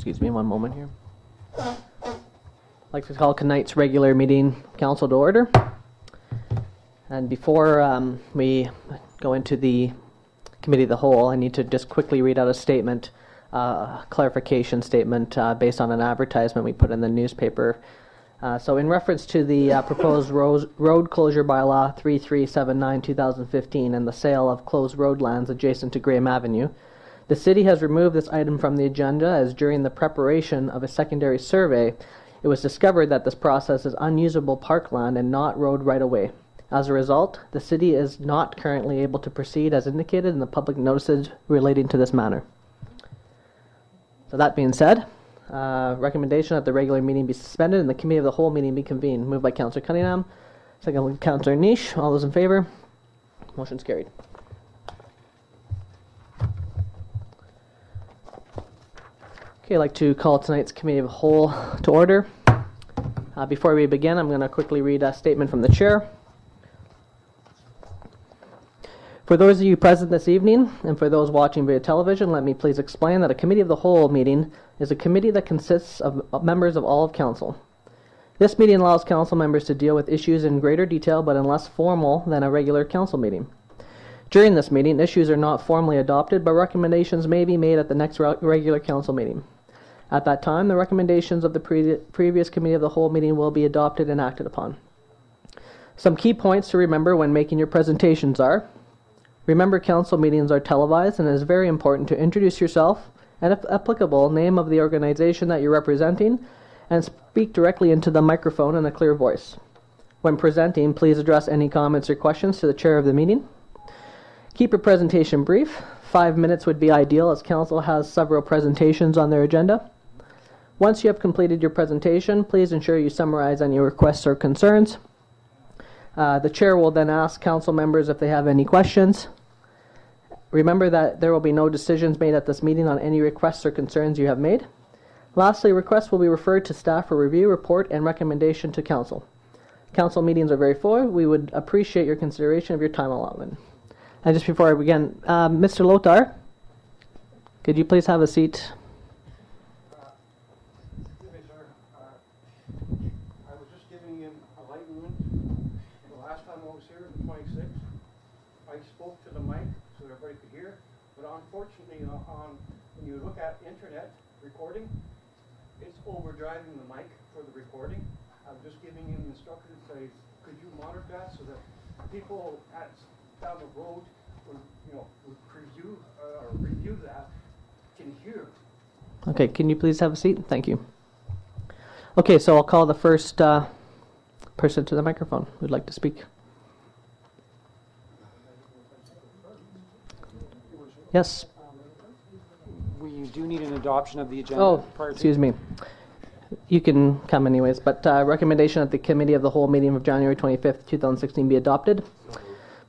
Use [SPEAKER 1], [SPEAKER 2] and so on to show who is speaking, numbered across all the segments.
[SPEAKER 1] Excuse me one moment here. I'd like to call tonight's regular meeting council to order. And before we go into the committee of the whole, I need to just quickly read out a statement, clarification statement based on an advertisement we put in the newspaper. So in reference to the proposed road closure bylaw 3379-2015 and the sale of closed road lands adjacent to Graham Avenue, the city has removed this item from the agenda as during the preparation of a secondary survey, it was discovered that this process is unusable parkland and not road right-of-way. As a result, the city is not currently able to proceed as indicated in the public notices relating to this matter. So that being said, recommendation that the regular meeting be suspended and the committee of the whole meeting be convened. Moved by Councillor Cunningham, second by Councillor Niche. All those in favor? Motion's carried. Okay, I'd like to call tonight's committee of the whole to order. Before we begin, I'm going to quickly read a statement from the chair. For those of you present this evening, and for those watching via television, let me please explain that a committee of the whole meeting is a committee that consists of members of all of council. This meeting allows council members to deal with issues in greater detail, but in less formal than a regular council meeting. During this meeting, issues are not formally adopted, but recommendations may be made at the next regular council meeting. At that time, the recommendations of the previous committee of the whole meeting will be adopted and acted upon. Some key points to remember when making your presentations are: remember, council meetings are televised, and it is very important to introduce yourself and, if applicable, name of the organization that you're representing, and speak directly into the microphone in a clear voice. When presenting, please address any comments or questions to the chair of the meeting. Keep your presentation brief. 5 minutes would be ideal, as council has several presentations on their agenda. Once you have completed your presentation, please ensure you summarize any requests or concerns. The chair will then ask council members if they have any questions. Remember that there will be no decisions made at this meeting on any requests or concerns you have made. Lastly, requests will be referred to staff for review, report, and recommendation to council. Council meetings are very full. We would appreciate your consideration of your time allotment. And just before I begin, Mr. Lothar, could you please have a seat?
[SPEAKER 2] Unfortunately, when you look at internet recording, it's overdriving the mic for the recording. I'm just giving him instructions. Say, could you monitor that so that people down the road, would review that, can hear.
[SPEAKER 1] Okay, can you please have a seat? Thank you. Okay, so I'll call the first person to the microphone who'd like to speak. Yes.
[SPEAKER 3] We do need an adoption of the agenda.
[SPEAKER 1] Oh, excuse me. You can come anyways, but recommendation at the committee of the whole meeting of January 25th, 2016 be adopted.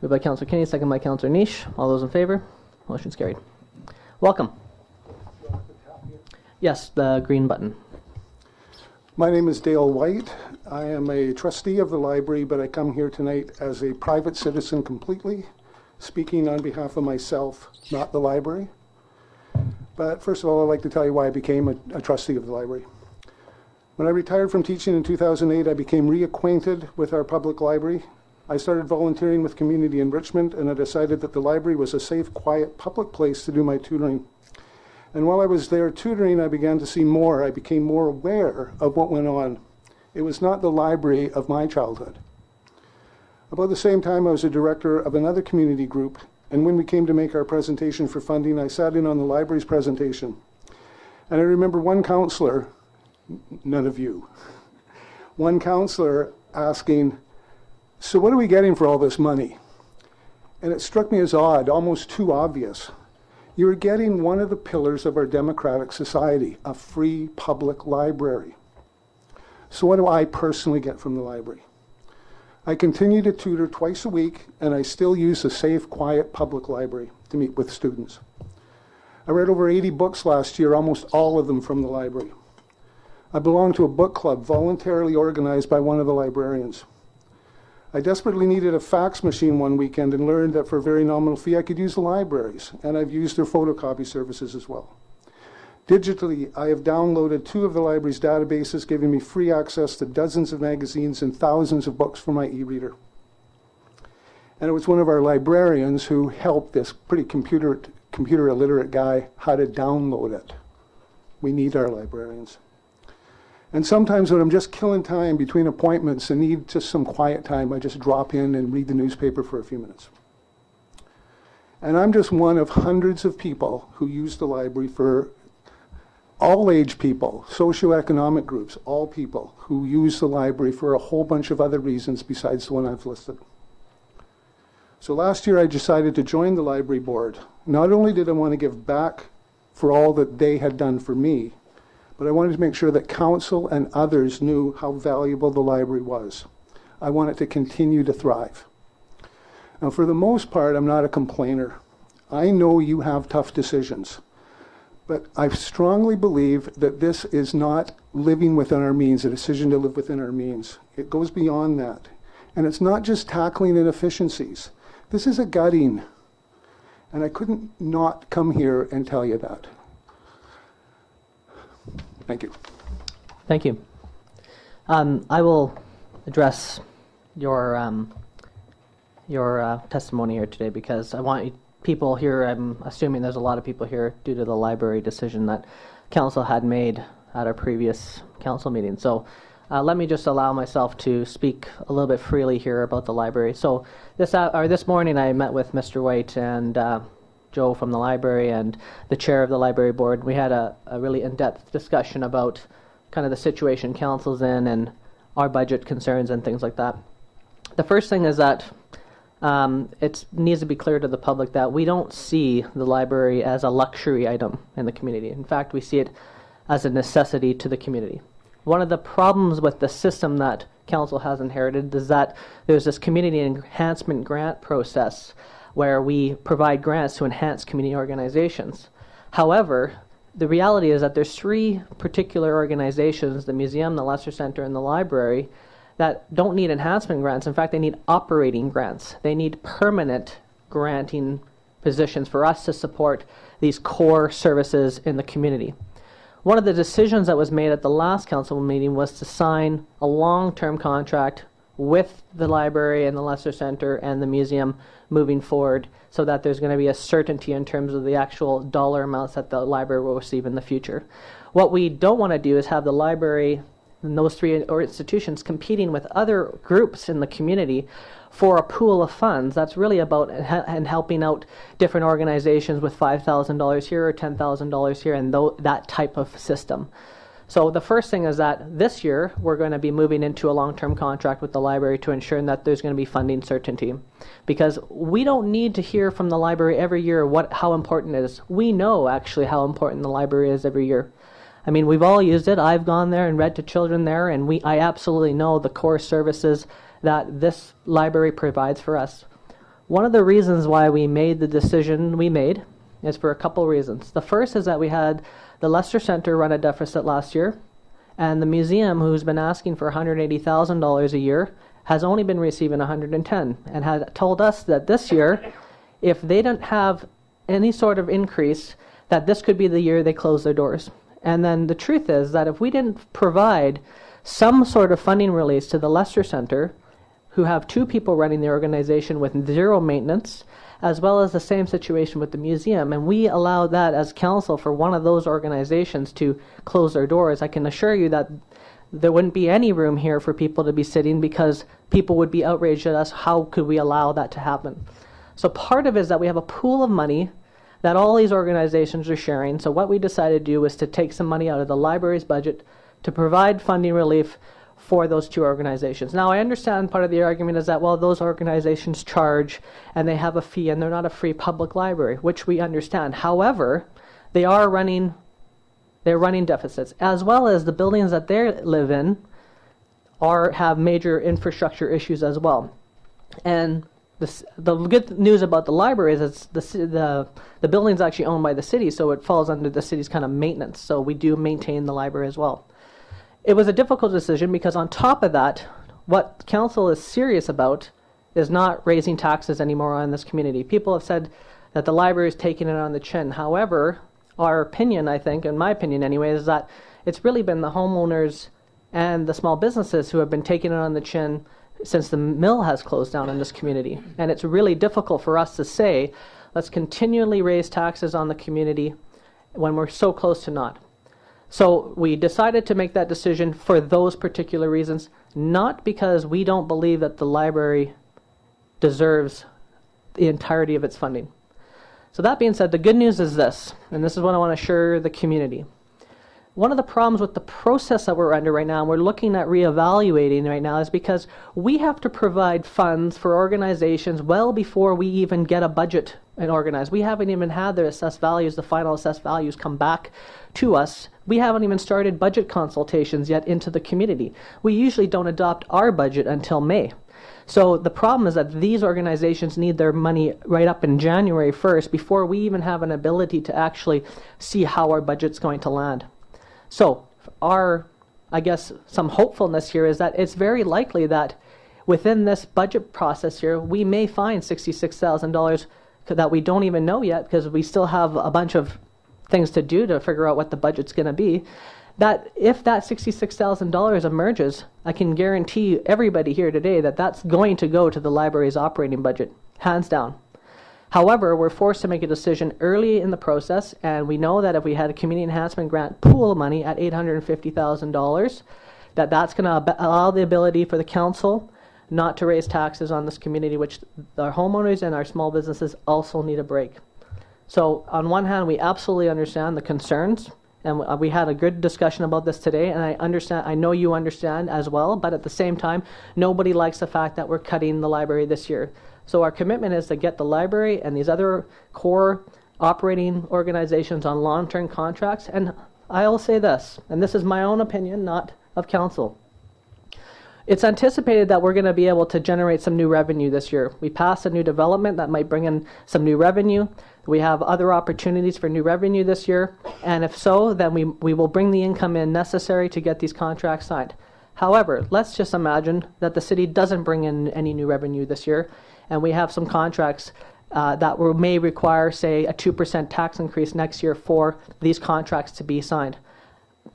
[SPEAKER 1] Moved by Councillor Kinney, second by Councillor Niche. All those in favor? Motion's carried. Welcome. Yes, the green button.
[SPEAKER 4] My name is Dale White. I am a trustee of the library, but I come here tonight as a private citizen completely, speaking on behalf of myself, not the library. But first of all, I'd like to tell you why I became a trustee of the library. When I retired from teaching in 2008, I became reacquainted with our public library. I started volunteering with community enrichment, and I decided that the library was a safe, quiet, public place to do my tutoring. And while I was there tutoring, I began to see more. I became more aware of what went on. It was not the library of my childhood. About the same time, I was a director of another community group, and when we came to make our presentation for funding, I sat in on the library's presentation. And I remember one counselor, none of you, one counselor asking, "So what are we getting for all this money?" And it struck me as odd, almost too obvious. You're getting one of the pillars of our democratic society, a free public library. So what do I personally get from the library? I continue to tutor twice a week, and I still use a safe, quiet public library to meet with students. I read over 80 books last year, almost all of them from the library. I belong to a book club voluntarily organized by one of the librarians. I desperately needed a fax machine one weekend and learned that for a very nominal fee I could use the libraries, and I've used their photocopy services as well. Digitally, I have downloaded 2 of the library's databases, giving me free access to dozens of magazines and thousands of books for my e-reader. And it was one of our librarians who helped this pretty computer illiterate guy how to download it. We need our librarians. And sometimes when I'm just killing time between appointments and need just some quiet time, I just drop in and read the newspaper for a few minutes. And I'm just one of hundreds of people who use the library for all age people, socioeconomic groups, all people who use the library for a whole bunch of other reasons besides the one I've listed. So last year I decided to join the library board. Not only did I want to give back for all that they had done for me, but I wanted to make sure that council and others knew how valuable the library was. I want it to continue to thrive. Now, for the most part, I'm not a complainer. I know you have tough decisions. But I strongly believe that this is not living within our means, a decision to live within our means. It goes beyond that. And it's not just tackling inefficiencies. This is a gutting. And I couldn't not come here and tell you that. Thank you.
[SPEAKER 1] Thank you. I will address your testimony here today because I want people here, I'm assuming there's a lot of people here due to the library decision that council had made at our previous council meeting. So let me just allow myself to speak a little bit freely here about the library. So this morning I met with Mr. White and Joe from the library and the chair of the library board. We had a really in-depth discussion about kind of the situation council's in and our budget concerns and things like that. The first thing is that it needs to be clear to the public that we don't see the library as a luxury item in the community. In fact, we see it as a necessity to the community. One of the problems with the system that council has inherited is that there's this community enhancement grant process where we provide grants to enhance community organizations. However, the reality is that there's 3 particular organizations, the museum, the Lester Center, and the library, that don't need enhancement grants. In fact, they need operating grants. They need permanent granting positions for us to support these core services in the community. One of the decisions that was made at the last council meeting was to sign a long-term contract with the library and the Lester Center and the museum moving forward so that there's going to be a certainty in terms of the actual dollar amounts that the library will receive in the future. What we don't want to do is have the library and those 3 institutions competing with other groups in the community for a pool of funds. That's really about and helping out different organizations with $5,000 here or $10,000 here and that type of system. So the first thing is that this year we're going to be moving into a long-term contract with the library to ensure that there's going to be funding certainty, because we don't need to hear from the library every year how important it is. We know actually how important the library is every year. I mean, we've all used it. I've gone there and read to children there, and I absolutely know the core services that this library provides for us. One of the reasons why we made the decision we made is for a couple reasons. The first is that we had the Lester Center run a deficit last year, and the museum, who's been asking for $180,000 a year, has only been receiving $110,000 and had told us that this year, if they didn't have any sort of increase, that this could be the year they close their doors. And then the truth is that if we didn't provide some sort of funding release to the Lester Center, who have 2 people running the organization with 0 maintenance, as well as the same situation with the museum, and we allowed that as council for one of those organizations to close their doors, I can assure you that there wouldn't be any room here for people to be sitting because people would be outraged at us. How could we allow that to happen? So part of it is that we have a pool of money that all these organizations are sharing. So what we decided to do was to take some money out of the library's budget to provide funding relief for those 2 organizations. Now, I understand part of the argument is that, well, those organizations charge and they have a fee and they're not a free public library, which we understand. However, they're running deficits, as well as the buildings that they live in have major infrastructure issues as well. And the good news about the library is the building's actually owned by the city, so it falls under the city's kind of maintenance. So we do maintain the library as well. It was a difficult decision because on top of that, what council is serious about is not raising taxes anymore on this community. People have said that the library is taking it on the chin. However, our opinion, I think, in my opinion anyway, is that it's really been the homeowners and the small businesses who have been taking it on the chin since the mill has closed down in this community. And it's really difficult for us to say, let's continually raise taxes on the community when we're so close to not. So we decided to make that decision for those particular reasons, not because we don't believe that the library deserves the entirety of its funding. So that being said, the good news is this, and this is what I want to assure the community. One of the problems with the process that we're under right now, and we're looking at reevaluating right now, is because we have to provide funds for organizations well before we even get a budget and organized. We haven't even had their assessed values, the final assessed values come back to us. We haven't even started budget consultations yet into the community. We usually don't adopt our budget until May. So the problem is that these organizations need their money right up in January 1st before we even have an ability to actually see how our budget's going to land. So our, I guess, some hopefulness here is that it's very likely that within this budget process here, we may find $66,000 that we don't even know yet because we still have a bunch of things to do to figure out what the budget's going to be. That if that $66,000 emerges, I can guarantee everybody here today that that's going to go to the library's operating budget, hands down. However, we're forced to make a decision early in the process, and we know that if we had a community enhancement grant pool money at $850,000, that's going to allow the ability for the council not to raise taxes on this community, which our homeowners and our small businesses also need a break. So on one hand, we absolutely understand the concerns, and we had a good discussion about this today, and I know you understand as well, but at the same time, nobody likes the fact that we're cutting the library this year. So our commitment is to get the library and these other core operating organizations on long-term contracts. And I'll say this, and this is my own opinion, not of council. It's anticipated that we're going to be able to generate some new revenue this year. We passed a new development that might bring in some new revenue. We have other opportunities for new revenue this year. And if so, then we will bring the income in necessary to get these contracts signed. However, let's just imagine that the city doesn't bring in any new revenue this year, and we have some contracts that may require, say, a 2% tax increase next year for these contracts to be signed.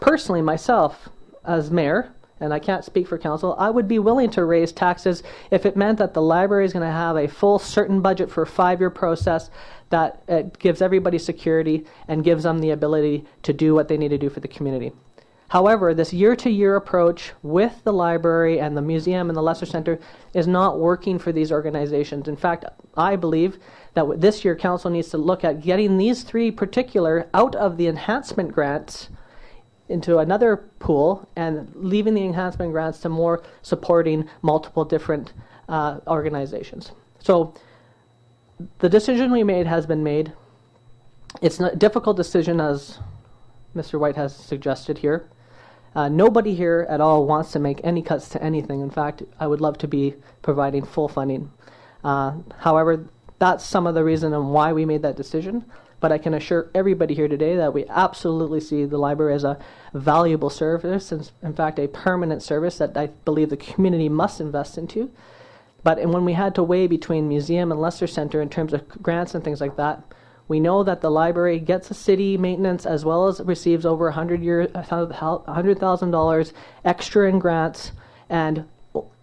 [SPEAKER 1] Personally, myself, as mayor, and I can't speak for council, I would be willing to raise taxes if it meant that the library is going to have a full certain budget for a 5-year process that gives everybody security and gives them the ability to do what they need to do for the community. However, this year-to-year approach with the library and the museum and the Lesser Center is not working for these organizations. In fact, I believe that this year council needs to look at getting these 3 particular out of the enhancement grants into another pool and leaving the enhancement grants to more supporting multiple different organizations. So the decision we made has been made. It's a difficult decision, as Mr. White has suggested here. Nobody here at all wants to make any cuts to anything. In fact, I would love to be providing full funding. However, that's some of the reason on why we made that decision. But I can assure everybody here today that we absolutely see the library as a valuable service, and in fact a permanent service that I believe the community must invest into. But when we had to weigh between museum and Lesser Center in terms of grants and things like that, we know that the library gets a city maintenance as well as receives over $100,000 extra in grants, and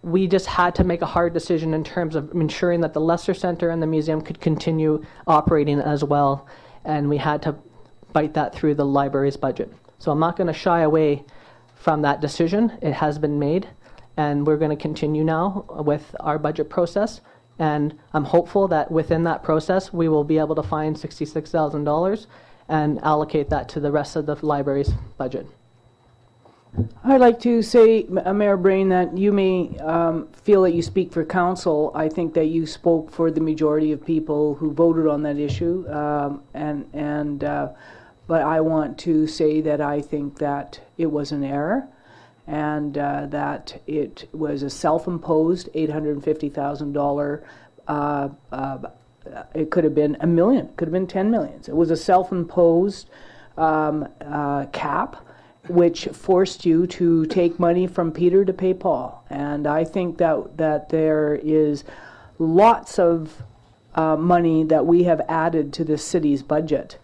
[SPEAKER 1] we just had to make a hard decision in terms of ensuring that the Lesser Center and the museum could continue operating as well, and we had to bite that through the library's budget. So I'm not going to shy away from that decision. It has been made, and we're going to continue now with our budget process. And I'm hopeful that within that process, we will be able to find $66,000 and allocate that to the rest of the library's budget.
[SPEAKER 5] I'd like to say, Mayor Brain, that you may feel that you speak for council. I think that you spoke for the majority of people who voted on that issue. But I want to say that I think that it was an error, and that it was a self-imposed $850,000. It could have been $1 million, it could have been 10 million. It was a self-imposed cap, which forced you to take money from Peter to pay Paul. And I think that there is lots of money that we have added to the city's budget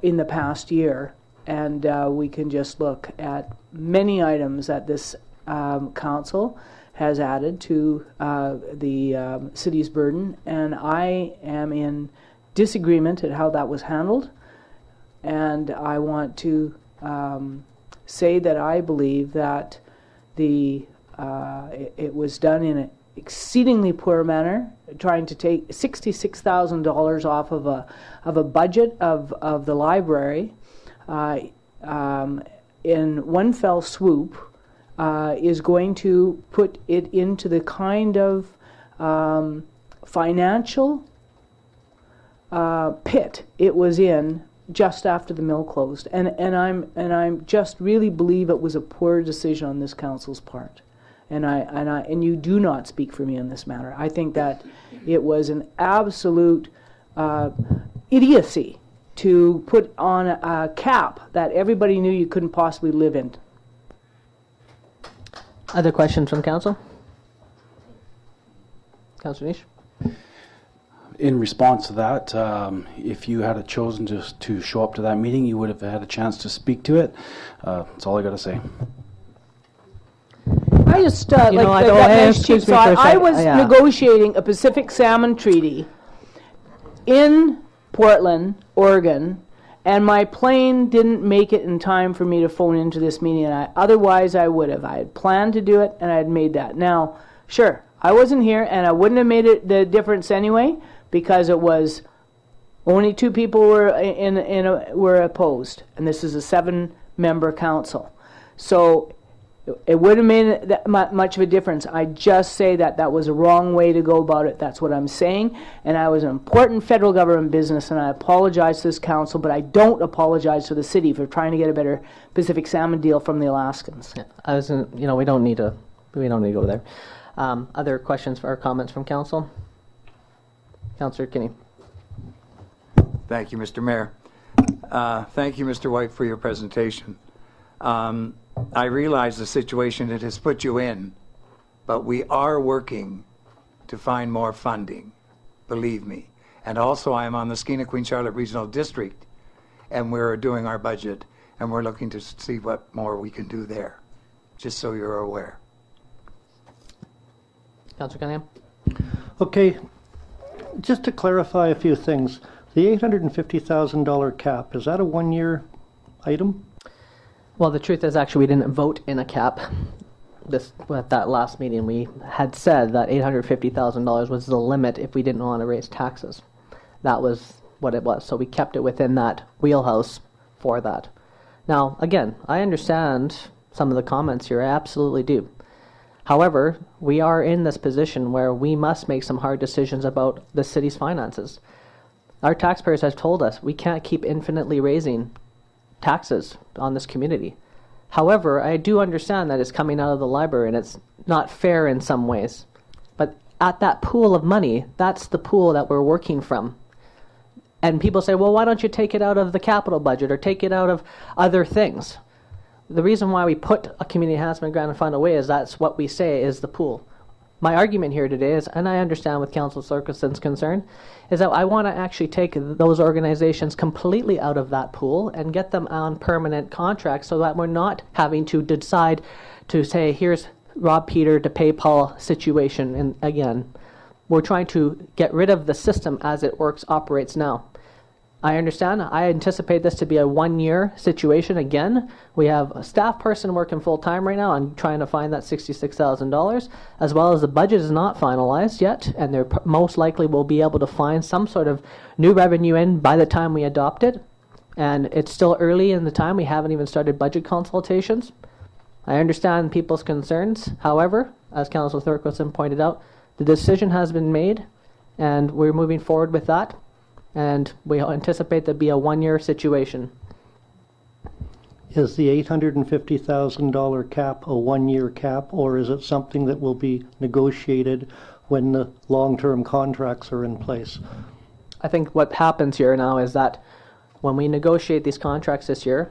[SPEAKER 5] in the past year, and we can just look at many items that this council has added to the city's burden, and I am in disagreement at how that was handled, and I want to say that I believe that it was done in an exceedingly poor manner, trying to take $66,000 off of a budget of the library in one fell swoop. Is going to put it into the kind of financial pit it was in just after the mill closed, and I'm just really believe it was a poor decision on this council's part, and you do not speak for me in this matter. I think that it was an absolute idiocy to put on a cap that everybody knew you couldn't possibly live in.
[SPEAKER 1] Other questions from council? Councillor Nish?
[SPEAKER 6] In response to that, if you had chosen to show up to that meeting, you would have had a chance to speak to it. That's all I got to say.
[SPEAKER 5] I just
[SPEAKER 1] I don't- excuse me for a
[SPEAKER 5] I
[SPEAKER 1] sec.
[SPEAKER 5] was
[SPEAKER 1] Yeah.
[SPEAKER 5] negotiating a Pacific Salmon Treaty in Portland, Oregon, and my plane didn't make it in time for me to phone into this meeting, and otherwise I would have. I had planned to do it, and I had made that. Now, sure, I wasn't here, and I wouldn't have made it the difference anyway, because it was only 2 people were opposed, and this is a 7-member council. So it wouldn't have made that much of a difference. I just say that was a wrong way to go about it. That's what I'm saying. And I was an important federal government business, and I apologize to this council, but I don't apologize to the city for trying to get a better Pacific salmon deal from the Alaskans.
[SPEAKER 1] Yeah, I was in, we don't need to go there. Other questions or comments from council? Councillor Kinney.
[SPEAKER 7] Thank you, Mr. Mayor. Thank you, Mr. White, for your presentation. I realize the situation it has put you in, but we are working to find more funding, believe me. And also, I am on the Skeena Queen Charlotte Regional District, and we're doing our budget, and we're looking to see what more we can do there, just so you're aware.
[SPEAKER 1] Councillor Cunningham?
[SPEAKER 8] Okay, just to clarify a few things, the $850,000 cap, is that a one-year item?
[SPEAKER 1] Well, the truth is, actually, we didn't vote in a cap. At that last meeting, we had said that $850,000 was the limit if we didn't want to raise taxes. That was what it was. So we kept it within that wheelhouse for that. Now, again, I understand some of the comments here. I absolutely do. However, we are in this position where we must make some hard decisions about the city's finances. Our taxpayers have told us we can't keep infinitely raising taxes on this community. However, I do understand that it's coming out of the library and it's not fair in some ways. But at that pool of money, that's the pool that we're working from. And people say, well, why don't you take it out of the capital budget or take it out of other things? The reason why we put a community enhancement grant fund away is that's what we say is the pool. My argument here today is, and I understand with Councillor Sorkison's concern, is that I want to actually take those organizations completely out of that pool and get them on permanent contracts so that we're not having to decide to say, here's Rob Peter to pay Paul situation. And again, we're trying to get rid of the system as it operates now. I understand. I anticipate this to be a one-year situation again. We have a staff person working full-time right now on trying to find that $66,000, as well as the budget is not finalized yet, and they most likely will be able to find some sort of new revenue in by the time we adopt it. And it's still early in the time. We haven't even started budget consultations. I understand people's concerns. However, as Councillor Thorkelson pointed out, the decision has been made, and we're moving forward with that. And we anticipate to be a one-year situation.
[SPEAKER 8] Is the $850,000 cap a one-year cap, or is it something that will be negotiated when the long-term contracts are in place?
[SPEAKER 1] I think what happens here now is that when we negotiate these contracts this year,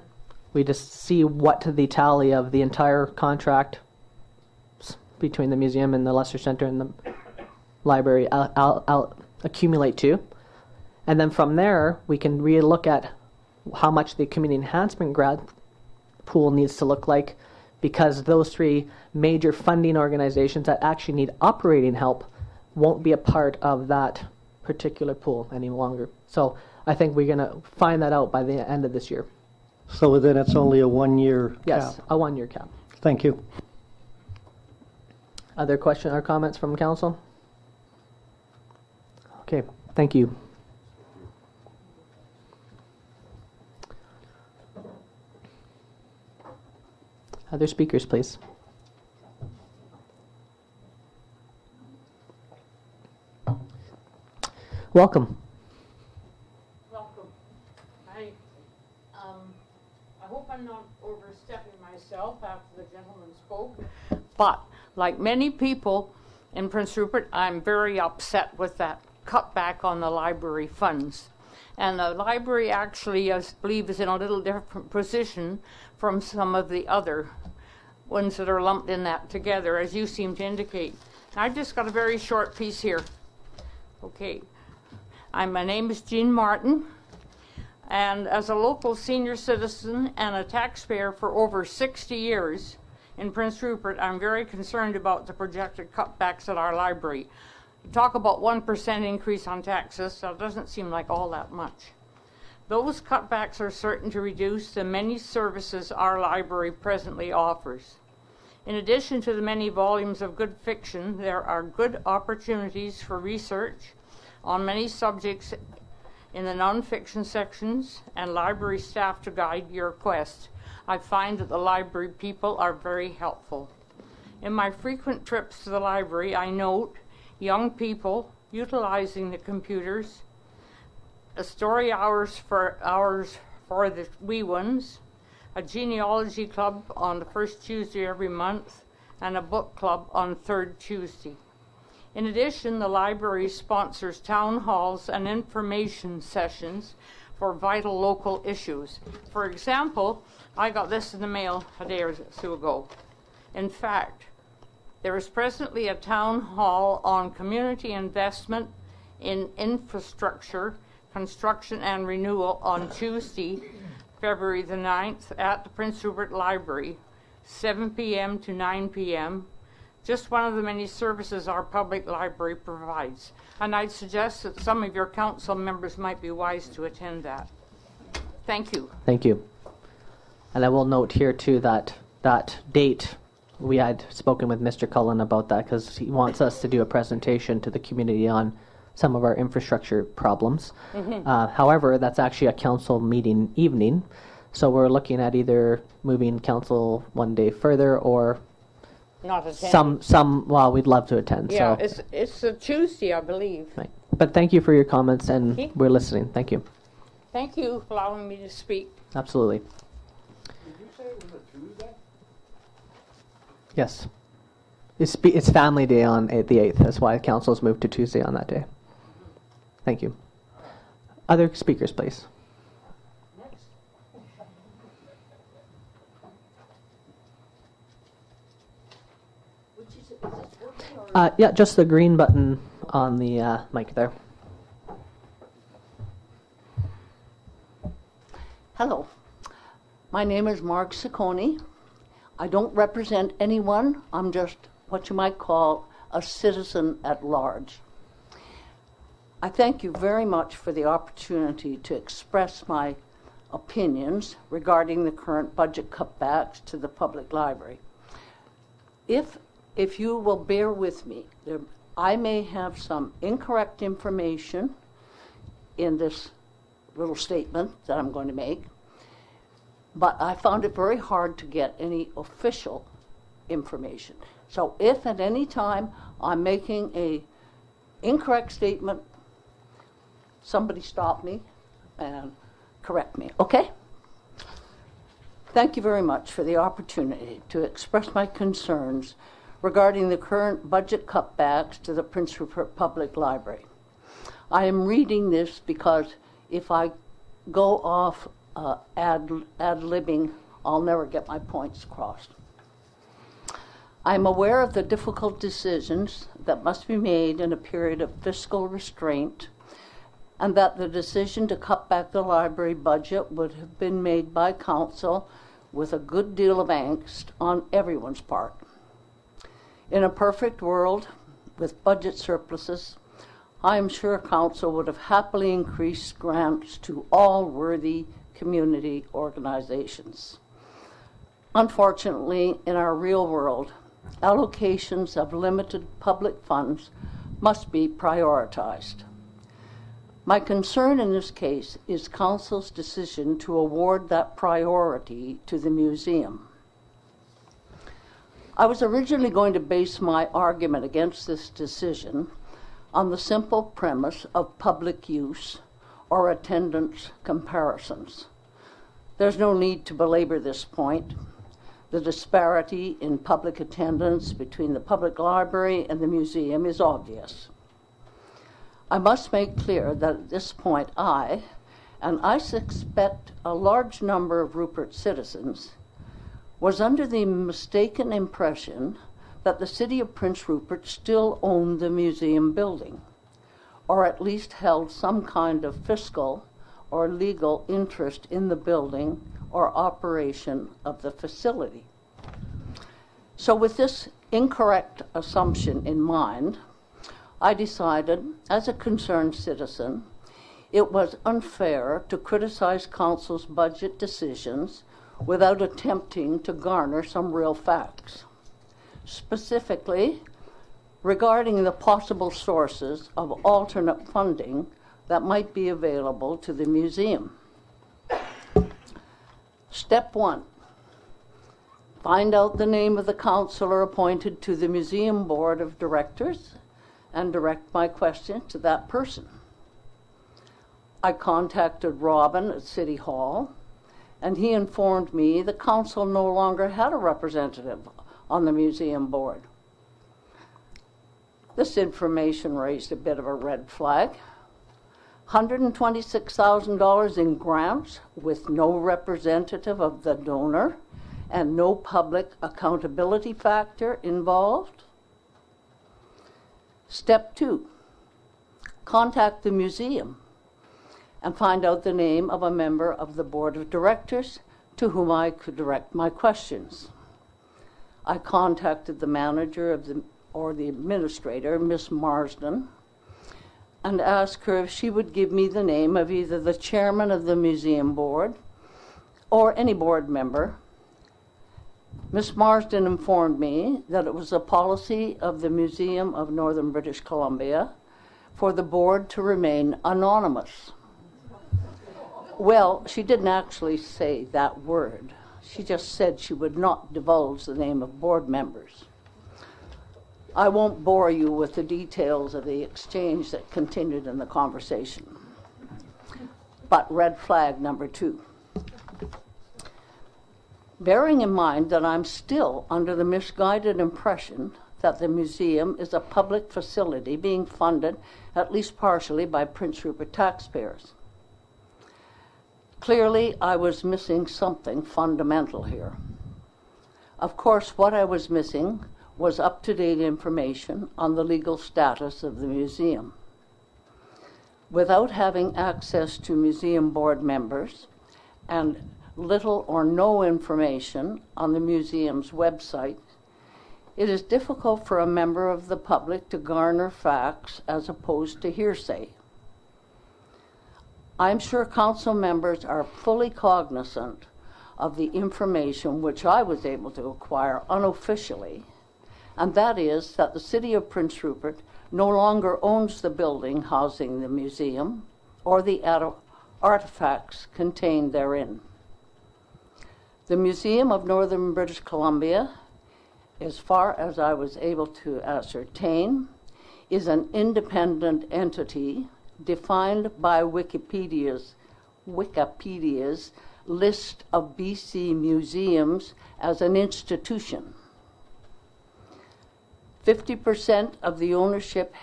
[SPEAKER 1] we just see what the tally of the entire contract between the museum and the Leicester Centre and the library accumulate to. And then from there, we can re-look at how much the community enhancement grant pool needs to look like, because those three major funding organizations that actually need operating help won't be a part of that particular pool any longer. So I think we're going to find that out by the end of this year.
[SPEAKER 8] So then it's only a one-year cap?
[SPEAKER 1] Yes, a one-year cap.
[SPEAKER 8] Thank you.
[SPEAKER 1] Other questions or comments from council? Okay, thank you. Other speakers, please. Welcome.
[SPEAKER 9] Welcome. I hope I'm not overstepping myself after the gentleman spoke, but like many people in Prince Rupert, I'm very upset with that cutback on the library funds. And the library actually, I believe, is in a little different position from some of the other ones that are lumped in that together, as you seem to indicate. I just got a very short piece here. Okay. My name is Jean Martin, and as a local senior citizen and a taxpayer for over 60 years in Prince Rupert, I'm very concerned about the projected cutbacks at our library. Talk about 1% increase on taxes, that doesn't seem like all that much. Those cutbacks are certain to reduce the many services our library presently offers. In addition to the many volumes of good fiction, there are good opportunities for research on many subjects in the nonfiction sections and library staff to guide your quest. I find that the library people are very helpful. In my frequent trips to the library, I note young people utilizing the computers, a story hours for the wee ones, a genealogy club on the first Tuesday every month, and a book club on third Tuesday. In addition, the library sponsors town halls and information sessions for vital local issues. For example, I got this in the mail a day or so ago. In fact, there is presently a town hall on community investment in infrastructure, construction and renewal on Tuesday, February the 9th at the Prince Rupert Library, 7 p.m. to 9 p.m., just one of the many services our public library provides. And I'd suggest that some of your council members might be wise to attend that. Thank you.
[SPEAKER 1] Thank you. And I will note here too that that date, we had spoken with Mr. Cullen about that because he wants us to do a presentation to the community on some of our infrastructure problems. However, that's actually a council meeting evening. So we're looking at either moving council one day further or
[SPEAKER 9] Not attending.
[SPEAKER 1] well, we'd love to attend.
[SPEAKER 9] Yeah,
[SPEAKER 1] So.
[SPEAKER 9] it's a Tuesday, I believe.
[SPEAKER 1] Right. But thank you for your comments, and
[SPEAKER 9] Okay.
[SPEAKER 1] we're listening. Thank you.
[SPEAKER 9] Thank you for allowing me to speak.
[SPEAKER 1] Absolutely.
[SPEAKER 2] Did you say it was a Tuesday?
[SPEAKER 1] Yes. It's Family Day on the 8th. That's why council's moved to Tuesday on that day. Thank you. Other speakers, please. Yeah, just the green button on the mic there.
[SPEAKER 10] Hello, my name is Mark Ciccone. I don't represent anyone. I'm just what you might call a citizen at large. I thank you very much for the opportunity to express my opinions regarding the current budget cutbacks to the public library. If you will bear with me, I may have some incorrect information in this little statement that I'm going to make, but I found it very hard to get any official information. So if at any time I'm making a incorrect statement, somebody stop me and correct me, okay? Thank you very much for the opportunity to express my concerns regarding the current budget cutbacks to the Prince Rupert Public Library. I am reading this because if I go off ad-libbing, I'll never get my points across. I'm aware of the difficult decisions that must be made in a period of fiscal restraint and that the decision to cut back the library budget would have been made by council with a good deal of angst on everyone's part. In a perfect world, with budget surpluses, I am sure council would have happily increased grants to all worthy community organizations. Unfortunately, in our real world, allocations of limited public funds must be prioritized. My concern in this case is council's decision to award that priority to the museum. I was originally going to base my argument against this decision on the simple premise of public use or attendance comparisons. There's no need to belabor this point. The disparity in public attendance between the public library and the museum is obvious. I must make clear that at this point and I suspect a large number of Rupert citizens, was under the mistaken impression that the city of Prince Rupert still owned the museum building, or at least held some kind of fiscal or legal interest in the building or operation of the facility. So with this incorrect assumption in mind, I decided, as a concerned citizen, it was unfair to criticize council's budget decisions without attempting to garner some real facts. Specifically, regarding the possible sources of alternate funding that might be available to the museum. Step 1, find out the name of the counselor appointed to the museum board of directors and direct my question to that person. I contacted Robin at City Hall, and he informed me the council no longer had a representative on the museum board. This information raised a bit of a red flag. $126,000 in grants with no representative of the donor and no public accountability factor involved. Step 2, contact the museum and find out the name of a member of the board of directors to whom I could direct my questions. I contacted the manager of the administrator, Miss Marsden, and asked her if she would give me the name of either the chairman of the museum board or any board member. Miss Marsden informed me that it was a policy of the Museum of Northern British Columbia for the board to remain anonymous. Well, she didn't actually say that word. She just said she would not divulge the name of board members. I won't bore you with the details of the exchange that continued in the conversation. But red flag number 2. Bearing in mind that I'm still under the misguided impression that the museum is a public facility being funded, at least partially, by Prince Rupert taxpayers. Clearly, I was missing something fundamental here. Of course, what I was missing was up-to-date information on the legal status of the museum. Without having access to museum board members and little or no information on the museum's website, it is difficult for a member of the public to garner facts as opposed to hearsay. I'm sure council members are fully cognizant of the information which I was able to acquire unofficially, and that is that the city of Prince Rupert no longer owns the building housing the museum or the artifacts contained therein. The Museum of Northern British Columbia, as far as I was able to ascertain, is an independent entity defined by Wikipedia's list of BC museums as an institution. 50% of the ownership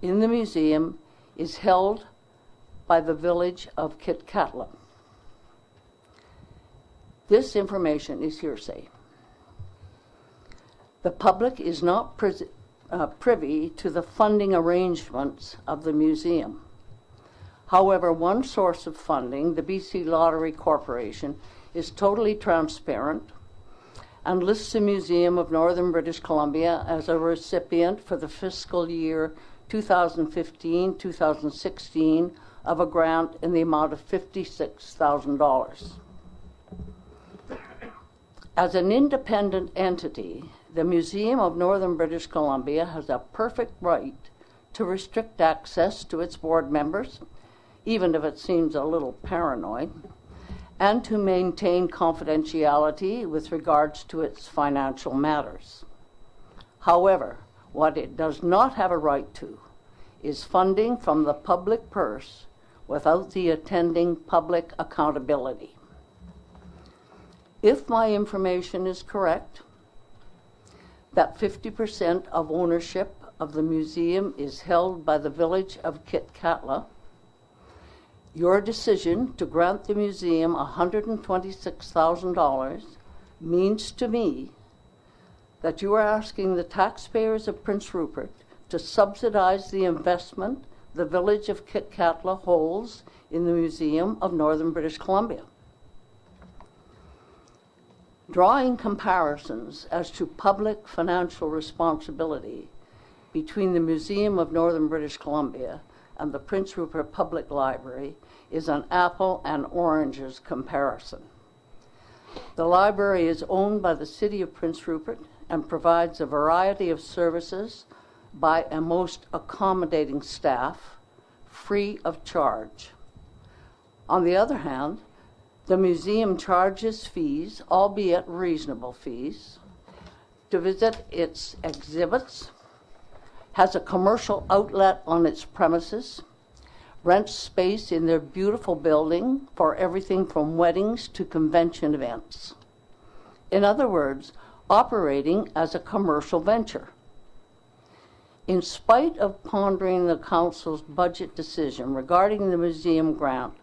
[SPEAKER 10] in the museum is held by the village of Kitkatla. This information is hearsay. The public is not privy to the funding arrangements of the museum. However, one source of funding, the BC Lottery Corporation, is totally transparent and lists the Museum of Northern British Columbia as a recipient for the fiscal year 2015-2016 of a grant in the amount of $56,000. As an independent entity, the Museum of Northern British Columbia has a perfect right to restrict access to its board members, even if it seems a little paranoid, and to maintain confidentiality with regards to its financial matters. However, what it does not have a right to is funding from the public purse without the attending public accountability. If my information is correct, that 50% of ownership of the museum is held by the village of Kitkatla, your decision to grant the museum $126,000 means to me that you are asking the taxpayers of Prince Rupert to subsidize the investment the village of Kitkatla holds in the Museum of Northern British Columbia. Drawing comparisons as to public financial responsibility between the Museum of Northern British Columbia and the Prince Rupert Public Library is an apple and oranges comparison. The library is owned by the City of Prince Rupert and provides a variety of services by a most accommodating staff, free of charge. On the other hand, the museum charges fees, albeit reasonable fees, to visit its exhibits, has a commercial outlet on its premises, rents space in their beautiful building for everything from weddings to convention events. In other words, operating as a commercial venture. In spite of pondering the council's budget decision regarding the museum grant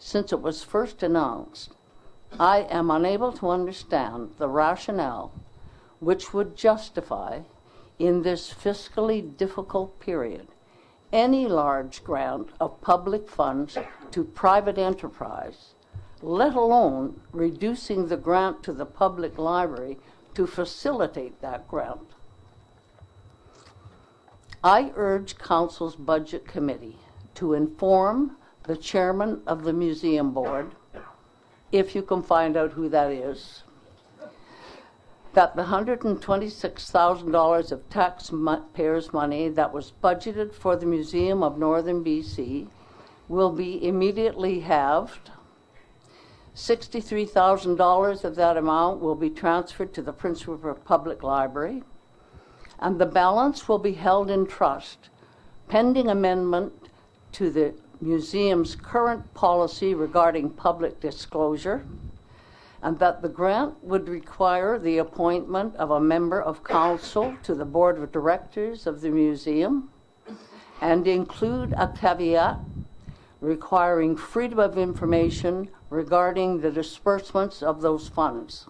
[SPEAKER 10] since it was first announced, I am unable to understand the rationale which would justify, in this fiscally difficult period, any large grant of public funds to private enterprise, let alone reducing the grant to the public library to facilitate that grant. I urge Council's Budget Committee to inform the chairman of the museum board, if you can find out who that is, that the $126,000 of taxpayers' money that was budgeted for the Museum of Northern BC will be immediately halved. $63,000 of that amount will be transferred to the Prince Rupert Public Library, and the balance will be held in trust pending amendment to the museum's current policy regarding public disclosure, and that the grant would require the appointment of a member of council to the board of directors of the museum, and include a caveat requiring freedom of information regarding the disbursements of those funds.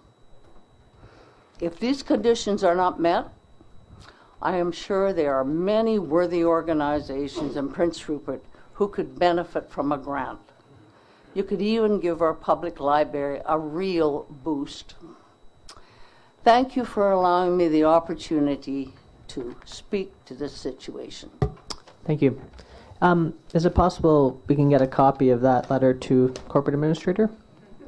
[SPEAKER 10] If these conditions are not met, I am sure there are many worthy organizations in Prince Rupert who could benefit from a grant. You could even give our public library a real boost. Thank you for allowing me the opportunity to speak to this situation.
[SPEAKER 1] Thank you. Is it possible we can get a copy of that letter to corporate administrator?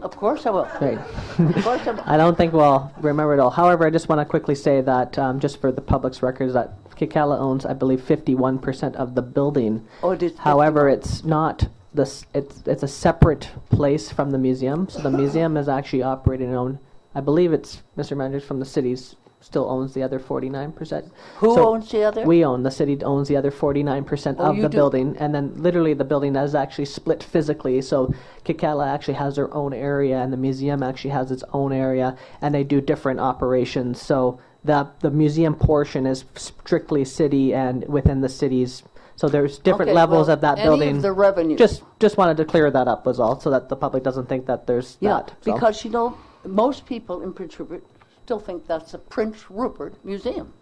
[SPEAKER 10] Of course I will.
[SPEAKER 1] Great.
[SPEAKER 10] Of course I will.
[SPEAKER 1] I don't think we'll remember it all. However, I just want to quickly say that, just for the public's records, that Kitkatla owns, I believe, 51% of the building.
[SPEAKER 10] Oh, it is.
[SPEAKER 1] However, it's not this. It's a separate place from the museum. So the museum is actually operating and owned. I believe it's Mr. Manager from the cities still owns the other 49%.
[SPEAKER 10] Who
[SPEAKER 1] So
[SPEAKER 10] owns the other?
[SPEAKER 1] We own. The city owns the other 49%
[SPEAKER 10] Oh,
[SPEAKER 1] of
[SPEAKER 10] you
[SPEAKER 1] the
[SPEAKER 10] do?
[SPEAKER 1] building, and then literally the building is actually split physically. So Kitkatla actually has their own area, and the museum actually has its own area, and they do different operations. So the museum portion is strictly city and within the cities. So there's different
[SPEAKER 10] Okay,
[SPEAKER 1] levels
[SPEAKER 10] well,
[SPEAKER 1] of that
[SPEAKER 10] any
[SPEAKER 1] building.
[SPEAKER 10] of the revenue.
[SPEAKER 1] Just wanted to clear that up was all, so that the public doesn't think that there's
[SPEAKER 10] Yeah,
[SPEAKER 1] that. So.
[SPEAKER 10] because, you know, most people in Prince Rupert still think that's a Prince Rupert museum.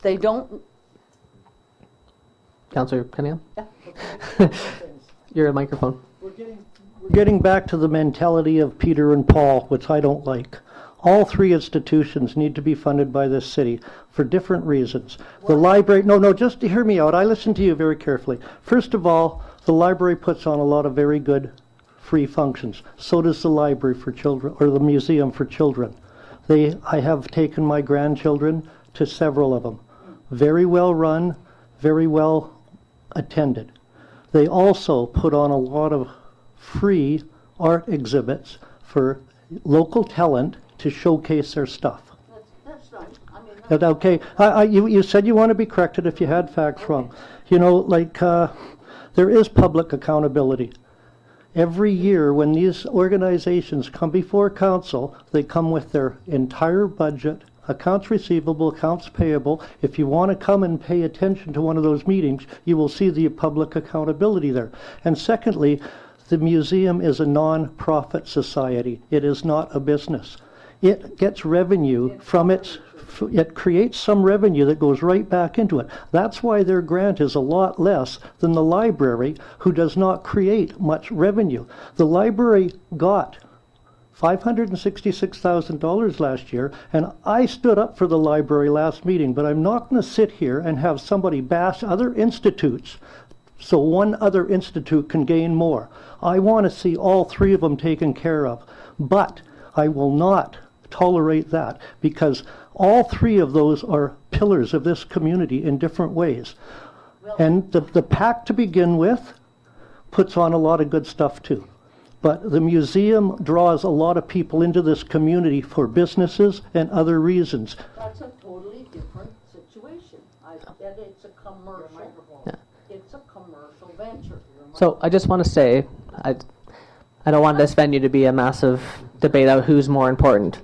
[SPEAKER 10] They don't
[SPEAKER 1] Councillor Cunningham? Your microphone.
[SPEAKER 8] We're getting back to the mentality of Peter and Paul, which I don't like. All three institutions need to be funded by this city for different reasons. The library, no, just to hear me out. I listen to you very carefully. First of all, the library puts on a lot of very good free functions. So does the library for children, or the museum for children. I have taken my grandchildren to several of them. Very well run, very well attended. They also put on a lot of free art exhibits for local talent to showcase their stuff.
[SPEAKER 10] That's nice. I mean, that's
[SPEAKER 8] Okay, you said you want to be corrected if you had facts wrong. You know, like, there is public accountability. Every year when these organizations come before council, they come with their entire budget, accounts receivable, accounts payable. If you want to come and pay attention to one of those meetings, you will see the public accountability there. And secondly, the museum is a non-profit society. It is not a business. It gets revenue from it creates some revenue that goes right back into it. That's why their grant is a lot less than the library, who does not create much revenue. The library got $566,000 last year, and I stood up for the library last meeting, but I'm not going to sit here and have somebody bash other institutes so one other institute can gain more. I want to see all three of them taken care of, but I will not tolerate that, because all three of those are pillars of this community in different ways. And the PAC to begin with puts on a lot of good stuff too. But the museum draws a lot of people into this community for businesses and other reasons.
[SPEAKER 10] That's a totally different situation. I said it's a commercial.
[SPEAKER 1] Yeah.
[SPEAKER 10] It's a commercial venture.
[SPEAKER 1] So I just want to say, I don't want this venue to be a massive debate of who's more important.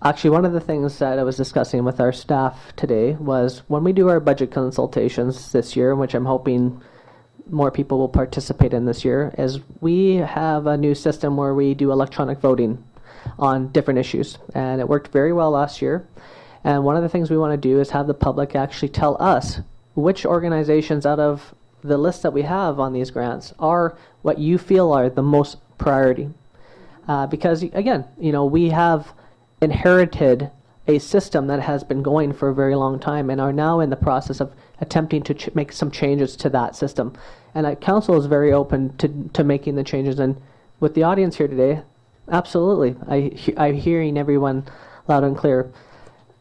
[SPEAKER 1] Actually, one of the things that I was discussing with our staff today was when we do our budget consultations this year, which I'm hoping more people will participate in this year, is we have a new system where we do electronic voting on different issues. And it worked very well last year. And one of the things we want to do is have the public actually tell us which organizations out of the list that we have on these grants are what you feel are the most priority. Because, again, we have inherited a system that has been going for a very long time and are now in the process of attempting to make some changes to that system. And council is very open to making the changes. And with the audience here today, absolutely. I'm hearing everyone loud and clear.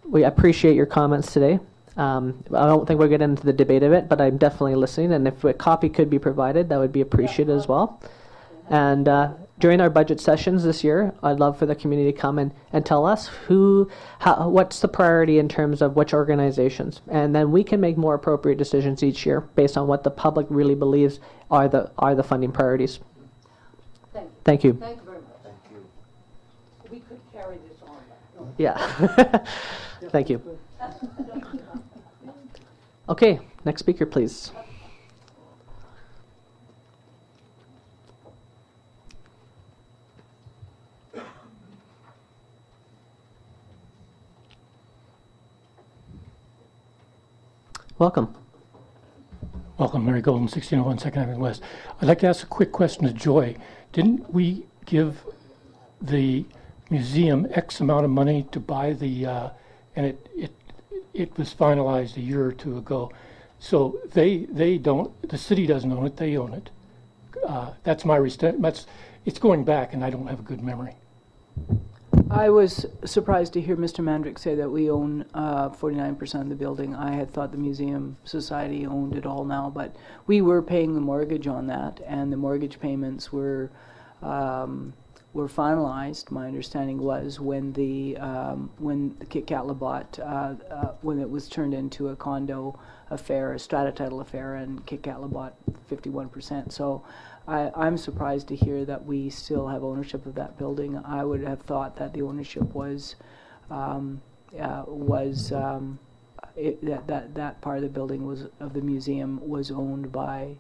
[SPEAKER 1] We appreciate your comments today. I don't think we'll get into the debate of it, but I'm definitely listening. And if a copy could be provided, that would be appreciated as well. And during our budget sessions this year, I'd love for the community to come and tell us what's the priority in terms of which organizations. And then we can make more appropriate decisions each year based on what the public really believes are the funding priorities. Thank you.
[SPEAKER 10] Thank you very much. Thank you. We could carry this on. No.
[SPEAKER 1] Yeah. Thank you. Okay, next speaker, please. Welcome.
[SPEAKER 11] Welcome, Mary Golden, 1601 Second Avenue West. I'd like to ask a quick question to Joy. Didn't we give the museum X amount of money to buy and it was finalized a year or two ago? So they don't, the city doesn't own it, they own it. That's my it's going back, and I don't have a good memory.
[SPEAKER 5] I was surprised to hear Mr. Mandrick say that we own 49% of the building. I had thought the Museum Society owned it all now, but we were paying the mortgage on that, and the mortgage payments were finalized. My understanding was when the Kit Kat Labatt, when it was turned into a condo affair, a strata title affair, and Kit Kat Labatt 51%. So I'm surprised to hear that we still have ownership of that building. I would have thought that the ownership was that part of the building of the museum was owned by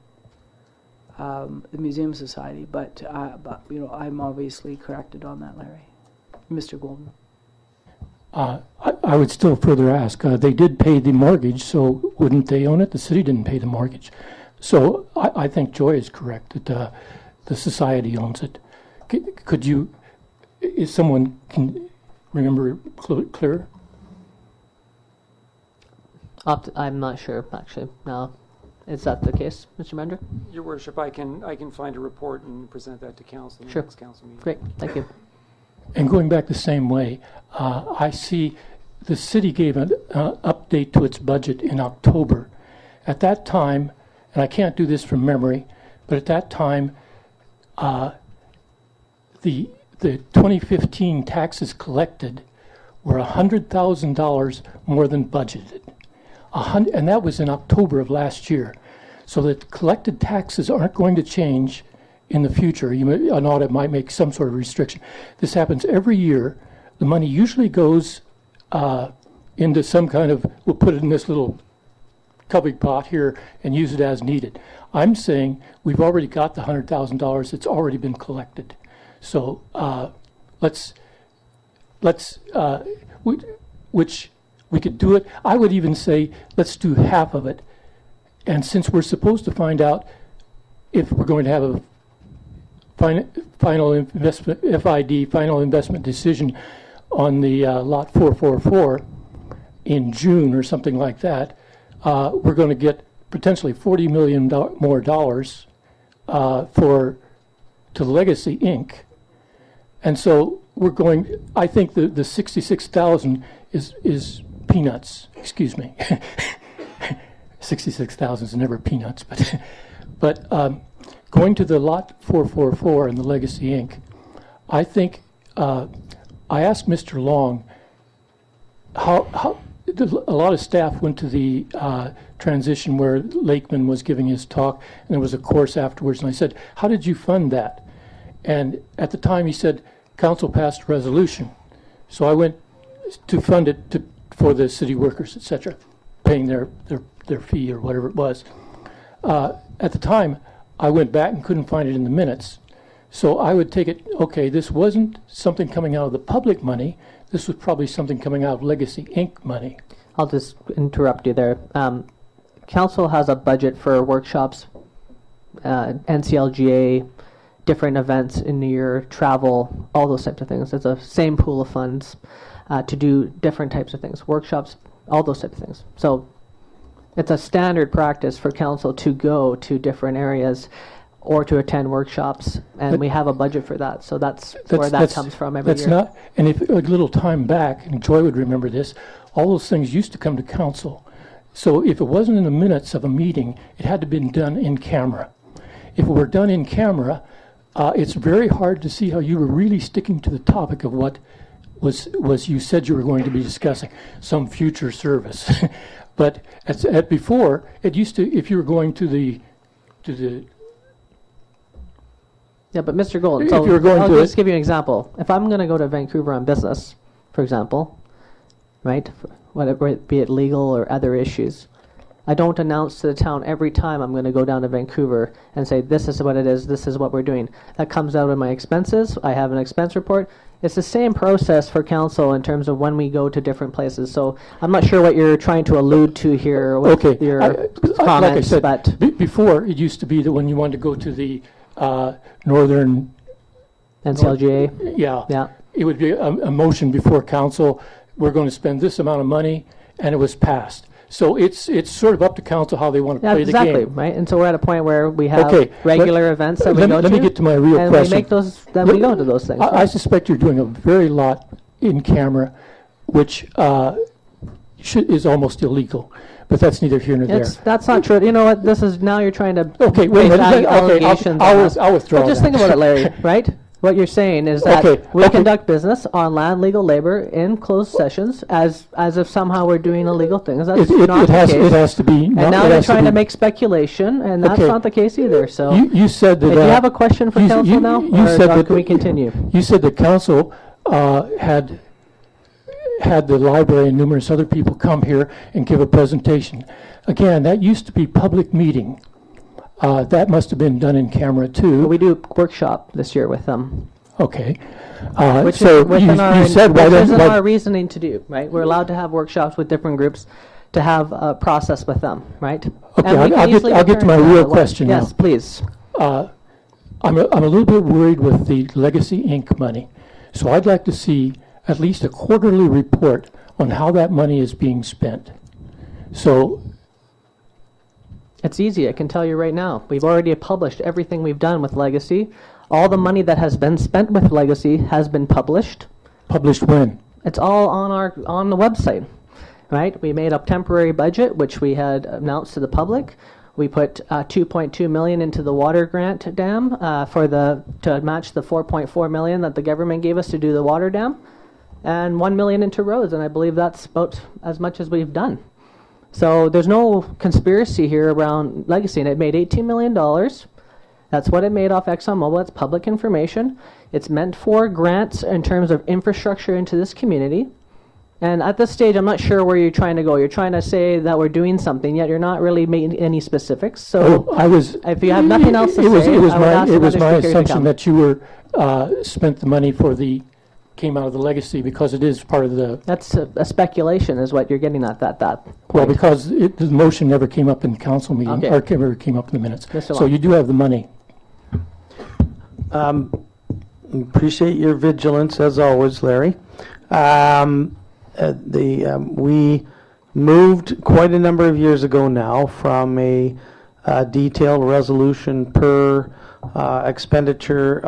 [SPEAKER 5] the Museum Society. But I'm obviously corrected on that, Larry. Mr. Golden.
[SPEAKER 11] I would still further ask, they did pay the mortgage, so wouldn't they own it? The city didn't pay the mortgage. So I think Joy is correct that the society owns it. Could you, if someone can remember clear?
[SPEAKER 1] I'm not sure, actually. No. Is that the case, Mr. Mender?
[SPEAKER 3] Your worship, I can find a report and present that to council in the
[SPEAKER 1] Sure.
[SPEAKER 3] next council meeting.
[SPEAKER 1] Great, thank you.
[SPEAKER 11] And going back the same way, I see the city gave an update to its budget in October. At that time, and I can't do this from memory, but at that time, the 2015 taxes collected were $100,000 more than budgeted. And that was in October of last year. So that collected taxes aren't going to change in the future. An audit might make some sort of restriction. This happens every year. The money usually goes into some kind of, we'll put it in this little cubby pot here and use it as needed. I'm saying we've already got the $100,000 that's already been collected. So which we could do it. I would even say let's do half of it. And since we're supposed to find out if we're going to have a final investment, FID, final investment decision on the lot 444 in June or something like that, we're going to get potentially $40 million more dollars to Legacy Inc. And so we're going, I think the 66,000 is peanuts, excuse me. 66,000 is never peanuts, but going to the lot 444 and the Legacy Inc., I think, I asked Mr. Long, how a lot of staff went to the transition where Lakeman was giving his talk, and there was a course afterwards, and I said, how did you fund that? And at the time he said, council passed a resolution. So I went to fund it for the city workers, etc., paying their fee or whatever it was. At the time, I went back and couldn't find it in the minutes. So I would take it, okay, this wasn't something coming out of the public money. This was probably something coming out of Legacy Inc. money.
[SPEAKER 1] I'll just interrupt you there. Council has a budget for workshops, NCLGA, different events in the year, travel, all those types of things. It's a same pool of funds to do different types of things, workshops, all those types of things. So it's a standard practice for council to go to different areas or to attend workshops, and we have a budget for that. So that's where that comes from every year.
[SPEAKER 11] Not, and if a little time back, and Joy would remember this, all those things used to come to council. So if it wasn't in the minutes of a meeting, it had to be done in camera. If it were done in camera, it's very hard to see how you were really sticking to the topic of what was you said you were going to be discussing, some future service. But at before, it used to, if you were going to the
[SPEAKER 1] yeah, but Mr. Golden,
[SPEAKER 11] If
[SPEAKER 1] so
[SPEAKER 11] you were going
[SPEAKER 1] I'll
[SPEAKER 11] to
[SPEAKER 1] just give you an example. If I'm going to go to Vancouver on business, for example, right, whatever, be it legal or other issues, I don't announce to the town every time I'm going to go down to Vancouver and say, this is what it is, this is what we're doing. That comes out of my expenses. I have an expense report. It's the same process for council in terms of when we go to different places. So I'm not sure what you're trying to allude to here with your comments.
[SPEAKER 11] like I said,
[SPEAKER 1] but
[SPEAKER 11] before, it used to be that when you wanted to go to the northern
[SPEAKER 1] NCLGA.
[SPEAKER 11] Yeah. It would be a motion before council, we're going to spend this amount of money, and it was passed. So it's sort of up to council how they want to play the game.
[SPEAKER 1] Exactly, right? And so we're at a point where we have
[SPEAKER 11] Okay,
[SPEAKER 1] regular events that we go to.
[SPEAKER 11] Let me get to my real
[SPEAKER 1] and
[SPEAKER 11] question.
[SPEAKER 1] we make those, then we go to those things.
[SPEAKER 11] I suspect you're doing a very lot in camera, which is almost illegal. But that's neither here nor there.
[SPEAKER 1] That's not true. You know what? This is, now you're trying to
[SPEAKER 11] Okay, wait a
[SPEAKER 1] base
[SPEAKER 11] minute.
[SPEAKER 1] allegations on us.
[SPEAKER 11] I'll withdraw
[SPEAKER 1] But just
[SPEAKER 11] that.
[SPEAKER 1] think about it, Larry, right? What you're saying is that we conduct business on land, legal, labor in closed sessions as if somehow we're doing illegal things. That's not the case.
[SPEAKER 11] It has to be.
[SPEAKER 1] And now you're trying to make speculation, and that's not the case either. So
[SPEAKER 11] You said that.
[SPEAKER 1] if you have a question for council now, or can we continue?
[SPEAKER 11] You said that council had the library and numerous other people come here and give a presentation. Again, that used to be public meeting. That must have been done in camera too.
[SPEAKER 1] We do workshop this year with them.
[SPEAKER 11] Okay.
[SPEAKER 1] Which
[SPEAKER 11] So
[SPEAKER 1] is within
[SPEAKER 11] you said why
[SPEAKER 1] which is in
[SPEAKER 11] don't,
[SPEAKER 1] our reasoning to do, right? We're allowed to have workshops with different groups to have a process with them, right?
[SPEAKER 11] Okay,
[SPEAKER 1] And we can easily
[SPEAKER 11] I'll get to my
[SPEAKER 1] return
[SPEAKER 11] real
[SPEAKER 1] that.
[SPEAKER 11] question now.
[SPEAKER 1] Yes, please.
[SPEAKER 11] I'm a little bit worried with the Legacy Inc. money. So I'd like to see at least a quarterly report on how that money is being spent. So,
[SPEAKER 1] It's easy. I can tell you right now. We've already published everything we've done with Legacy. All the money that has been spent with Legacy has been published.
[SPEAKER 11] published when?
[SPEAKER 1] It's all on the website, right? We made a temporary budget, which we had announced to the public. We put 2.2 million into the water grant dam to match the 4.4 million that the government gave us to do the water dam, and 1 million into roads, and I believe that's about as much as we've done. So there's no conspiracy here around Legacy, and it made $18 million. That's what it made off ExxonMobil. It's public information. It's meant for grants in terms of infrastructure into this community. And at this stage, I'm not sure where you're trying to go. You're trying to say that we're doing something, yet you're not really making any specifics. So if you have nothing else to say, I would ask
[SPEAKER 11] it was
[SPEAKER 1] another
[SPEAKER 11] my
[SPEAKER 1] speaker to
[SPEAKER 11] assumption
[SPEAKER 1] come.
[SPEAKER 11] that you were spent the money came out of the Legacy because it is part of the,
[SPEAKER 1] That's a speculation is what you're getting at that
[SPEAKER 11] well,
[SPEAKER 1] point.
[SPEAKER 11] because the motion never came up in council meeting,
[SPEAKER 1] Okay.
[SPEAKER 11] or never came up in the minutes.
[SPEAKER 1] Mr.
[SPEAKER 11] So
[SPEAKER 1] Long.
[SPEAKER 11] you do have the money.
[SPEAKER 8] Appreciate your vigilance as always, Larry. We moved quite a number of years ago now from a detailed resolution per expenditure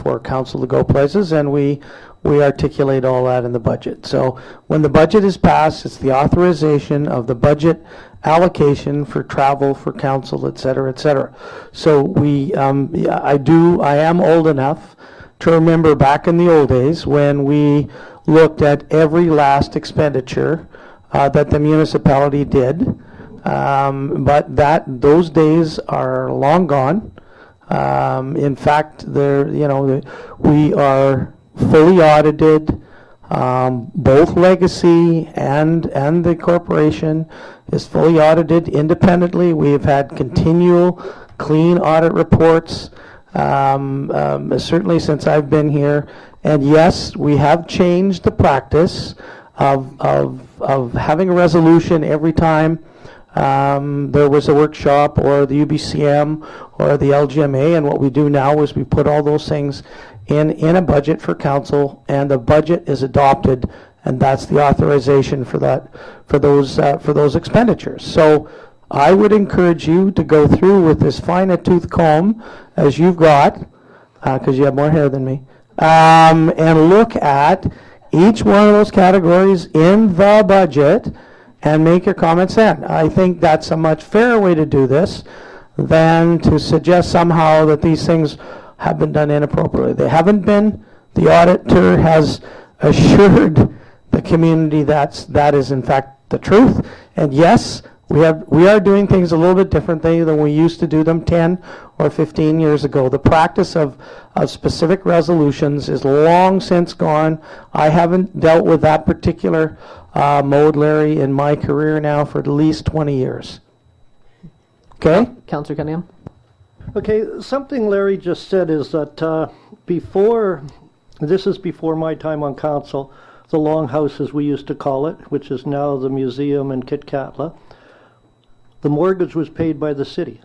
[SPEAKER 8] for council to go places, and we articulate all that in the budget. So when the budget is passed, it's the authorization of the budget allocation for travel for council, et cetera, et cetera. So I am old enough to remember back in the old days when we looked at every last expenditure that the municipality did. But those days are long gone. In fact, we are fully audited. Both Legacy and the corporation is fully audited independently. We have had continual clean audit reports, certainly since I've been here. And yes, we have changed the practice of having a resolution every time there was a workshop or the UBCM or the LGMA, and what we do now is we put all those things in a budget for council, and the budget is adopted, and that's the authorization for those expenditures. So I would encourage you to go through with as fine a tooth comb as you've got, because you have more hair than me, and look at each one of those categories in the budget and make your comments then. I think that's a much fairer way to do this than to suggest somehow that these things have been done inappropriately. They haven't been. The auditor has assured the community that is in fact the truth. And yes, we are doing things a little bit differently than we used to do them 10 or 15 years ago. The practice of specific resolutions is long since gone. I haven't dealt with that particular mode, Larry, in my career now for at least 20 years. Okay?
[SPEAKER 1] Councillor Cunningham?
[SPEAKER 8] Okay, something Larry just said is that this is before my time on council, the Longhouse, as we used to call it, which is now the museum in Kitkatla, the mortgage was paid by the city.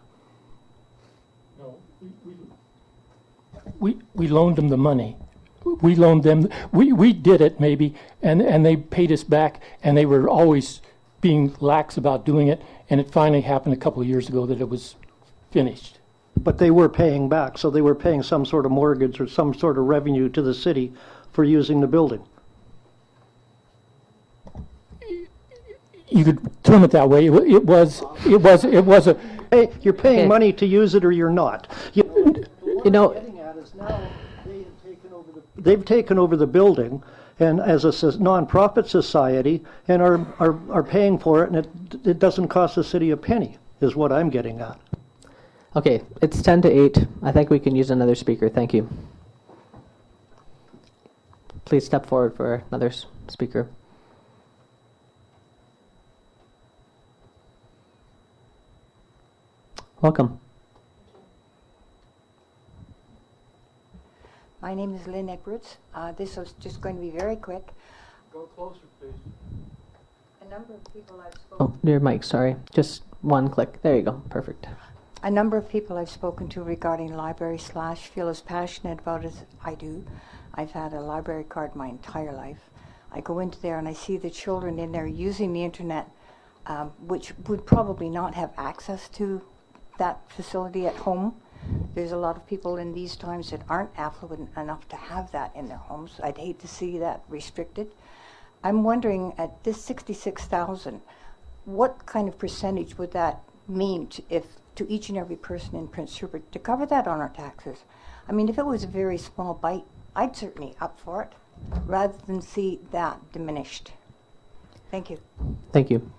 [SPEAKER 11] We loaned them the money. We loaned them, we did it maybe, and they paid us back, and they were always being lax about doing it, and it finally happened a couple of years ago that it was finished.
[SPEAKER 8] But they were paying back, so they were paying some sort of mortgage or some sort of revenue to the city for using the building.
[SPEAKER 11] You could term it that way. It was a.
[SPEAKER 8] Hey, you're paying
[SPEAKER 1] Okay.
[SPEAKER 8] money to use it or you're not.
[SPEAKER 1] You know,
[SPEAKER 8] They've taken over the building, and as a non-profit society, and are paying for it, and it doesn't cost the city a penny, is what I'm getting at.
[SPEAKER 1] okay, it's 10 to 8. I think we can use another speaker. Thank you. Please step forward for another speaker. Welcome.
[SPEAKER 12] My name is Lynn Edwards. This is just going to be very quick.
[SPEAKER 2] Go closer, please.
[SPEAKER 12] A number of people I've spoken
[SPEAKER 1] Oh, near mic, sorry. Just one click. There you go. Perfect.
[SPEAKER 12] A number of people I've spoken to regarding library slash feel as passionate about as I do. I've had a library card my entire life. I go into there and I see the children in there using the internet, which would probably not have access to that facility at home. There's a lot of people in these times that aren't affluent enough to have that in their homes. I'd hate to see that restricted. I'm wondering, at this 66,000, what kind of percentage would that mean to each and every person in Prince Rupert to cover that on our taxes? I mean, if it was a very small bite, I'd certainly up for it, rather than see that diminished. Thank you.
[SPEAKER 1] Thank you.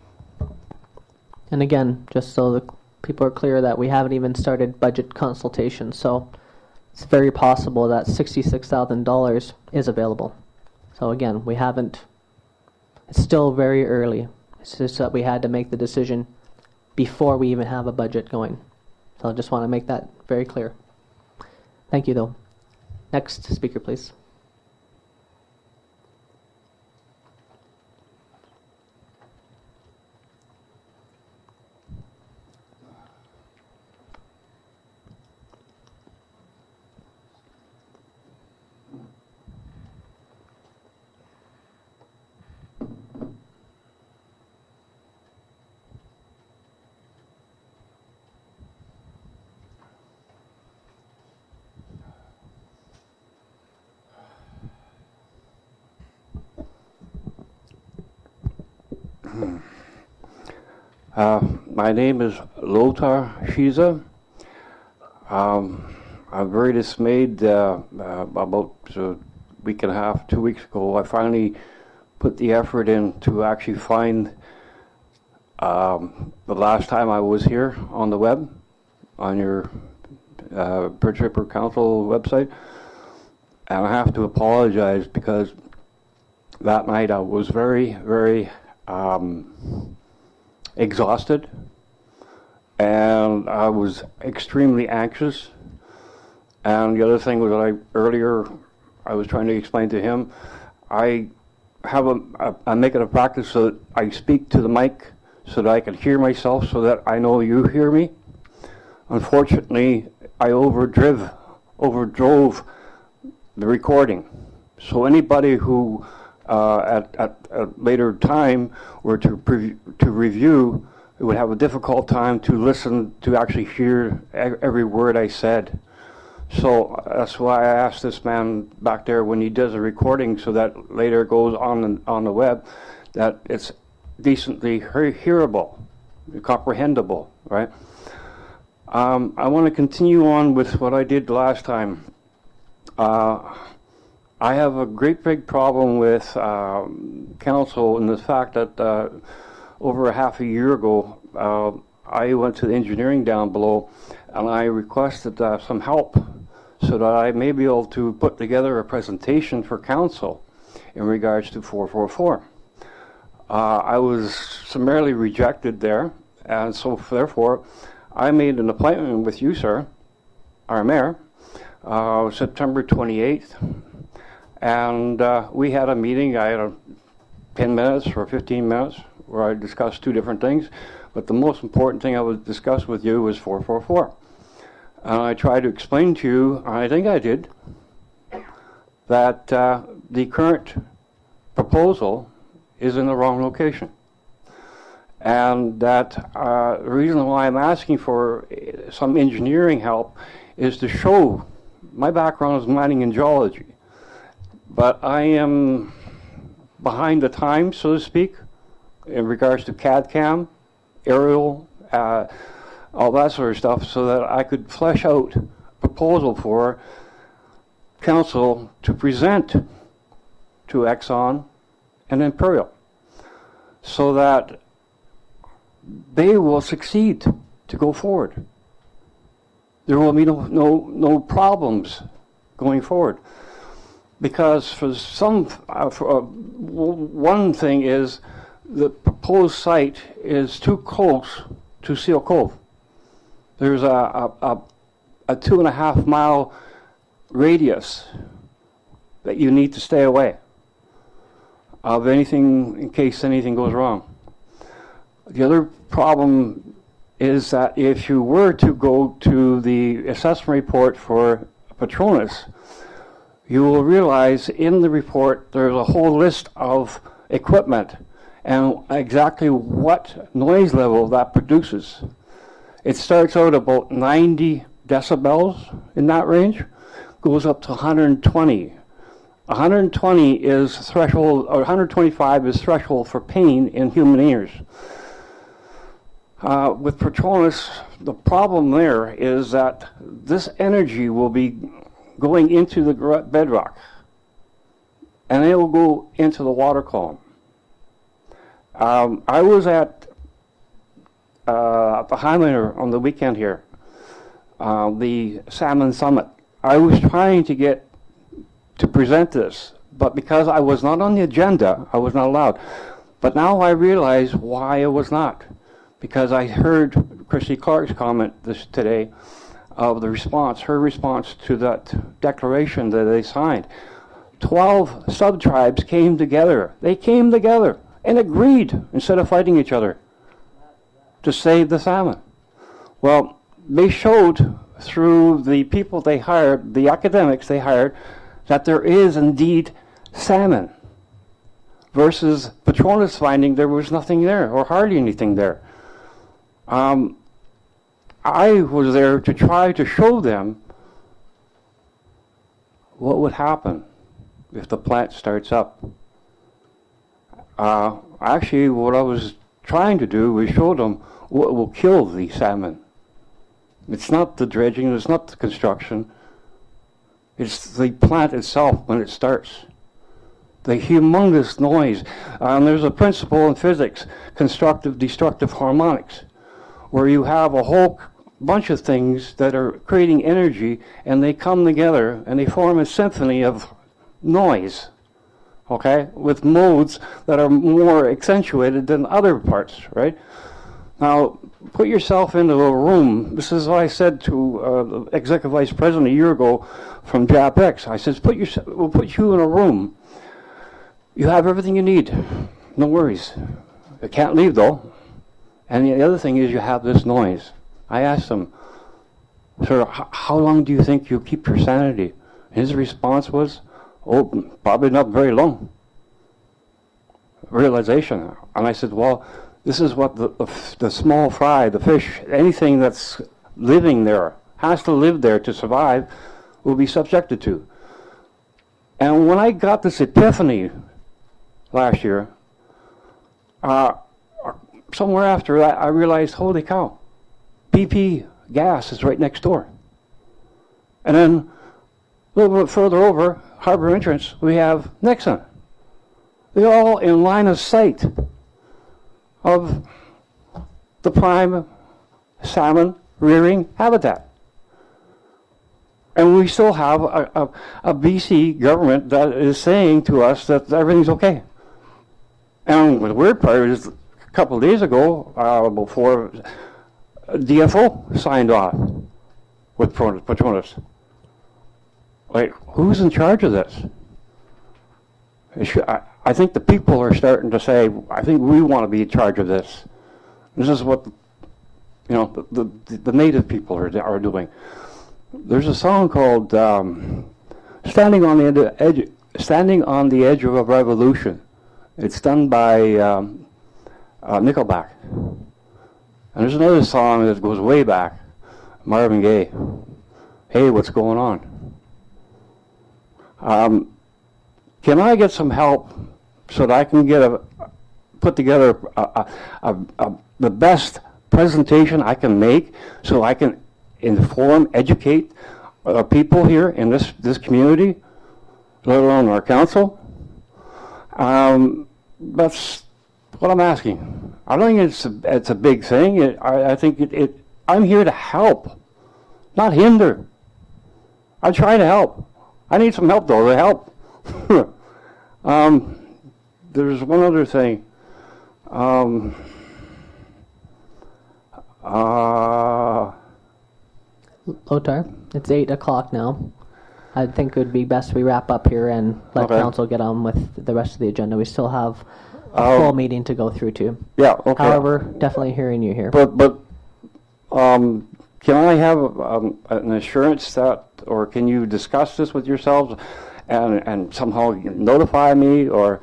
[SPEAKER 1] And again, just so the people are clear that we haven't even started budget consultation, so it's very possible that $66,000 is available. So again, we haven't, it's still very early. It's just that we had to make the decision before we even have a budget going. So I just want to make that very clear. Thank you, though. Next speaker, please.
[SPEAKER 13] My name is Lothar Schiese. I'm very dismayed. About a week and a half, 2 weeks ago, I finally put the effort in to actually find the last time I was here on the web, on your Prince Rupert Council website. And I have to apologize because that night I was very, very exhausted, and I was extremely anxious. And the other thing was that I was trying to explain to him, I make it a practice so that I speak to the mic so that I can hear myself, so that I know you hear me. Unfortunately, I overdrove the recording. So anybody who at a later time were to review, it would have a difficult time to listen, to actually hear every word I said. So that's why I asked this man back there, when he does a recording, so that later goes on the web, that it's decently hearable, comprehensible, right? I want to continue on with what I did last time. I have a great big problem with council in the fact that over a half a year ago, I went to the engineering down below and I requested some help so that I may be able to put together a presentation for council in regards to 444. I was summarily rejected there, and so therefore I made an appointment with you, sir, our mayor, September 28th. And we had a meeting. I had 10 minutes or 15 minutes where I discussed two different things. But the most important thing I would discuss with you was 444. And I tried to explain to you, and I think I did, that the current proposal is in the wrong location. And that the reason why I'm asking for some engineering help is to show, my background is mining and geology, but I am behind the times, so to speak, in regards to CAD/CAM, aerial, all that sort of stuff, so that I could flesh out a proposal for council to present to Exxon and Imperial, so that they will succeed to go forward. There will be no problems going forward. Because for one thing is the proposed site is too close to Seal Cove. There's a 2.5 mile radius that you need to stay away of anything in case anything goes wrong. The other problem is that if you were to go to the assessment report for Petronas, you will realize in the report there's a whole list of equipment and exactly what noise level that produces. It starts out about 90 decibels in that range, goes up to 120. 120 is threshold, or 125 is threshold for pain in human ears. With Petronas, the problem there is that this energy will be going into the bedrock, and it will go into the water column. I was at the Highlander on the weekend here, the Salmon Summit. I was trying to get to present this, but because I was not on the agenda, I was not allowed. But now I realize why I was not, because I heard Christy Clark's comment today of the response, her response to that declaration that they signed. 12 sub-tribes came together. They came together and agreed, instead of fighting each other, to save the salmon. Well, they showed through the people they hired, the academics they hired, that there is indeed salmon, versus Petronas finding there was nothing there, or hardly anything there. I was there to try to show them what would happen if the plant starts up. Actually, what I was trying to do was show them what will kill the salmon. It's not the dredging, it's not the construction, it's the plant itself when it starts. The humongous noise. There's a principle in physics, constructive, destructive harmonics, where you have a whole bunch of things that are creating energy, and they come together and they form a symphony of noise, okay, with modes that are more accentuated than other parts, right? Now, put yourself into a room. This is what I said to the executive vice president a year ago from JAPX. I said, we'll put you in a room. You have everything you need. No worries. You can't leave, though. And the other thing is you have this noise. I asked him, sir, how long do you think you'll keep your sanity? His response was, oh, probably not very long. Realization. And I said, well, this is what the small fry, the fish, anything that's living there, has to live there to survive, will be subjected to. And when I got this epiphany last year, somewhere after that, I realized, holy cow, BP gas is right next door. And then a little bit further over, Harbor Entrance, we have Nixon. They're all in line of sight of the prime salmon rearing habitat. And we still have a BC government that is saying to us that everything's okay. And the weird part is a couple of days ago, before DFO signed off with Petronas. Like, who's in charge of this? I think the people are starting to say, I think we want to be in charge of this. This is what, the native people are doing. There's a song called "Standing on the Edge of a Revolution." It's done by Nickelback. And there's another song that goes way back, Marvin Gaye. Hey, what's going on? Can I get some help so that I can put together the best presentation I can make, so I can inform, educate people here in this community, let alone our council? That's what I'm asking. I don't think it's a big thing. I think I'm here to help, not hinder. I try to help. I need some help, though, to help. There's one other thing.
[SPEAKER 1] Lotar, it's 8 o'clock now. I think it would be best we wrap up here and let
[SPEAKER 13] Okay.
[SPEAKER 1] council get on with the rest of the agenda. We still have a
[SPEAKER 13] Oh.
[SPEAKER 1] full meeting to go through too.
[SPEAKER 13] Yeah, okay.
[SPEAKER 1] However, definitely hearing you here.
[SPEAKER 13] But can I have an assurance that, or can you discuss this with yourselves and somehow notify me or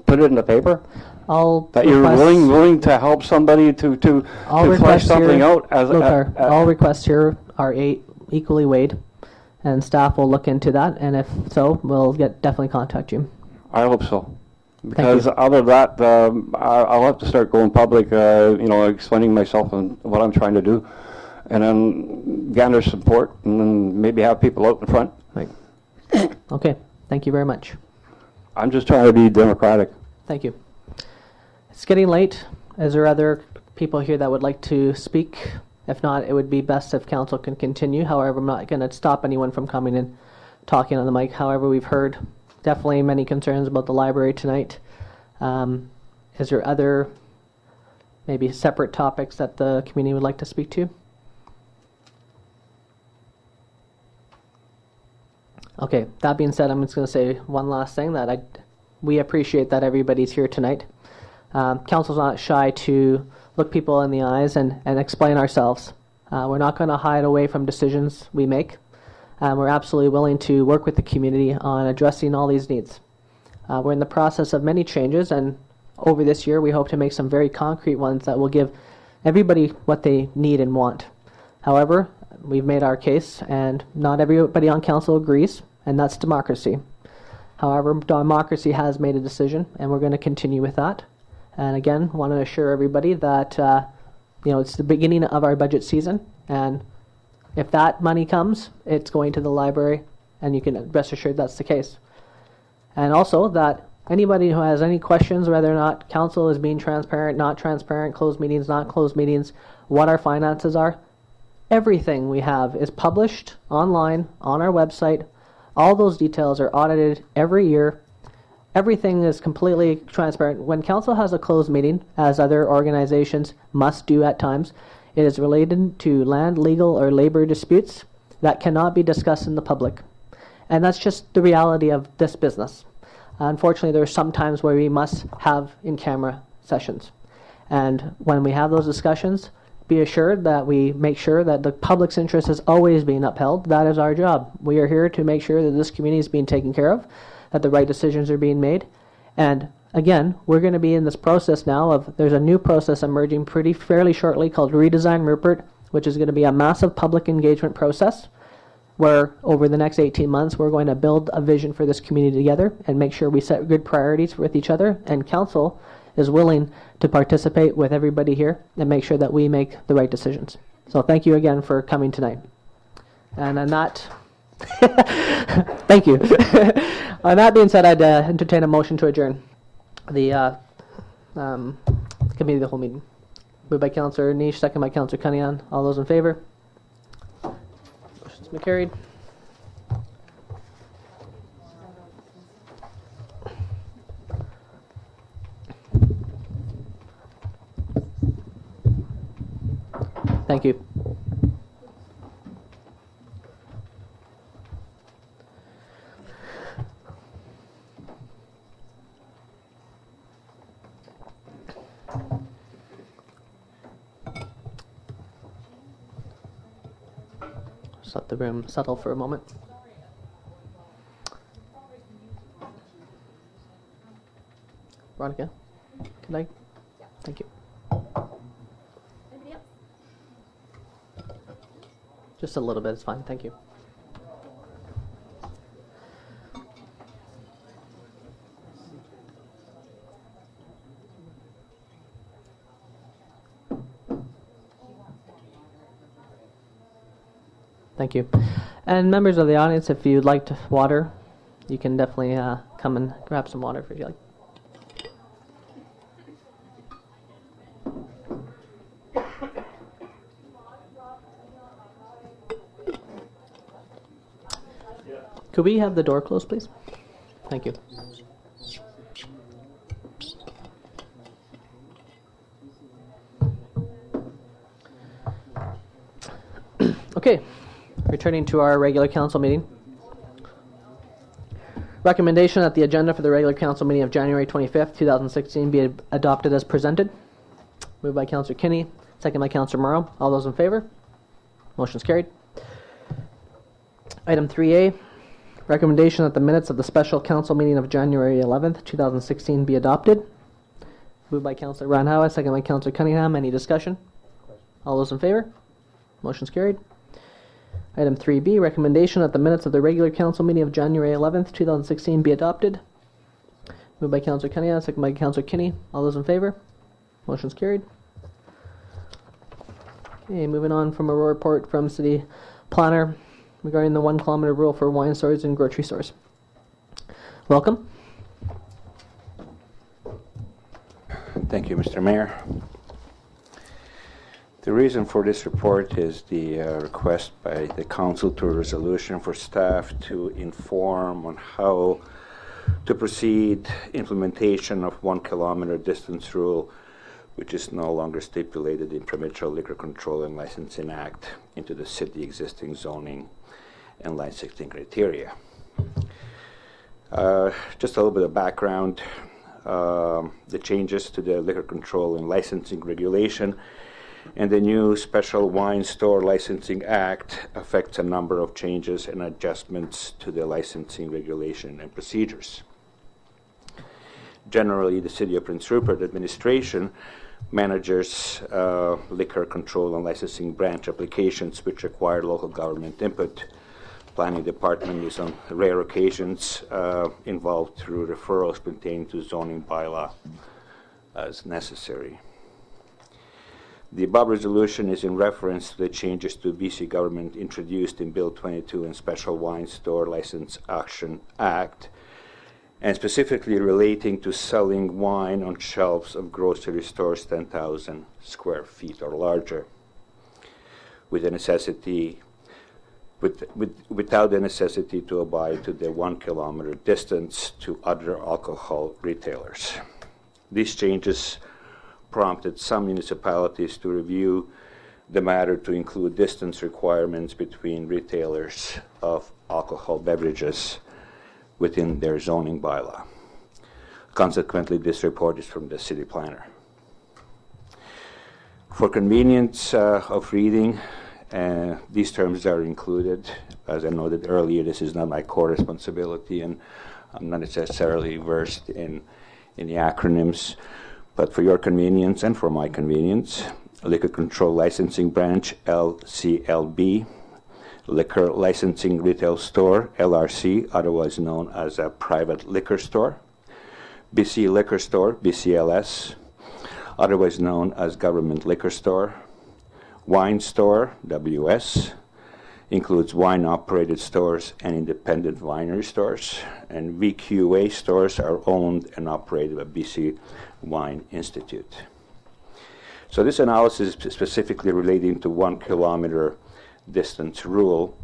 [SPEAKER 13] put it in the paper? That you're willing to help somebody to flesh something out as
[SPEAKER 1] all requests here are equally weighed, and staff will look into that, and if so, we'll definitely contact you.
[SPEAKER 13] I hope so. Because other than that, I'll have to start going public, explaining myself and what I'm trying to do, and then garner support, and then maybe have people out in front.
[SPEAKER 1] Right. Okay. Thank you very much.
[SPEAKER 13] I'm just trying to be democratic.
[SPEAKER 1] Thank you. It's getting late. Is there other people here that would like to speak? If not, it would be best if council can continue. However, I'm not going to stop anyone from coming and talking on the mic. However, we've heard definitely many concerns about the library tonight. Is there other maybe separate topics that the community would like to speak to? Okay, that being said, I'm just going to say one last thing, that we appreciate that everybody's here tonight. Council's not shy to look people in the eyes and explain ourselves. We're not going to hide away from decisions we make. We're absolutely willing to work with the community on addressing all these needs. We're in the process of many changes, and over this year we hope to make some very concrete ones that will give everybody what they need and want. However, we've made our case, and not everybody on council agrees, and that's democracy. However, democracy has made a decision, and we're going to continue with that. And again, want to assure everybody that it's the beginning of our budget season, and if that money comes, it's going to the library, and you can rest assured that's the case. And also that anybody who has any questions whether or not council is being transparent, not transparent, closed meetings, not closed meetings, what our finances are, everything we have is published online on our website. All those details are audited every year. Everything is completely transparent. When council has a closed meeting, as other organizations must do at times, it is related to land, legal, or labor disputes that cannot be discussed in the public. And that's just the reality of this business. Unfortunately, there are some times where we must have in-camera sessions. And when we have those discussions, be assured that we make sure that the public's interest is always being upheld. That is our job. We are here to make sure that this community is being taken care of, that the right decisions are being made. And again, we're going to be in this process now of, there's a new process emerging fairly shortly called Redesign Rupert, which is going to be a massive public engagement process where over the next 18 months we're going to build a vision for this community together and make sure we set good priorities with each other, and council is willing to participate with everybody here and make sure that we make the right decisions. So thank you again for coming tonight. And on that, thank you. On that being said, I'd entertain a motion to adjourn the committee of the whole meeting. Moved by Councillor Niche, second by Councillor Cunningham. All those in favor? Motion's been carried. Thank you. Just let the room settle for a moment. Veronica, can I? Thank you. Just a little bit is fine. Thank you. Thank you. And members of the audience, if you'd like water, you can definitely come and grab some water if you like. Could we have the door closed, please? Thank you. Okay, returning to our regular council meeting. Recommendation that the agenda for the regular council meeting of January 25th, 2016 be adopted as presented. Moved by Councillor Kinney, second by Councillor Morrow. All those in favor? Motion's carried. Item 3A, recommendation that the minutes of the special council meeting of January 11th, 2016 be adopted. Moved by Councillor Randhawa, second by Councillor Cunningham. Any discussion? All those in favor? Motion's carried. Item 3B, recommendation that the minutes of the regular council meeting of January 11th, 2016 be adopted. Moved by Councillor Cunningham, second by Councillor Kinney. All those in favor? Motion's carried. Okay, moving on from a report from City Planner regarding the 1 kilometer rule for wine stores and grocery stores. Welcome.
[SPEAKER 14] Thank you, Mr. Mayor. The reason for this report is the request by the Council to a resolution for staff to inform on how to proceed implementation of 1 kilometer distance rule, which is no longer stipulated in Provincial Liquor Control and Licensing Act, into the city existing zoning and licensing criteria. Just a little bit of background. The changes to the Liquor Control and Licensing Regulation and the new Special Wine Store Licensing Act affects a number of changes and adjustments to the licensing regulation and procedures. Generally, the City of Prince Rupert administration manages liquor control and licensing branch applications which require local government input. Planning department is on rare occasions involved through referrals pertaining to zoning bylaw as necessary. The above resolution is in reference to the changes to BC government introduced in Bill 22 and Special Wine Store License Action Act, and specifically relating to selling wine on shelves of grocery stores 10,000 square feet or larger, with the necessity without the necessity to abide to the 1 kilometer distance to other alcohol retailers. These changes prompted some municipalities to review the matter to include distance requirements between retailers of alcohol beverages within their zoning bylaw. Consequently, this report is from the city planner. For convenience of reading, these terms are included. As I noted earlier, this is not my core responsibility, and I'm not necessarily versed in the acronyms. But for your convenience and for my convenience, Liquor Control Licensing Branch, LCLB, Liquor Licensing Retail Store, LRC, otherwise known as a private liquor store, BC Liquor Store, BCLS, otherwise known as Government Liquor Store, Wine Store, WS, includes wine-operated stores and independent winery stores, and VQA stores are owned and operated by BC Wine Institute. So this analysis is specifically relating to 1 kilometer distance rule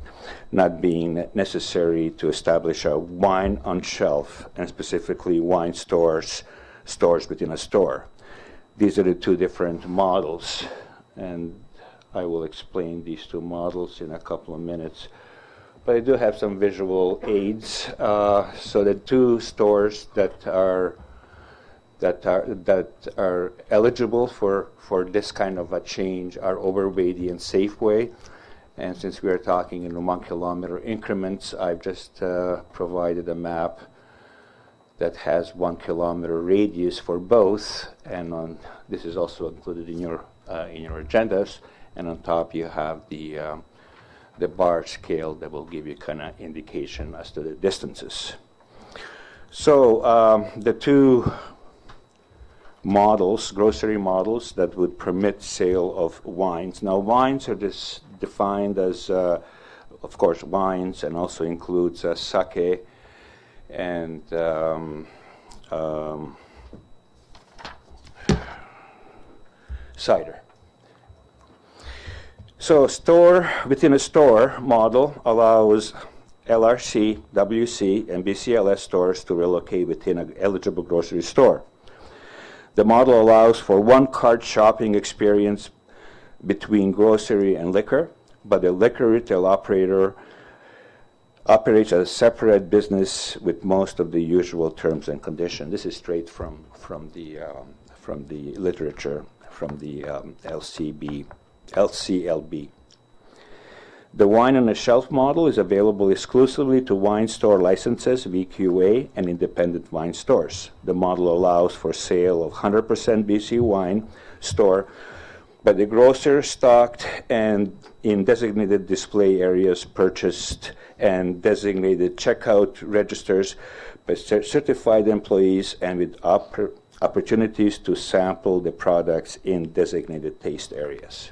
[SPEAKER 14] not being necessary to establish a wine on shelf, and specifically wine stores within a store. These are the two different models, and I will explain these two models in a couple of minutes. But I do have some visual aids. So the two stores that are eligible for this kind of a change are Overwady and Safeway. And since we are talking in 1 kilometer increments, I've just provided a map that has 1 kilometer radius for both. And this is also included in your agendas. And on top you have the bar scale that will give you kind of indication as to the distances. So the two models, grocery models that would permit sale of wines. Now wines are defined as, of course, wines, and also includes sake and cider. So store within a store model allows LRC, WC, and BCLS stores to relocate within an eligible grocery store. The model allows for one cart shopping experience between grocery and liquor, but the liquor retail operator operates as a separate business with most of the usual terms and conditions. This is straight from the literature, from the LCLB. The wine on the shelf model is available exclusively to wine store licenses, VQA, and independent wine stores. The model allows for sale of 100% BC wine store by the grocer, stocked and in designated display areas, purchased and designated checkout registers by certified employees, and with opportunities to sample the products in designated taste areas.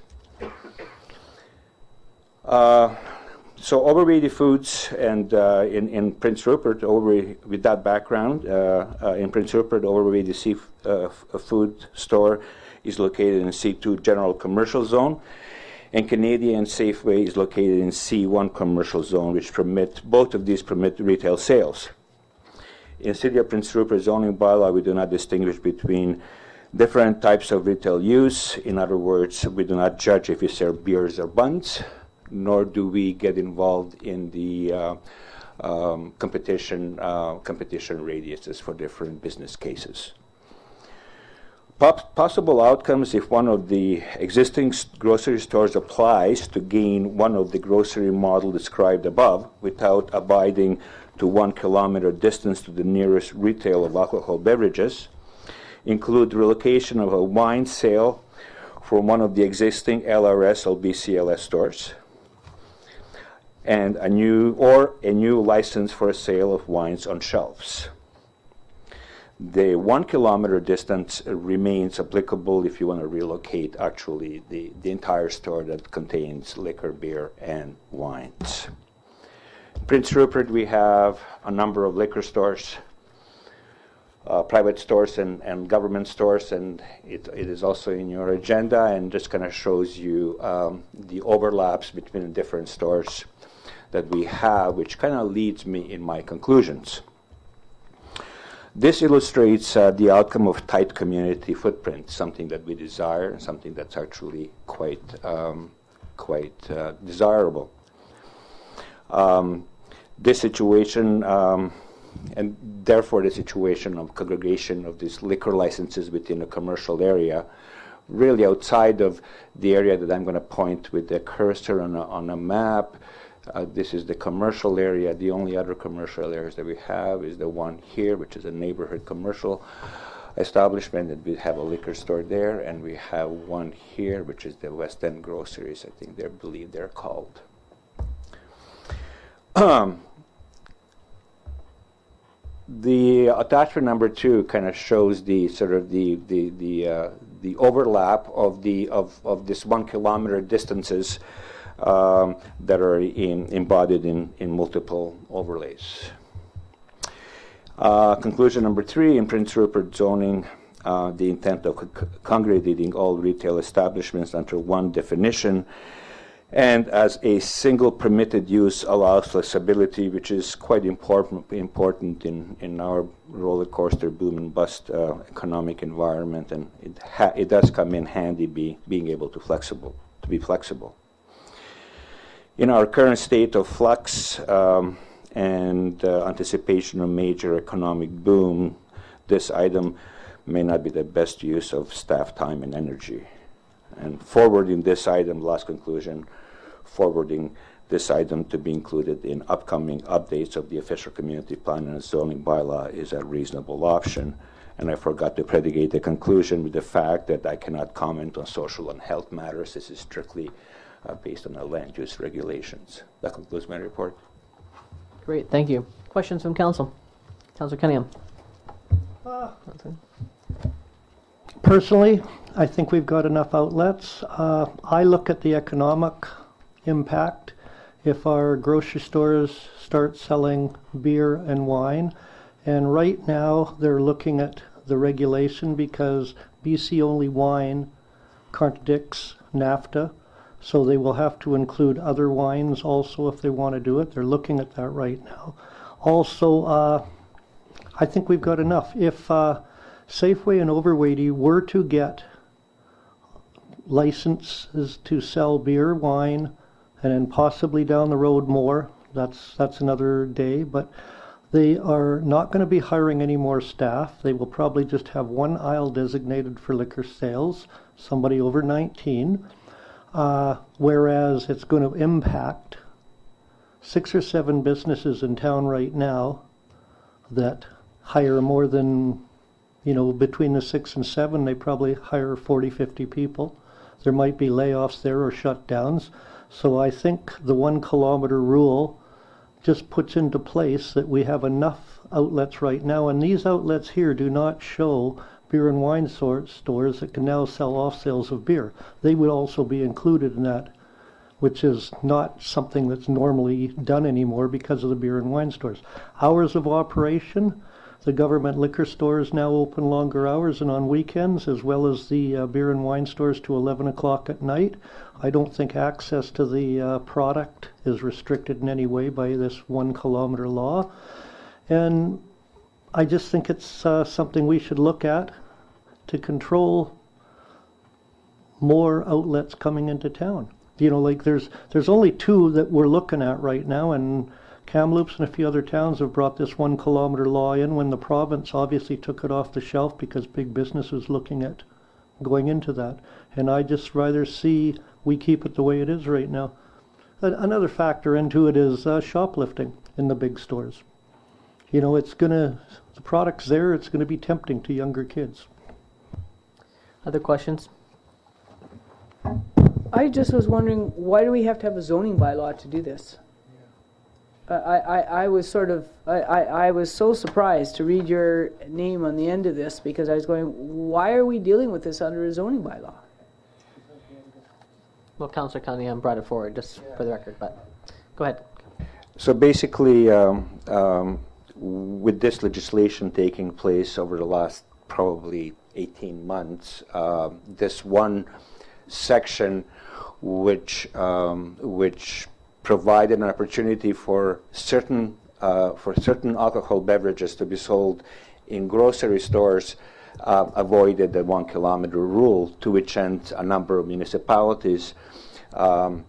[SPEAKER 14] So Overweighty Foods and in Prince Rupert, with that background, in Prince Rupert, Overweighty Food Store is located in C2 General Commercial Zone, and Canadian Safeway is located in C1 Commercial Zone, which both of these permit retail sales. In City of Prince Rupert zoning bylaw, we do not distinguish between different types of retail use. In other words, we do not judge if you sell beers or buns, nor do we get involved in the competition radiuses for different business cases. Possible outcomes if one of the existing grocery stores applies to gain one of the grocery model described above without abiding to 1 kilometer distance to the nearest retail of alcohol beverages include relocation of a wine sale from one of the existing LRS or BCLS stores, and a new license for a sale of wines on shelves. The 1 kilometer distance remains applicable if you want to relocate actually the entire store that contains liquor, beer, and wines. In Prince Rupert, we have a number of liquor stores, private stores and government stores, and it is also in your agenda, and just kind of shows you the overlaps between the different stores that we have, which kind of leads me in my conclusions. This illustrates the outcome of tight community footprint, something that we desire, and something that's actually quite desirable. This situation, and therefore the situation of congregation of these liquor licenses within a commercial area, really outside of the area that I'm going to point with the cursor on a map. This is the commercial area. The only other commercial areas that we have is the one here, which is a neighborhood commercial establishment, and we have a liquor store there, and we have one here, which is the West End Groceries, I think they believe they're called. The attachment number 2 kind of shows the sort of the overlap of this 1 kilometer distances that are embodied in multiple overlays. Conclusion number 3, in Prince Rupert zoning, the intent of congregating all retail establishments under one definition and as a single permitted use allows flexibility, which is quite important in our roller coaster boom and bust economic environment, and it does come in handy being able to be flexible. In our current state of flux and anticipation of major economic boom, this item may not be the best use of staff time and energy. And forwarding this item, last conclusion, forwarding this item to be included in upcoming updates of the official community plan and zoning bylaw is a reasonable option. And I forgot to predicate the conclusion with the fact that I cannot comment on social and health matters. This is strictly based on the land use regulations. That concludes my report.
[SPEAKER 1] Great, thank you. Questions from council? Councilor Cunningham.
[SPEAKER 8] Personally, I think we've got enough outlets. I look at the economic impact. If our grocery stores start selling beer and wine, and right now they're looking at the regulation because BC only wine contradicts NAFTA. So they will have to include other wines also if they want to do it. They're looking at that right now. Also, I think we've got enough. If Safeway and Overweighty were to get licenses to sell beer, wine, and then possibly down the road more, that's another day. But they are not going to be hiring any more staff. They will probably just have one aisle designated for liquor sales, somebody over 19, whereas it's going to impact 6 or 7 businesses in town right now that hire more than, between the 6 and 7, they probably hire 40, 50 people. There might be layoffs there or shutdowns. So I think the 1 kilometer rule just puts into place that we have enough outlets right now, and these outlets here do not show beer and wine stores that can now sell off sales of beer. They would also be included in that, which is not something that's normally done anymore because of the beer and wine stores. Hours of operation, the government liquor stores now open longer hours and on weekends, as well as the beer and wine stores to 11 o'clock at night. I don't think access to the product is restricted in any way by this 1 kilometer law. And I just think it's something we should look at to control more outlets coming into town. There's only 2 that we're looking at right now, and Kamloops and a few other towns have brought this 1 kilometer law in when the province obviously took it off the shelf because big business was looking at going into that. And I just rather see we keep it the way it is right now. Another factor into it is shoplifting in the big stores. The product's there, it's going to be tempting to younger kids.
[SPEAKER 1] Other questions?
[SPEAKER 5] I just was wondering, why do we have to have a zoning bylaw to do this? I was I was so surprised to read your name on the end of this, because I was going, why are we dealing with this under a zoning bylaw?
[SPEAKER 1] Well, Councillor Cunningham brought it forward, just for the record, but go ahead.
[SPEAKER 14] So basically, with this legislation taking place over the last probably 18 months, this one section which provided an opportunity for certain alcohol beverages to be sold in grocery stores avoided the 1 kilometer rule, to which end a number of municipalities, not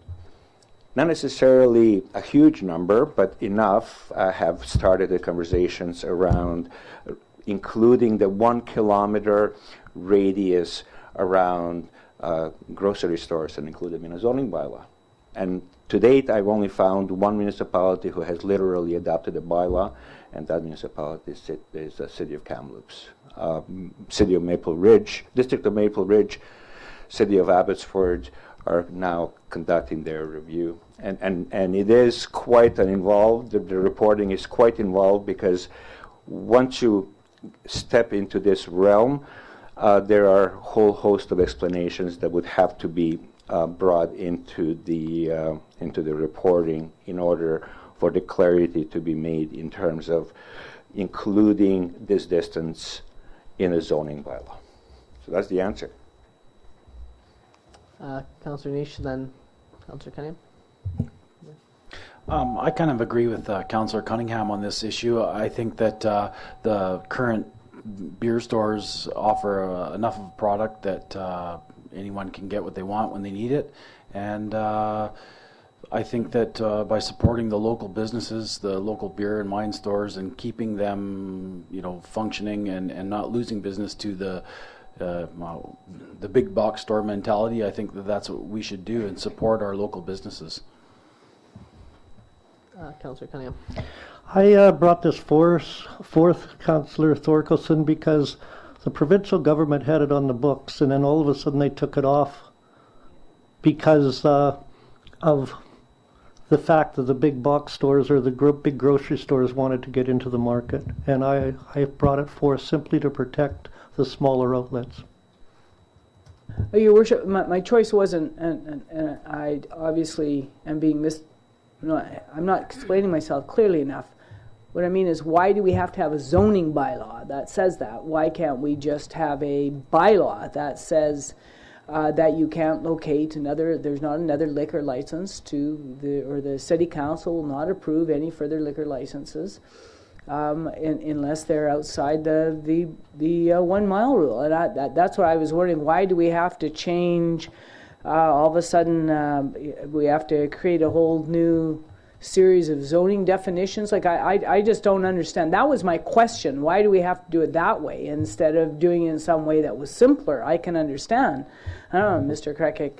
[SPEAKER 14] necessarily a huge number, but enough, have started the conversations around including the 1 kilometer radius around grocery stores and include them in a zoning bylaw. And to date, I've only found 1 municipality who has literally adopted a bylaw, and that municipality is the City of Kamloops. City of Maple Ridge, District of Maple Ridge, City of Abbotsford are now conducting their review. And it is quite an involved, the reporting is quite involved, because once you step into this realm, there are a whole host of explanations that would have to be brought into the reporting in order for the clarity to be made in terms of including this distance in a zoning bylaw. So that's the answer.
[SPEAKER 1] Councillor Nish, then Councillor Cunningham.
[SPEAKER 6] I kind of agree with Councillor Cunningham on this issue. I think that the current beer stores offer enough of a product that anyone can get what they want when they need it, and I think that by supporting the local businesses, the local beer and wine stores, and keeping them, functioning and not losing business to the big box store mentality, I think that that's what we should do and support our local businesses.
[SPEAKER 1] Councillor Cunningham.
[SPEAKER 8] I brought this forth, Councillor Thorkelson, because the provincial government had it on the books, and then all of a sudden they took it off because of the fact that the big box stores or the big grocery stores wanted to get into the market. And I brought it forth simply to protect the smaller outlets.
[SPEAKER 5] Your Worship, my choice wasn't, and I obviously am being I'm not explaining myself clearly enough. What I mean is, why do we have to have a zoning bylaw that says that? Why can't we just have a bylaw that says that you can't locate there's not another liquor license or the city council will not approve any further liquor licenses unless they're outside the 1 mile rule. And that's what I was wondering. Why do we have to change? All of a sudden, we have to create a whole new series of zoning definitions. Like, I just don't understand. That was my question. Why do we have to do it that way instead of doing it in some way that was simpler? I can understand. I don't know, Mr. Krekic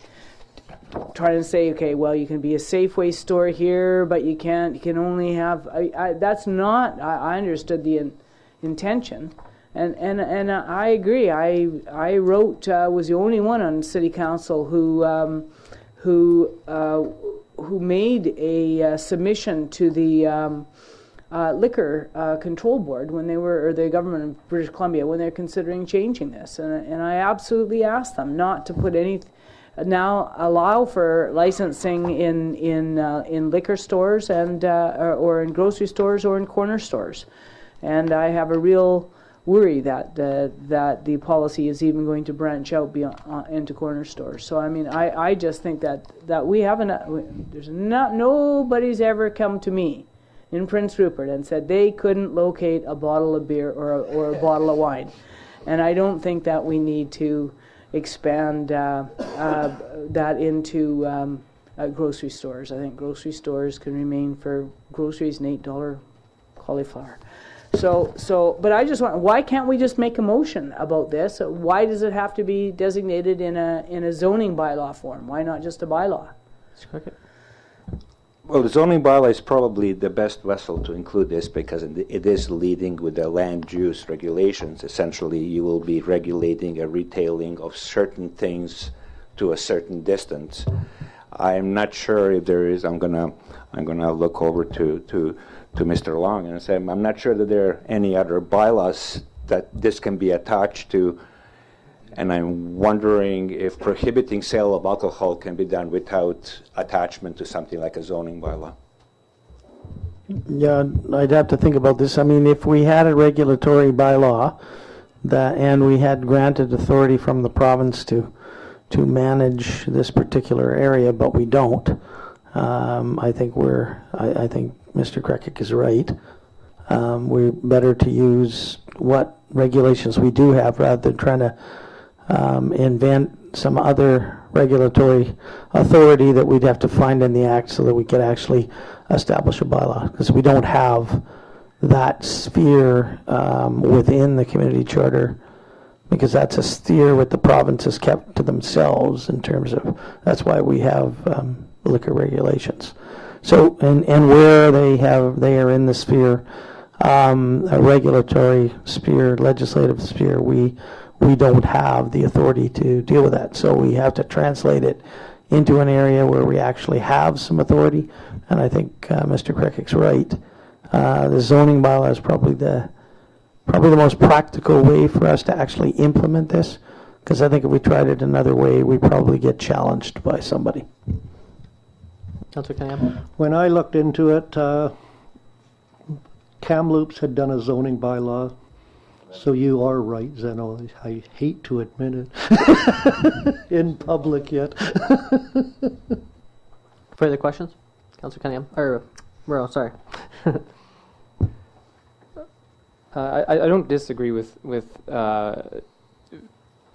[SPEAKER 5] trying to say, okay, well, you can be a Safeway store here, but you can only have, that's not, I understood the intention. And I agree. I wrote, was the only one on city council who made a submission to the liquor control board when they were, or the government of British Columbia, when they're considering changing this. And I absolutely asked them not to put any, now allow for licensing in liquor stores and or in grocery stores or in corner stores. And I have a real worry that the policy is even going to branch out beyond, into corner stores. So I mean, I just think that we haven't. There's nobody's ever come to me in Prince Rupert and said they couldn't locate a bottle of beer or a bottle of wine, and I don't think that we need to expand that into grocery stores. I think grocery stores can remain for groceries and $8 cauliflower. So, but I just want, why can't we just make a motion about this? Why does it have to be designated in a zoning bylaw form? Why not just a bylaw?
[SPEAKER 14] Well, the zoning bylaw is probably the best vessel to include this because it is leading with the land use regulations. Essentially, you will be regulating a retailing of certain things to a certain distance. I'm not sure if there is. I'm gonna look over to Mr. Long and say I'm not sure that there are any other bylaws that this can be attached to. And I'm wondering if prohibiting sale of alcohol can be done without attachment to something like a zoning bylaw.
[SPEAKER 8] Yeah, I'd have to think about this. I mean, if we had a regulatory bylaw and we had granted authority from the province to manage this particular area, but we don't, I think I think Mr. Krekic is right. We're better to use what regulations we do have rather than trying to invent some other regulatory authority that we'd have to find in the Act so that we could actually establish a bylaw, because we don't have that sphere within the community charter, because that's a sphere what the province has kept to themselves in terms of, that's why we have liquor regulations. So, and where they are in the sphere, a regulatory sphere, legislative sphere, we don't have the authority to deal with that. So we have to translate it into an area where we actually have some authority. And I think Mr. Krekic's right. The zoning bylaw is probably the most practical way for us to actually implement this, because I think if we tried it another way, we probably get challenged by somebody.
[SPEAKER 1] Councillor Cunningham?
[SPEAKER 8] When I looked into it, Kamloops had done a zoning bylaw. So you are right, Zeno. I hate to admit it in public yet.
[SPEAKER 1] Further questions? Councillor Cunningham? Or Murrow, sorry.
[SPEAKER 15] I don't disagree with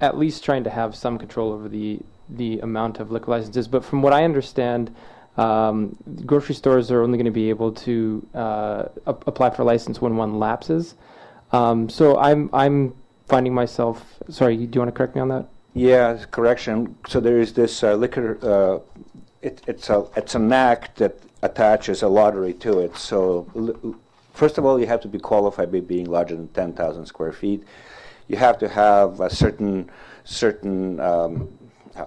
[SPEAKER 15] at least trying to have some control over the amount of liquor licenses. But from what I understand, grocery stores are only going to be able to apply for a license when one lapses. So I'm finding myself. Sorry, do you want to correct me on that?
[SPEAKER 14] Yeah, correction. So there is this liquor. It's an act that attaches a lottery to it. So first of all, you have to be qualified by being larger than 10,000 square feet. You have to have a certain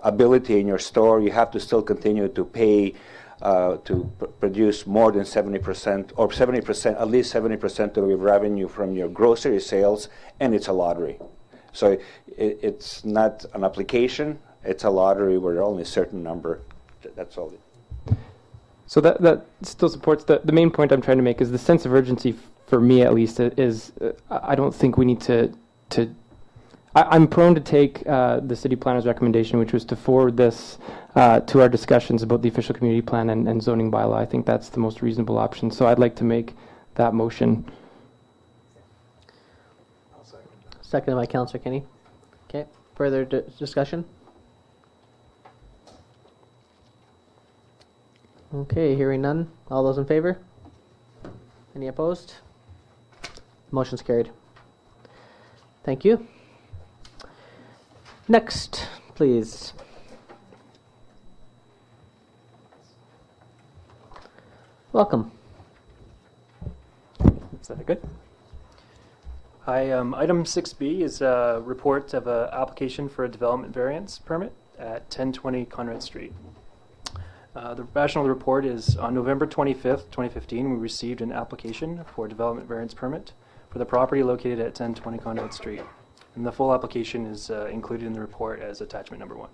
[SPEAKER 14] ability in your store. You have to still continue to pay to produce more than 70% or 70%, at least 70% of your revenue from your grocery sales, and it's a lottery. So it's not an application, it's a lottery where only a certain number, that's all.
[SPEAKER 15] So that still supports the main point I'm trying to make is the sense of urgency, for me at least, is I don't think we need to I'm prone to take the city planner's recommendation, which was to forward this to our discussions about the official community plan and zoning bylaw. I think that's the most reasonable option. So I'd like to make that motion.
[SPEAKER 1] Seconded by Councillor Kenny. Okay. Further discussion? Okay, hearing none. All those in favor? Any opposed? Motion's carried. Thank you. Next, please. Welcome.
[SPEAKER 16] Is that good? Hi, item 6B is a report of an application for a development variance permit at 1020 Conrad Street. The rationale of the report is on November 25th, 2015, we received an application for a development variance permit for the property located at 1020 Conrad Street. And the full application is included in the report as attachment number 1.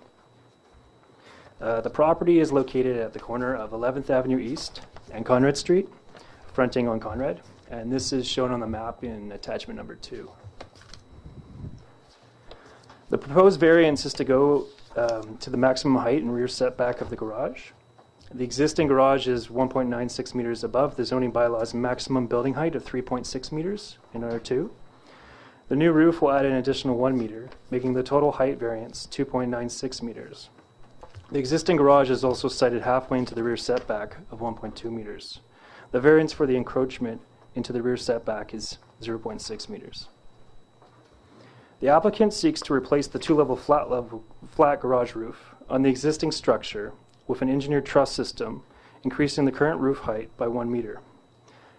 [SPEAKER 16] The property is located at the corner of 11th Avenue East and Conrad Street, fronting on Conrad. And this is shown on the map in attachment number 2. The proposed variance is to go to the maximum height and rear setback of the garage. The existing garage is 1.96 meters above the zoning bylaws maximum building height of 3.6 meters in R2. The new roof will add an additional 1 meter, making the total height variance 2.96 meters. The existing garage is also sited halfway into the rear setback of 1.2 meters. The variance for the encroachment into the rear setback is 0.6 meters. The applicant seeks to replace the two-level flat garage roof on the existing structure with an engineered truss system, increasing the current roof height by 1 meter.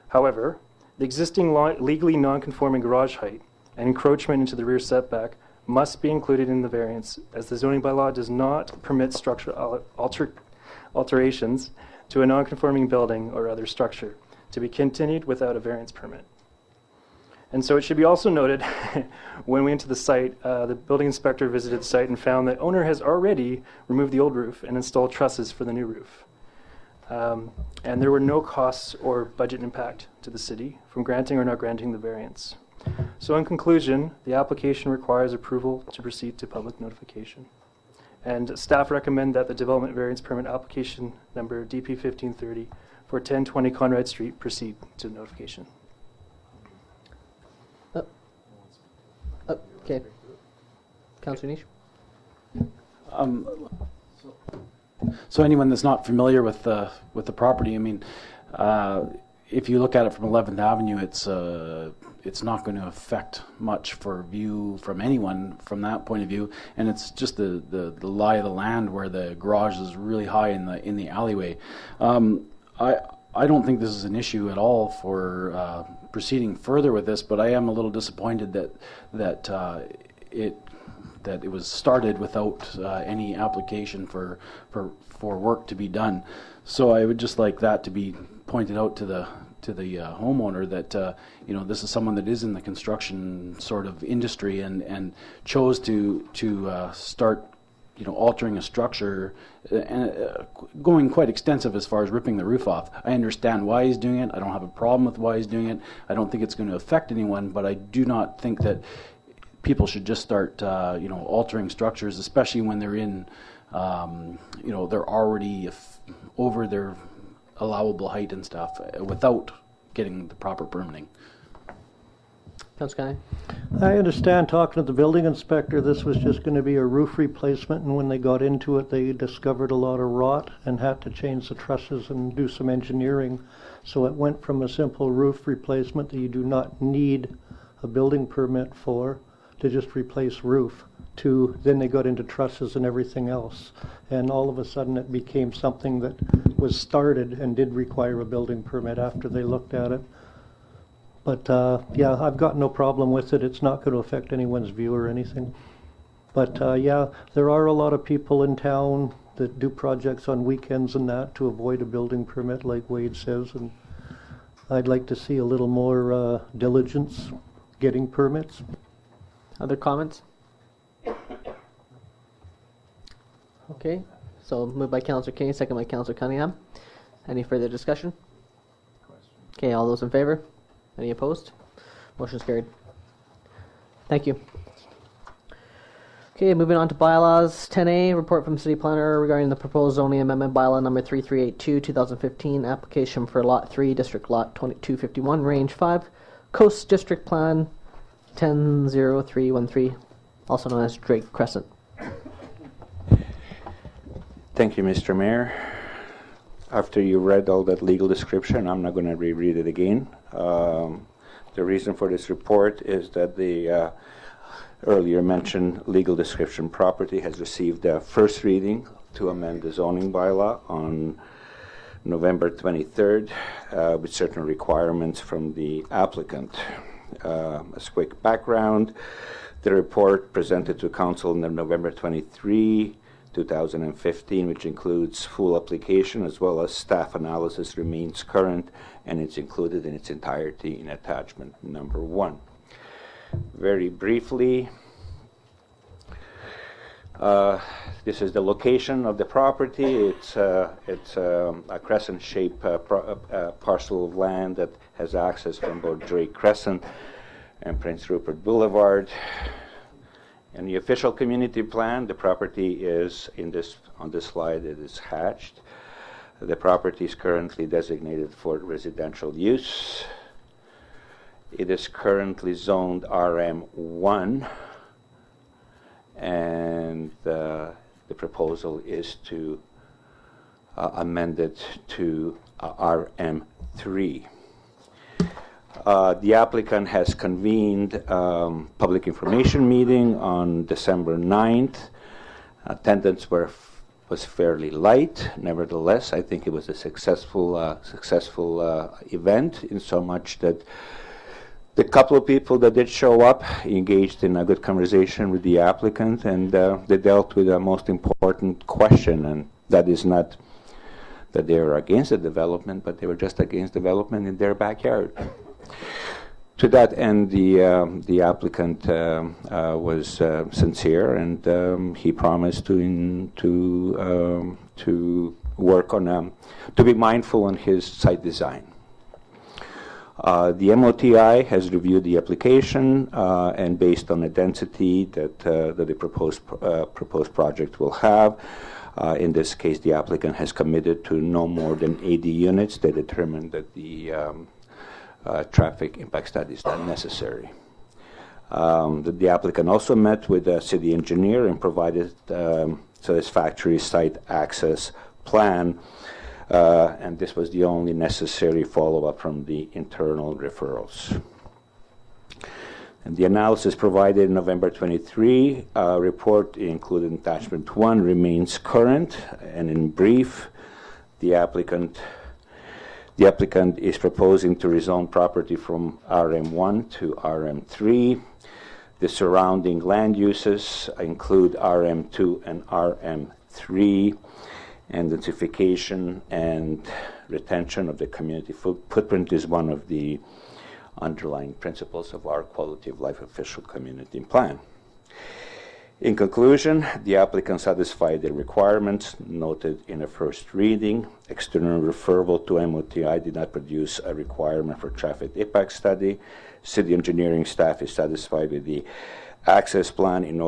[SPEAKER 16] However, the existing legally non-conforming garage height and encroachment into the rear setback must be included in the variance, as the zoning bylaw does not permit structural alterations to a non-conforming building or other structure to be continued without a variance permit. And so it should be also noted, when we went to the site, the building inspector visited the site and found that owner has already removed the old roof and installed trusses for the new roof. And there were no costs or budget impact to the city from granting or not granting the variance. So in conclusion, the application requires approval to proceed to public notification. And staff recommend that the development variance permit application number DP 1530 for 1020 Conrad Street proceed to notification.
[SPEAKER 1] Okay. Councillor Nish?
[SPEAKER 6] So anyone that's not familiar with the property, I mean, if you look at it from 11th Avenue, it's not going to affect much for view from anyone from that point of view, and it's just the lie of the land where the garage is really high in the alleyway. I don't think this is an issue at all for proceeding further with this, but I am a little disappointed that it was started without any application for work to be done. So I would just like that to be pointed out to the homeowner that this is someone that is in the construction sort of industry and chose to start altering a structure and going quite extensive as far as ripping the roof off. I understand why he's doing it. I don't have a problem with why he's doing it. I don't think it's going to affect anyone, but I do not think that people should just start altering structures, especially when they're in they're already over their allowable height and stuff without getting the proper permitting.
[SPEAKER 1] Councillor
[SPEAKER 8] I understand, talking to the building inspector, this was just going to be a roof replacement, and when they got into it, they discovered a lot of rot and had to change the trusses and do some engineering. So it went from a simple roof replacement that you do not need a building permit for, to just replace roof, to then they got into trusses and everything else. And all of a sudden it became something that was started and did require a building permit after they looked at it. But yeah, I've got no problem with it. It's not going to affect anyone's view or anything. But yeah, there are a lot of people in town that do projects on weekends and that to avoid a building permit, like Wade says. And I'd like to see a little more diligence getting permits.
[SPEAKER 1] Other comments? Okay, so moved by Councillor Kane, second by Councillor Cunningham. Any further discussion? Okay, all those in favor? Any opposed? Motion's carried. Thank you. Okay, moving on to bylaws. 10A, report from City Planner regarding the proposed zoning amendment bylaw number 3382, 2015, application for Lot 3, District Lot 2251, Range 5, Coast District Plan 100313, also known as Drake Crescent.
[SPEAKER 14] Thank you, Mr. Mayor. after you read all that legal description, I'm not going to reread it again. The reason for this report is that the earlier mentioned legal description property has received a first reading to amend the zoning bylaw on November 23rd with certain requirements from the applicant. As quick background, the report presented to council on November 23, 2015, which includes full application as well as staff analysis, remains current, and it's included in its entirety in attachment number 1. Very briefly, this is the location of the property. It's a crescent-shaped parcel of land that has access from both Drake Crescent and Prince Rupert Boulevard. In the official community plan, the property is on this slide. It is hatched. The property is currently designated for residential use. It is currently zoned RM1, and the proposal is to amend it to RM3. The applicant has convened public information meeting on December 9th. Attendance was fairly light. Nevertheless, I think it was a successful event in so much that the couple of people that did show up engaged in a good conversation with the applicant, and they dealt with the most important question, and that is not that they were against the development, but they were just against development in their backyard. To that end, the applicant was sincere, and he promised to work on to be mindful on his site design. The MOTI has reviewed the application, and based on the density that the proposed project will have, in this case, the applicant has committed to no more than 80 units. They determined that the traffic impact study is not necessary. The applicant also met with the city engineer and provided satisfactory site access plan, and this was the only necessary follow-up from the internal referrals. And the analysis provided in November 23 report, including attachment 1, remains current, and in brief, the applicant is proposing to rezone property from RM1 to RM3. The surrounding land uses include RM2 and RM3. And densification and retention of the community footprint is one of the underlying principles of our quality of life official community plan. In conclusion, the applicant satisfied the requirements noted in the first reading. External referral to MOTI did not produce a requirement for traffic impact study. City engineering staff is satisfied with the access plan. In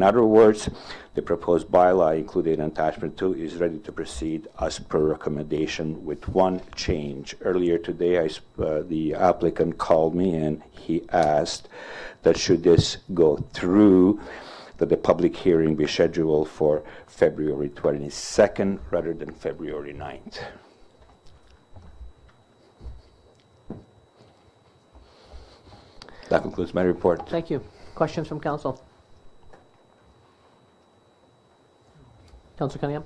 [SPEAKER 14] other words, the proposed bylaw included in attachment 2 is ready to proceed as per recommendation with one change. Earlier today, the applicant called me and he asked that should this go through, that the public hearing be scheduled for February 22nd rather than February 9th. That concludes my report.
[SPEAKER 1] Thank you. Questions from council? Councilor Cunningham?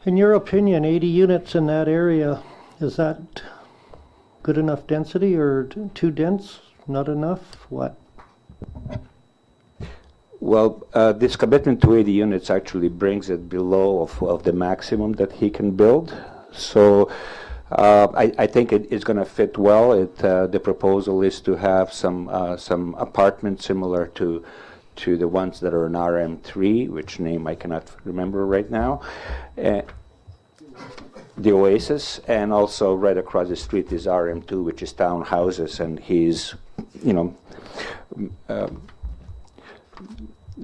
[SPEAKER 8] In your opinion, 80 units in that area, is that good enough density or too dense? Not enough? What?
[SPEAKER 14] Well, this commitment to 80 units actually brings it below of the maximum that he can build. So I think it's going to fit well. The proposal is to have some apartments similar to the ones that are in RM3, which name I cannot remember right now. The Oasis, and also right across the street is RM2, which is townhouses, and he's,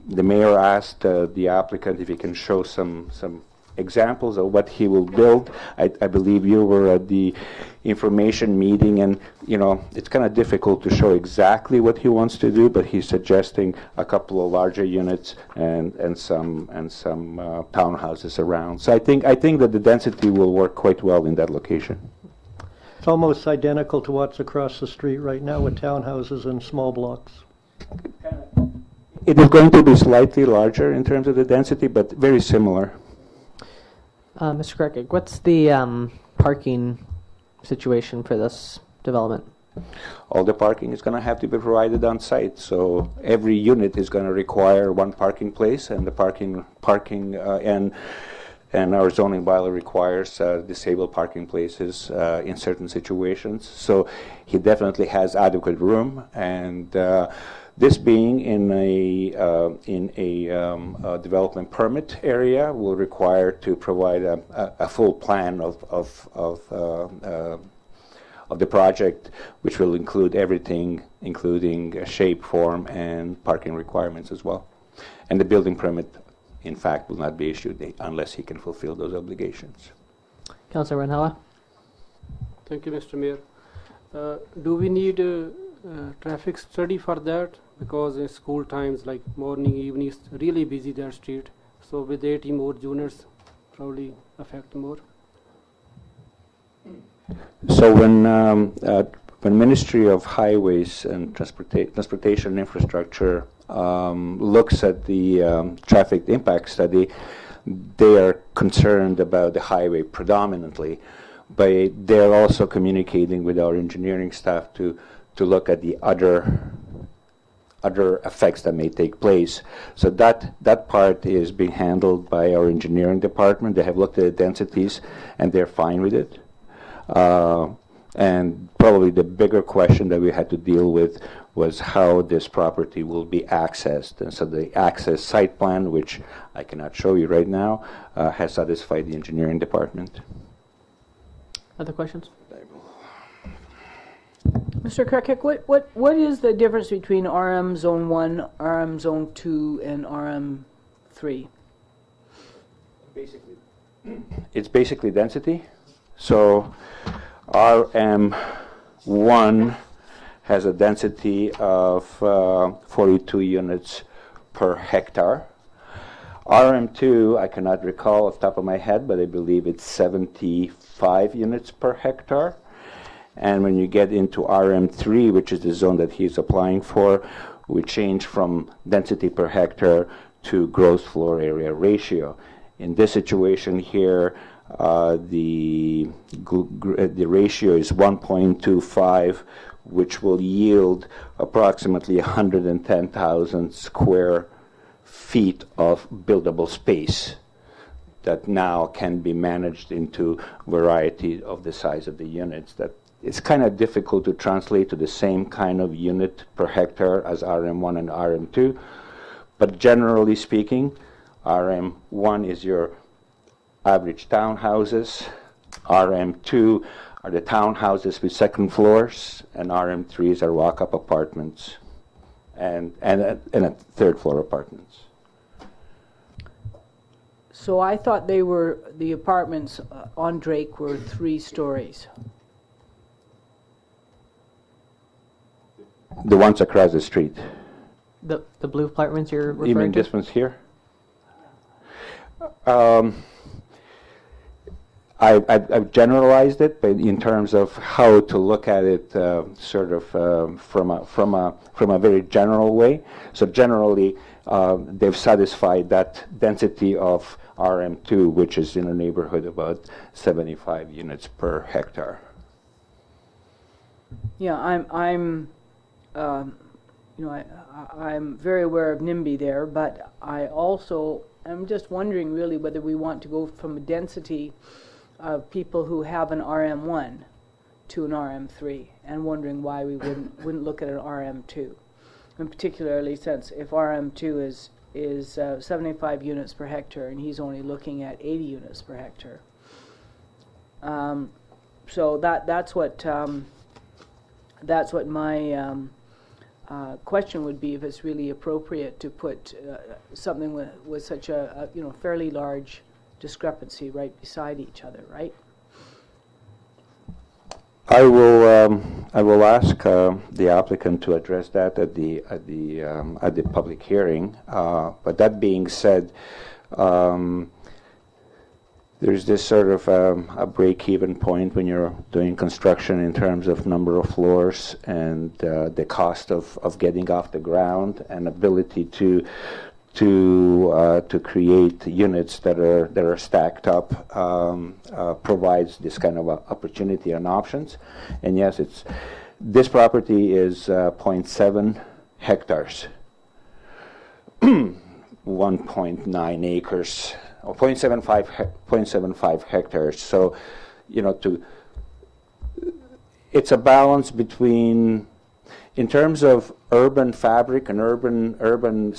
[SPEAKER 14] the mayor asked the applicant if he can show some examples of what he will build. I believe you were at the information meeting, and it's kind of difficult to show exactly what he wants to do, but he's suggesting a couple of larger units and some townhouses around. So I think that the density will work quite well in that location.
[SPEAKER 8] It's almost identical to what's across the street right now with townhouses and small blocks.
[SPEAKER 14] It is going to be slightly larger in terms of the density, but very similar.
[SPEAKER 1] Mr. Krekig, what's the parking situation for this development?
[SPEAKER 14] All the parking is going to have to be provided on site, so every unit is going to require one parking place, and the parking and our zoning bylaw requires disabled parking places in certain situations. So he definitely has adequate room, and this being in a development permit area will require to provide a full plan of the project, which will include everything, including shape, form, and parking requirements as well. And the building permit, in fact, will not be issued unless he can fulfill those obligations.
[SPEAKER 1] Councillor Renhella?
[SPEAKER 17] Thank you, Mr. Mayor. Do we need a traffic study for that? Because in school times, like morning, evening, it's really busy that street. So with 80 more juniors, probably affect more.
[SPEAKER 14] So when Ministry of Highways and Transportation Infrastructure looks at the traffic impact study, they are concerned about the highway predominantly, but they're also communicating with our engineering staff to look at the other effects that may take place. So that part is being handled by our engineering department. They have looked at the densities and they're fine with it. And probably the bigger question that we had to deal with was how this property will be accessed. And so the access site plan, which I cannot show you right now, has satisfied the engineering department.
[SPEAKER 1] Other questions?
[SPEAKER 5] Mr. Krekik, what is the difference between RM Zone 1, RM Zone 2, and RM 3?
[SPEAKER 14] It's basically density. So RM1 has a density of 42 units per hectare. RM2, I cannot recall off the top of my head, but I believe it's 75 units per hectare. And when you get into RM3, which is the zone that he's applying for, we change from density per hectare to gross floor area ratio. In this situation here, the ratio is 1.25, which will yield approximately 110,000 square feet of buildable space that now can be managed into variety of the size of the units. That it's kind of difficult to translate to the same kind of unit per hectare as RM1 and RM2, but generally speaking, RM1 is your average townhouses, RM2 are the townhouses with second floors, and RM3s are walk-up apartments and a third floor apartments.
[SPEAKER 5] So I thought the apartments on Drake were 3 stories.
[SPEAKER 14] The ones across the street.
[SPEAKER 1] The blue apartments you're referring to?
[SPEAKER 14] You mean this one's here? I've generalized it, but in terms of how to look at it, sort of from a very general way. So generally, they've satisfied that density of RM2, which is in a neighborhood about 75 units per hectare.
[SPEAKER 5] Yeah, I'm very aware of NIMBY there, but I also am just wondering really whether we want to go from a density of people who have an RM1 to an RM3, and wondering why we wouldn't look at an RM2, and particularly since if RM2 is 75 units per hectare and he's only looking at 80 units per hectare. So that's what my question would be, if it's really appropriate to put something with such a fairly large discrepancy right beside each other, right?
[SPEAKER 14] I will ask the applicant to address that at the public hearing. But that being said, there's this sort of a break-even point when you're doing construction in terms of number of floors and the cost of getting off the ground and ability to create units that are stacked up provides this kind of opportunity and options. And yes, this property is 0.7 hectares, 1.9 acres, or 0.75 hectares. So, it's a balance between, in terms of urban fabric and urban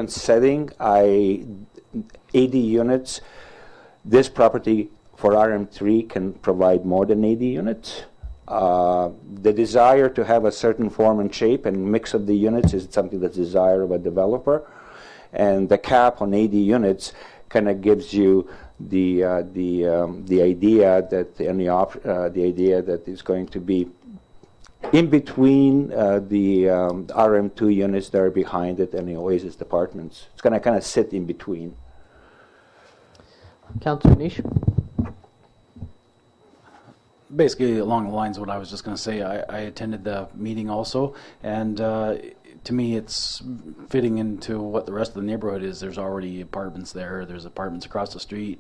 [SPEAKER 14] setting, 80 units. This property for RM3 can provide more than 80 units. The desire to have a certain form and shape and mix of the units is something that's desired of a developer, and the cap on 80 units kind of gives you the idea that the idea that is going to be in between the RM2 units that are behind it and the Oasis apartments. It's going to kind of sit in between.
[SPEAKER 1] Councillor Niche.
[SPEAKER 6] Basically, along the lines of what I was just going to say, I attended the meeting also, and to me, it's fitting into what the rest of the neighborhood is. There's already apartments there. There's apartments across the street,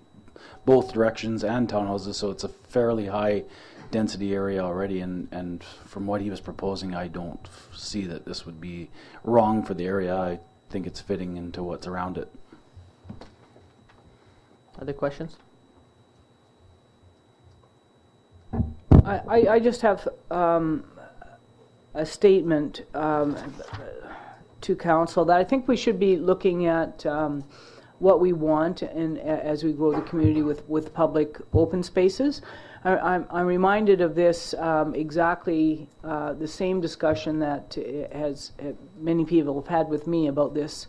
[SPEAKER 6] both directions, and townhouses, so it's a fairly high density area already, and from what he was proposing, I don't see that this would be wrong for the area. I think it's fitting into what's around it.
[SPEAKER 1] Other questions?
[SPEAKER 5] I just have a statement to council that I think we should be looking at what we want and as we grow the community with public open spaces. I'm reminded of this exactly the same discussion that has many people have had with me about this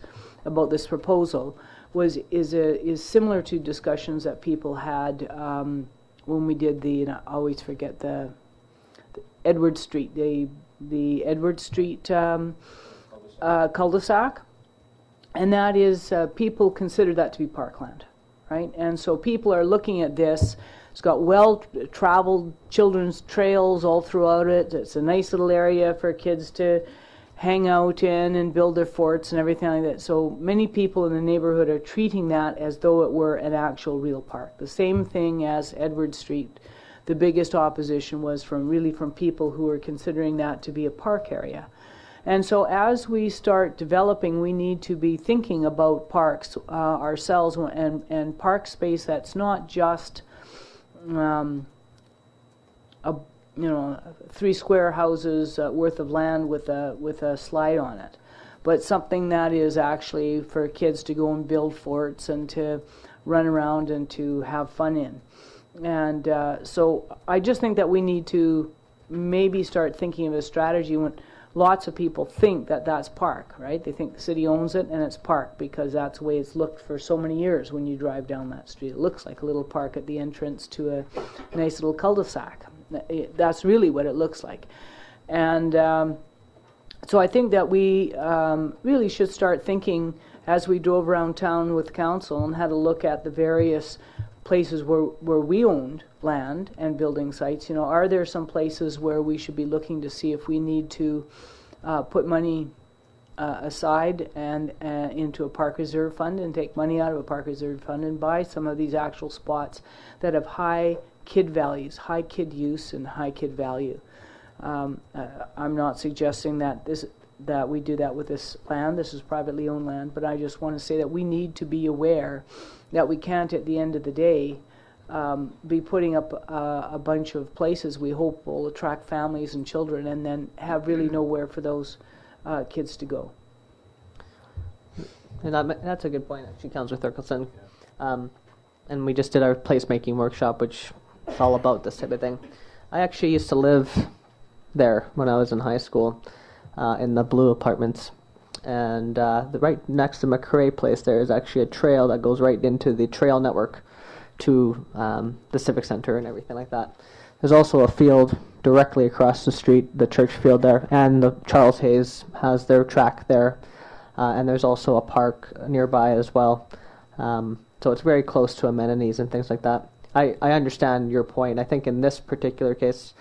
[SPEAKER 5] proposal is similar to discussions that people had when we did I always forget the Edward Street, the Edward Street cul-de-sac, and that is people consider that to be parkland, right? And so people are looking at this. It's got well-traveled children's trails all throughout it. It's a nice little area for kids to hang out in and build their forts and everything like that. So many people in the neighborhood are treating that as though it were an actual real park. The same thing as Edward Street. The biggest opposition was from people who are considering that to be a park area. And so as we start developing, we need to be thinking about parks ourselves and park space that's not just 3 square houses worth of land with a slide on it, but something that is actually for kids to go and build forts and to run around and to have fun in. And so I just think that we need to maybe start thinking of a strategy when lots of people think that that's park, right? They think the city owns it and it's park because that's the way it's looked for so many years when you drive down that street. It looks like a little park at the entrance to a nice little cul-de-sac. That's really what it looks like. And so I think that we really should start thinking as we drove around town with council and had a look at the various places where we owned land and building sites. Are there some places where we should be looking to see if we need to put money aside and into a park reserve fund and take money out of a park reserve fund and buy some of these actual spots that have high kid values, high kid use, and high kid value. I'm not suggesting that we do that with this land. This is privately owned land, but I just want to say that we need to be aware that we can't, at the end of the day, be putting up a bunch of places we hope will attract families and children and then have really nowhere for those kids to go.
[SPEAKER 1] And that's a good point, actually, Councillor Thurkelson. And we just did our placemaking workshop, which is all about this type of thing. I actually used to live there when I was in high school, in the Blue Apartments. And right next to McRae Place there is actually a trail that goes right into the trail network to the Civic Center and everything like that. There's also a field directly across the street, the church field there, and the Charles Hayes has their track there, and there's also a park nearby as well. So it's very close to amenities and things like that. I understand your point. I think in this particular case,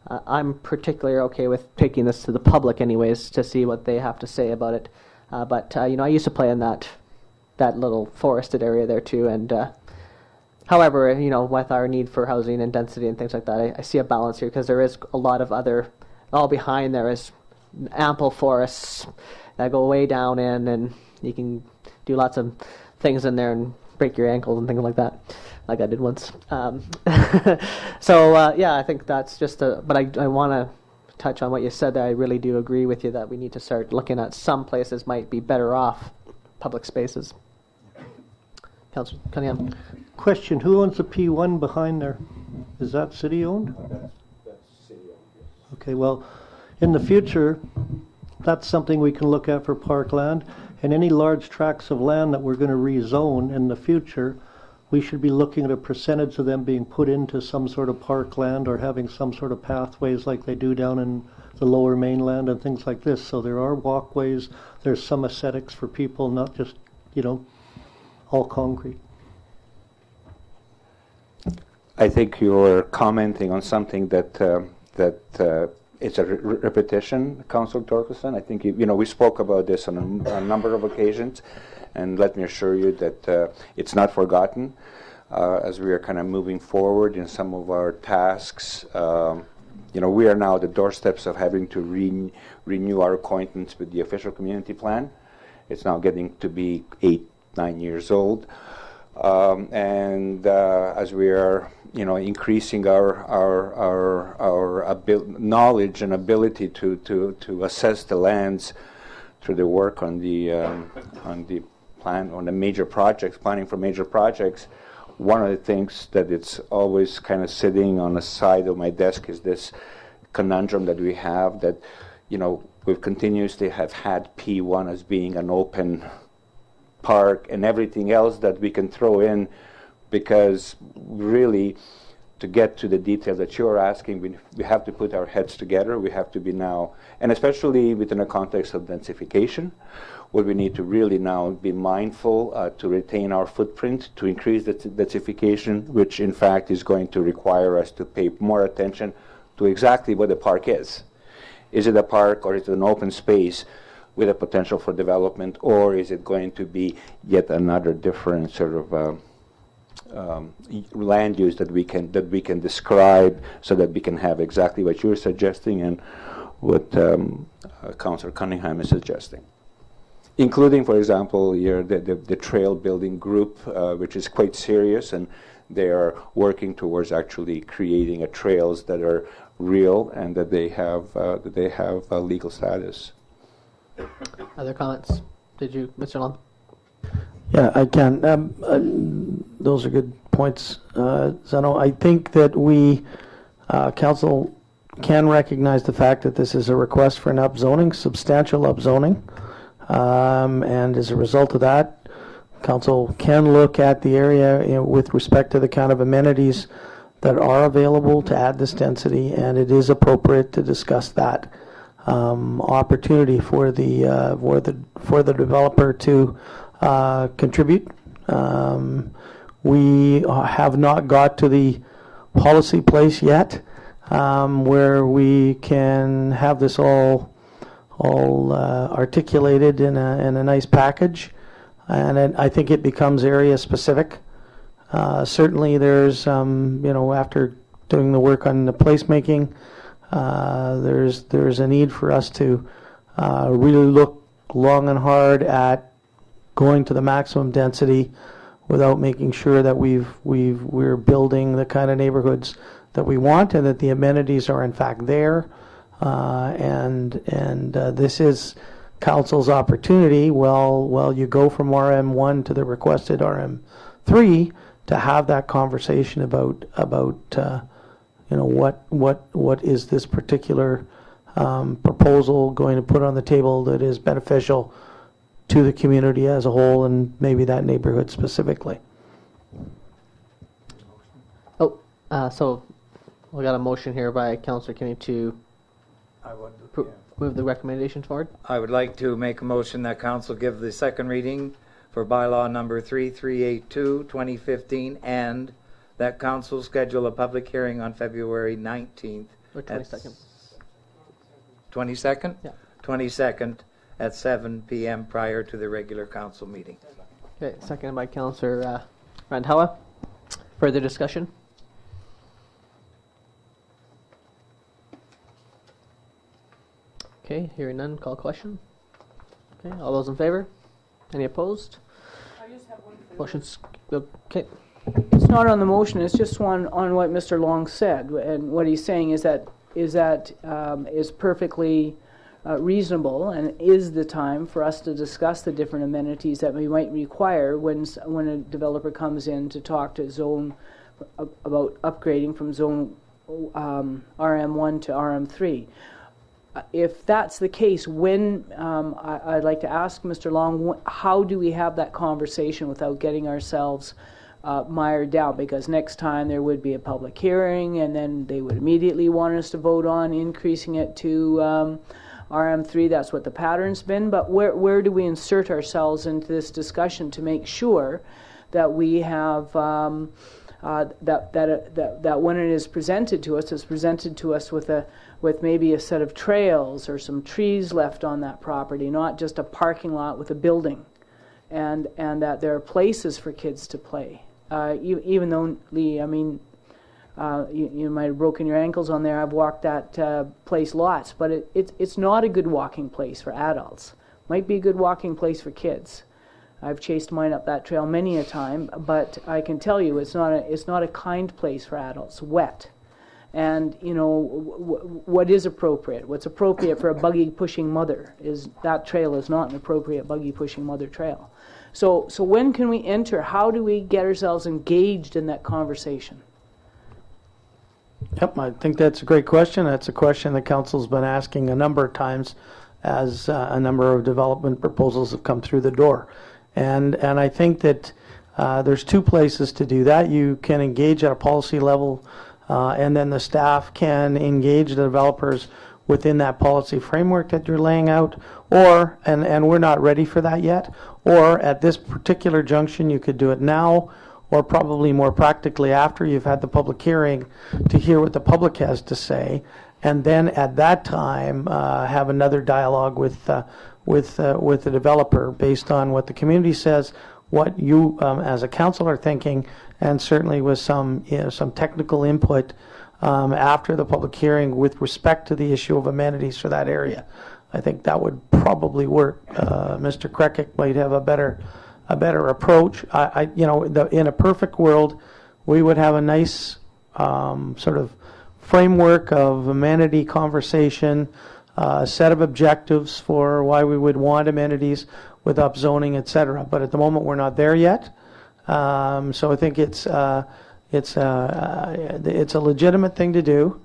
[SPEAKER 1] I'm particularly okay with taking this to the public anyways to see what they have to say about it. But I used to play in that little forested area there too, and however, with our need for housing and density and things like that, I see a balance here because there is a lot of other, all behind there is ample forests that go way down in, and you can do lots of things in there and break your ankles and things like that, like I did once. So yeah, I think that's just but I want to touch on what you said there. I really do agree with you that we need to start looking at some places might be better off public spaces. Councillor Cunningham.
[SPEAKER 8] Question, who owns the P1 behind there? Is that city-owned?
[SPEAKER 14] That's city-owned, yes.
[SPEAKER 8] Okay, well, in the future, that's something we can look at for parkland. And any large tracts of land that we're going to rezone in the future, we should be looking at a percentage of them being put into some sort of parkland or having some sort of pathways like they do down in the lower mainland and things like this. So there are walkways, there's some aesthetics for people, not just, all concrete.
[SPEAKER 14] I think you're commenting on something that it's a repetition, Councillor Torkelson. I think we spoke about this on a number of occasions, and let me assure you that it's not forgotten as we are kind of moving forward in some of our tasks. We are now at the doorsteps of having to renew our acquaintance with the official community plan. It's now getting to be 8-9 years old, and as we are increasing our knowledge and ability to assess the lands through the work on the major projects, planning for major projects. One of the things that it's always kind of sitting on the side of my desk is this conundrum that we have that we've continuously have had P1 as being an open park and everything else that we can throw in, because really to get to the detail that you're asking, we have to put our heads together. We have to be now, and especially within the context of densification, where we need to really now be mindful to retain our footprint, to increase the densification, which in fact is going to require us to pay more attention to exactly what the park is. Is it a park or is it an open space with a potential for development, or is it going to be yet another different sort of land use that we can describe, so that we can have exactly what you're suggesting and what Councillor Cunningham is suggesting, including, for example, the trail building group, which is quite serious, and they are working towards actually creating trails that are real and that they have legal status.
[SPEAKER 1] Other comments? Did you, Mr. Lund?
[SPEAKER 18] Yeah, I can. Those are good points, Zeno. I think that we, council, can recognize the fact that this is a request for an upzoning, substantial upzoning, and as a result of that, council can look at the area with respect to the kind of amenities that are available to add this density, and it is appropriate to discuss that opportunity for the developer to contribute. We have not got to the policy place yet, where we can have this all articulated in a nice package, and I think it becomes area specific. Certainly, there's after doing the work on the placemaking, there's a need for us to really look long and hard at going to the maximum density without making sure that we're building the kind of neighborhoods that we want and that the amenities are in fact there. And this is council's opportunity. Well, you go from RM1 to the requested RM3 to have that conversation about what is this particular proposal going to put on the table that is beneficial to the community as a whole and maybe that neighborhood specifically.
[SPEAKER 1] So we got a motion here by Councillor Kinney to
[SPEAKER 7] I would,
[SPEAKER 1] move the recommendation forward.
[SPEAKER 7] I would like to make a motion that council give the second reading for bylaw number 3382, 2015, and that council schedule a public hearing on February 19th.
[SPEAKER 1] Or 22nd.
[SPEAKER 7] 22nd?
[SPEAKER 1] Yeah.
[SPEAKER 7] 22nd at 7 p.m. prior to the regular council meeting.
[SPEAKER 1] Okay, seconded by Councillor Randhawa. Further discussion? Okay, hearing none, call question. Okay, all those in favor? Any opposed? Motion's okay.
[SPEAKER 5] It's not on the motion, it's just one on what Mr. Long said. And what he's saying is that is perfectly reasonable and is the time for us to discuss the different amenities that we might require when a developer comes in to talk to zone about upgrading from zone RM1 to RM3. If that's the case, when I'd like to ask Mr. Long, how do we have that conversation without getting ourselves mired down? Because next time there would be a public hearing, and then they would immediately want us to vote on increasing it to RM3. That's what the pattern's been. But where do we insert ourselves into this discussion to make sure that we have that when it is presented to us, it's presented to us with maybe a set of trails or some trees left on that property, not just a parking lot with a building, and that there are places for kids to play. Even though, Lee, I mean, you might have broken your ankles on there. I've walked that place lots, but it's not a good walking place for adults. Might be a good walking place for kids. I've chased mine up that trail many a time, but I can tell you it's not a kind place for adults. Wet. And, you know, what is appropriate? What's appropriate for a buggy-pushing mother is that trail is not an appropriate buggy-pushing mother trail. So when can we enter? How do we get ourselves engaged in that conversation?
[SPEAKER 18] Yep, I think that's a great question. That's a question the council's been asking a number of times as a number of development proposals have come through the door. And I think that there's two places to do that. You can engage at a policy level, and then the staff can engage the developers within that policy framework that you're laying out, or, and we're not ready for that yet, or at this particular junction you could do it now, or probably more practically after you've had the public hearing to hear what the public has to say, and then at that time have another dialogue with the developer based on what the community says, what you as a council are thinking, and certainly with some technical input after the public hearing with respect to the issue of amenities for that area. I think that would probably work. Mr. Krekic might have a better approach. In a perfect world, we would have a nice sort of framework of amenity conversation, a set of objectives for why we would want amenities with upzoning, etc. But at the moment, we're not there yet. So I think it's a legitimate thing to do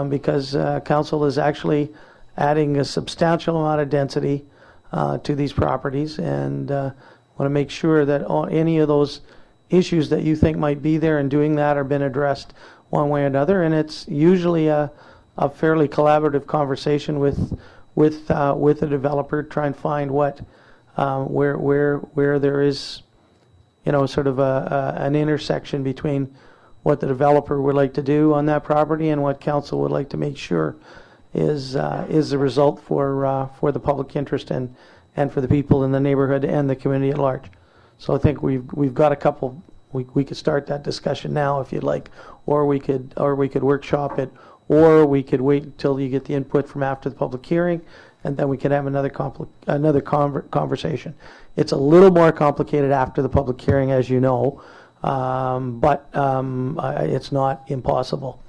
[SPEAKER 18] because council is actually adding a substantial amount of density to these properties, and want to make sure that any of those issues that you think might be there and doing that are been addressed one way or another. And it's usually a fairly collaborative conversation with the developer, try and find what where there is, sort of an intersection between what the developer would like to do on that property and what council would like to make sure is the result for the public interest and for the people in the neighborhood and the community at large. So I think we've got a couple. We could start that discussion now if you'd like, or we could workshop it, or we could wait until you get the input from after the public hearing, and then we can have another conversation. It's a little more complicated after the public hearing, as you know, but it's not impossible.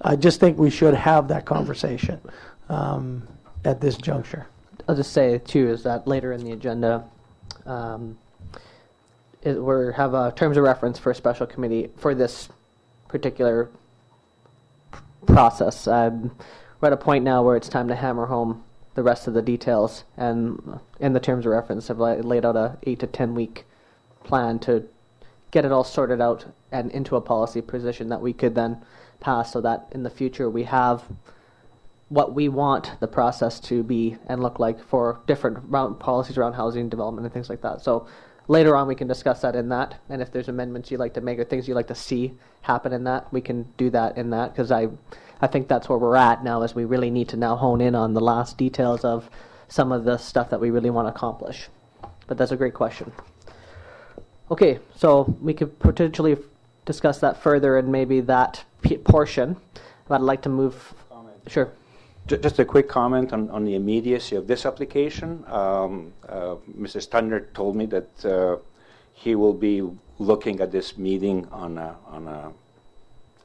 [SPEAKER 18] I just think we should have that conversation at this juncture.
[SPEAKER 1] I'll just say too is that later in the agenda, we have terms of reference for a special committee for this particular process. We're at a point now where it's time to hammer home the rest of the details, and in the terms of reference, I've laid out a 8 to 10 week plan to get it all sorted out and into a policy position that we could then pass, so that in the future we have what we want the process to be and look like for different policies around housing development and things like that. So later on we can discuss that in that, and if there's amendments you'd like to make or things you'd like to see happen in that, we can do that in that, because I think that's where we're at now, is we really need to now hone in on the last details of some of the stuff that we really want to accomplish. But that's a great question. Okay, so we could potentially discuss that further in maybe that portion. But I'd like to move. Sure.
[SPEAKER 14] Just a quick comment on the immediacy of this application. Mr. Thunder told me that he will be looking at this meeting on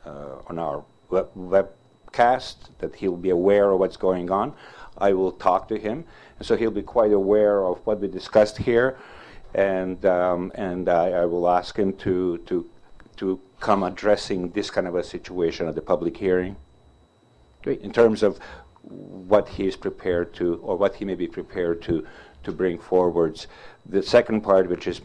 [SPEAKER 14] our webcast, that he'll be aware of what's going on. I will talk to him, and so he'll be quite aware of what we discussed here, and I will ask him to come addressing this kind of a situation at the public hearing.
[SPEAKER 1] Great.
[SPEAKER 14] In terms of what he is prepared to, or what he may be prepared to bring forwards. The second part, which is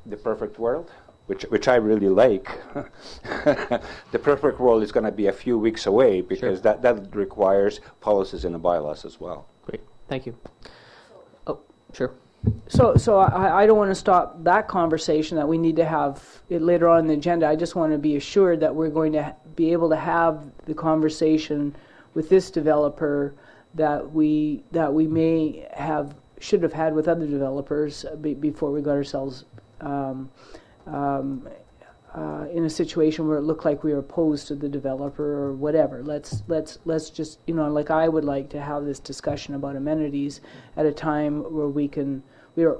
[SPEAKER 14] the perfect world, which I really like. The perfect world is going to be a few weeks away, because that requires policies and the bylaws as well.
[SPEAKER 1] Great, thank you. Oh, sure.
[SPEAKER 5] So I don't want to stop that conversation that we need to have it later on in the agenda. I just want to be assured that we're going to be able to have the conversation with this developer that we should have had with other developers before we got ourselves in a situation where it looked like we were opposed to the developer or whatever. Let's just, like, I would like to have this discussion about amenities at a time where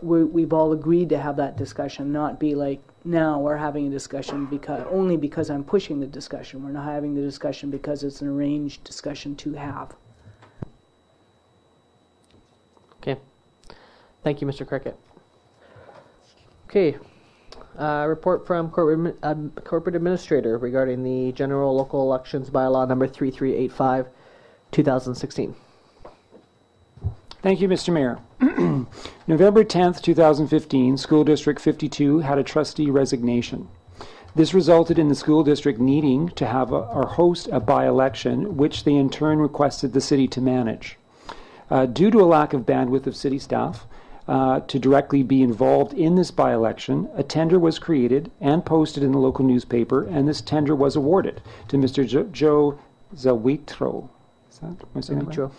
[SPEAKER 5] we've all agreed to have that discussion, not be like, now we're having a discussion only because I'm pushing the discussion. We're not having the discussion because it's an arranged discussion to have.
[SPEAKER 1] Okay. Thank you, Mr. Cricket. Okay. Report from corporate administrator regarding the general local elections bylaw number 3385, 2016.
[SPEAKER 3] Thank you, Mr. Mayor. November 10th, 2015, School District 52 had a trustee resignation. This resulted in the school district needing to have or host a by-election, which they in turn requested the city to manage. Due to a lack of bandwidth of city staff to directly be involved in this by-election, a tender was created and posted in the local newspaper, and this tender was awarded to Mr. Joe Zawitro. Is that, am I saying that right?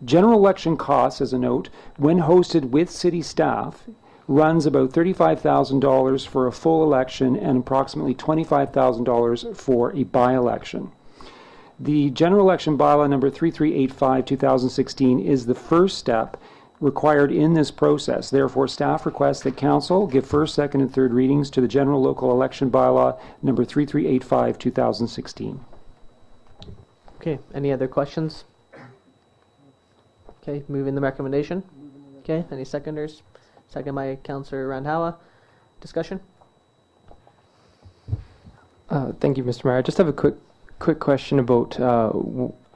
[SPEAKER 3] General election costs, as a note, when hosted with city staff, runs about $35,000 for a full election and approximately $25,000 for a by-election. The general election bylaw number 3385, 2016 is the first step required in this process. Therefore, staff requests that council give first, second, and third readings to the general local election bylaw number 3385, 2016.
[SPEAKER 1] Okay, any other questions? Okay, moving the recommendation. Okay, any seconders? Second by Councillor Randhawa. Discussion?
[SPEAKER 15] Thank you, Mr. Mayor. I just have a quick question about,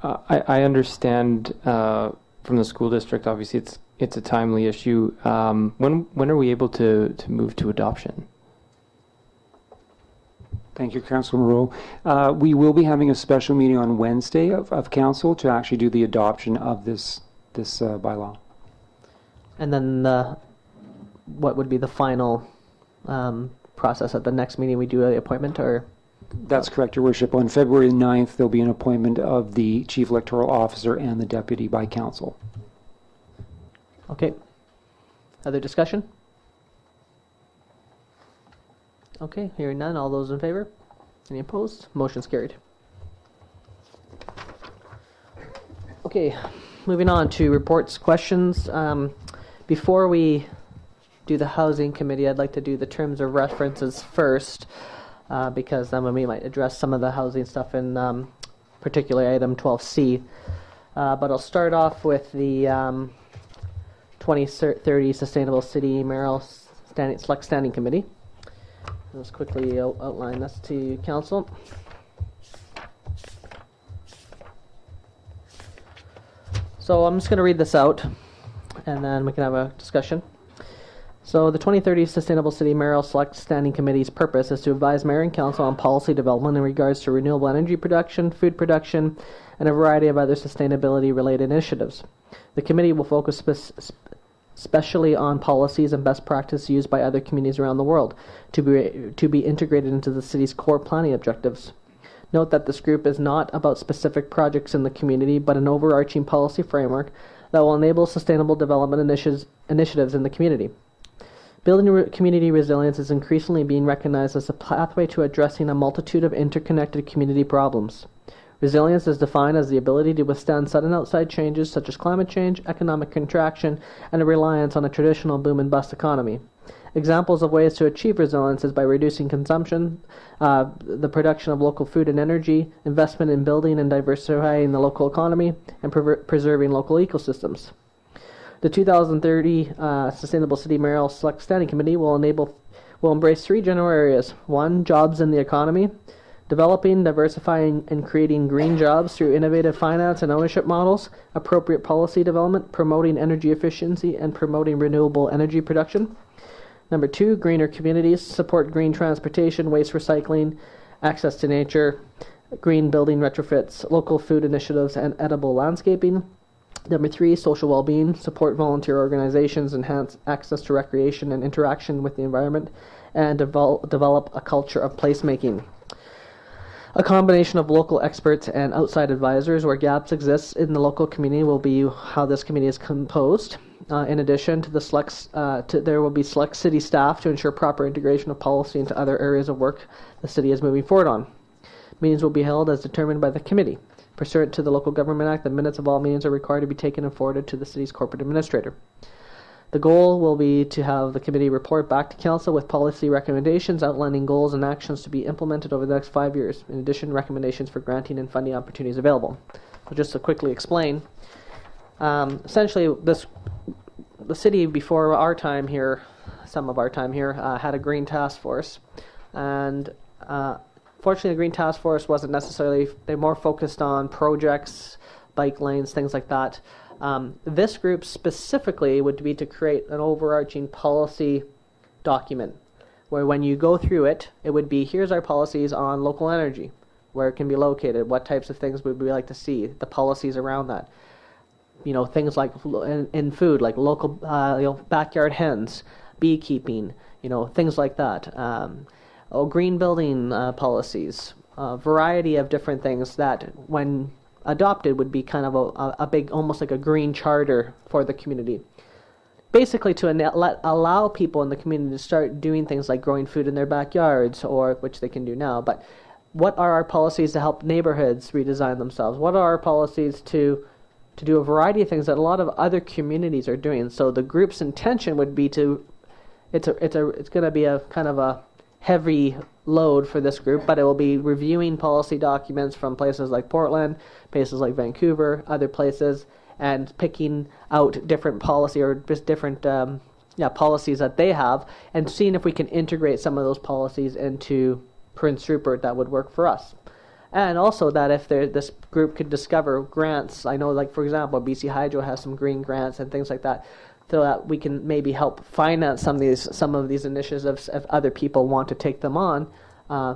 [SPEAKER 15] I understand from the school district, obviously it's a timely issue. When are we able to move to adoption?
[SPEAKER 3] Thank you, Councilor Moreau. We will be having a special meeting on Wednesday of council to actually do the adoption of this bylaw.
[SPEAKER 1] And then what would be the final process at the next meeting? We do the appointment, or?
[SPEAKER 3] That's correct, Your Worship. On February 9th, there'll be an appointment of the Chief Electoral Officer and the Deputy by Council.
[SPEAKER 1] Okay. Other discussion? Okay, hearing none. All those in favor? Any opposed? Motion's carried. Okay, moving on to reports, questions. Before we do the Housing Committee, I'd like to do the terms of references first, because then we might address some of the housing stuff in particularly item 12C. But I'll start off with the 2030 Sustainable City Mayoral Select Standing Committee. Let's quickly outline this to Council. So I'm just going to read this out, and then we can have a discussion. So the 2030 Sustainable City Mayoral Select Standing Committee's purpose is to advise Mayor and Council on policy development in regards to renewable energy production, food production, and a variety of other sustainability-related initiatives. The committee will focus especially on policies and best practice used by other communities around the world to be integrated into the city's core planning objectives. Note that this group is not about specific projects in the community, but an overarching policy framework that will enable sustainable development initiatives in the community. Building community resilience is increasingly being recognized as a pathway to addressing a multitude of interconnected community problems. Resilience is defined as the ability to withstand sudden outside changes such as climate change, economic contraction, and a reliance on a traditional boom-and-bust economy. Examples of ways to achieve resilience is by reducing consumption, the production of local food and energy, investment in building and diversifying the local economy, and preserving local ecosystems. The 2030 Sustainable City Mayoral Select Standing Committee will embrace three general areas. 1, jobs in the economy, developing, diversifying, and creating green jobs through innovative finance and ownership models, appropriate policy development, promoting energy efficiency, and promoting renewable energy production. Number 2, greener communities, support green transportation, waste recycling, access to nature, green building retrofits, local food initiatives, and edible landscaping. Number 3, social well-being, support volunteer organizations, enhance access to recreation and interaction with the environment, and develop a culture of placemaking. A combination of local experts and outside advisors where gaps exist in the local community will be how this committee is composed. In addition to the there will be select city staff to ensure proper integration of policy into other areas of work the city is moving forward on. Meetings will be held as determined by the committee. Pursuant to the Local Government Act, the minutes of all meetings are required to be taken and forwarded to the city's corporate administrator. The goal will be to have the committee report back to council with policy recommendations outlining goals and actions to be implemented over the next 5 years. In addition, recommendations for granting and funding opportunities available. So just to quickly explain, essentially the city before our time here, some of our time here, had a green task force, and fortunately the green task force wasn't necessarily, they more focused on projects, bike lanes, things like that. This group specifically would be to create an overarching policy document where when you go through it, it would be, here's our policies on local energy, where it can be located, what types of things would we like to see, the policies around that. You know, things like in food, like local backyard hens, beekeeping, things like that. Green building policies, a variety of different things that when adopted would be kind of a big, almost like a green charter for the community. Basically to allow people in the community to start doing things like growing food in their backyards, or which they can do now. But what are our policies to help neighborhoods redesign themselves? What are our policies to do a variety of things that a lot of other communities are doing? So the group's intention would be it's going to be a kind of a heavy load for this group, but it will be reviewing policy documents from places like Portland, places like Vancouver, other places, and picking out different policy or just different policies that they have, and seeing if we can integrate some of those policies into Prince Rupert that would work for us. And also that if this group could discover grants, I know, like for example, BC Hydro has some green grants and things like that, so that we can maybe help finance some of these initiatives if other people want to take them on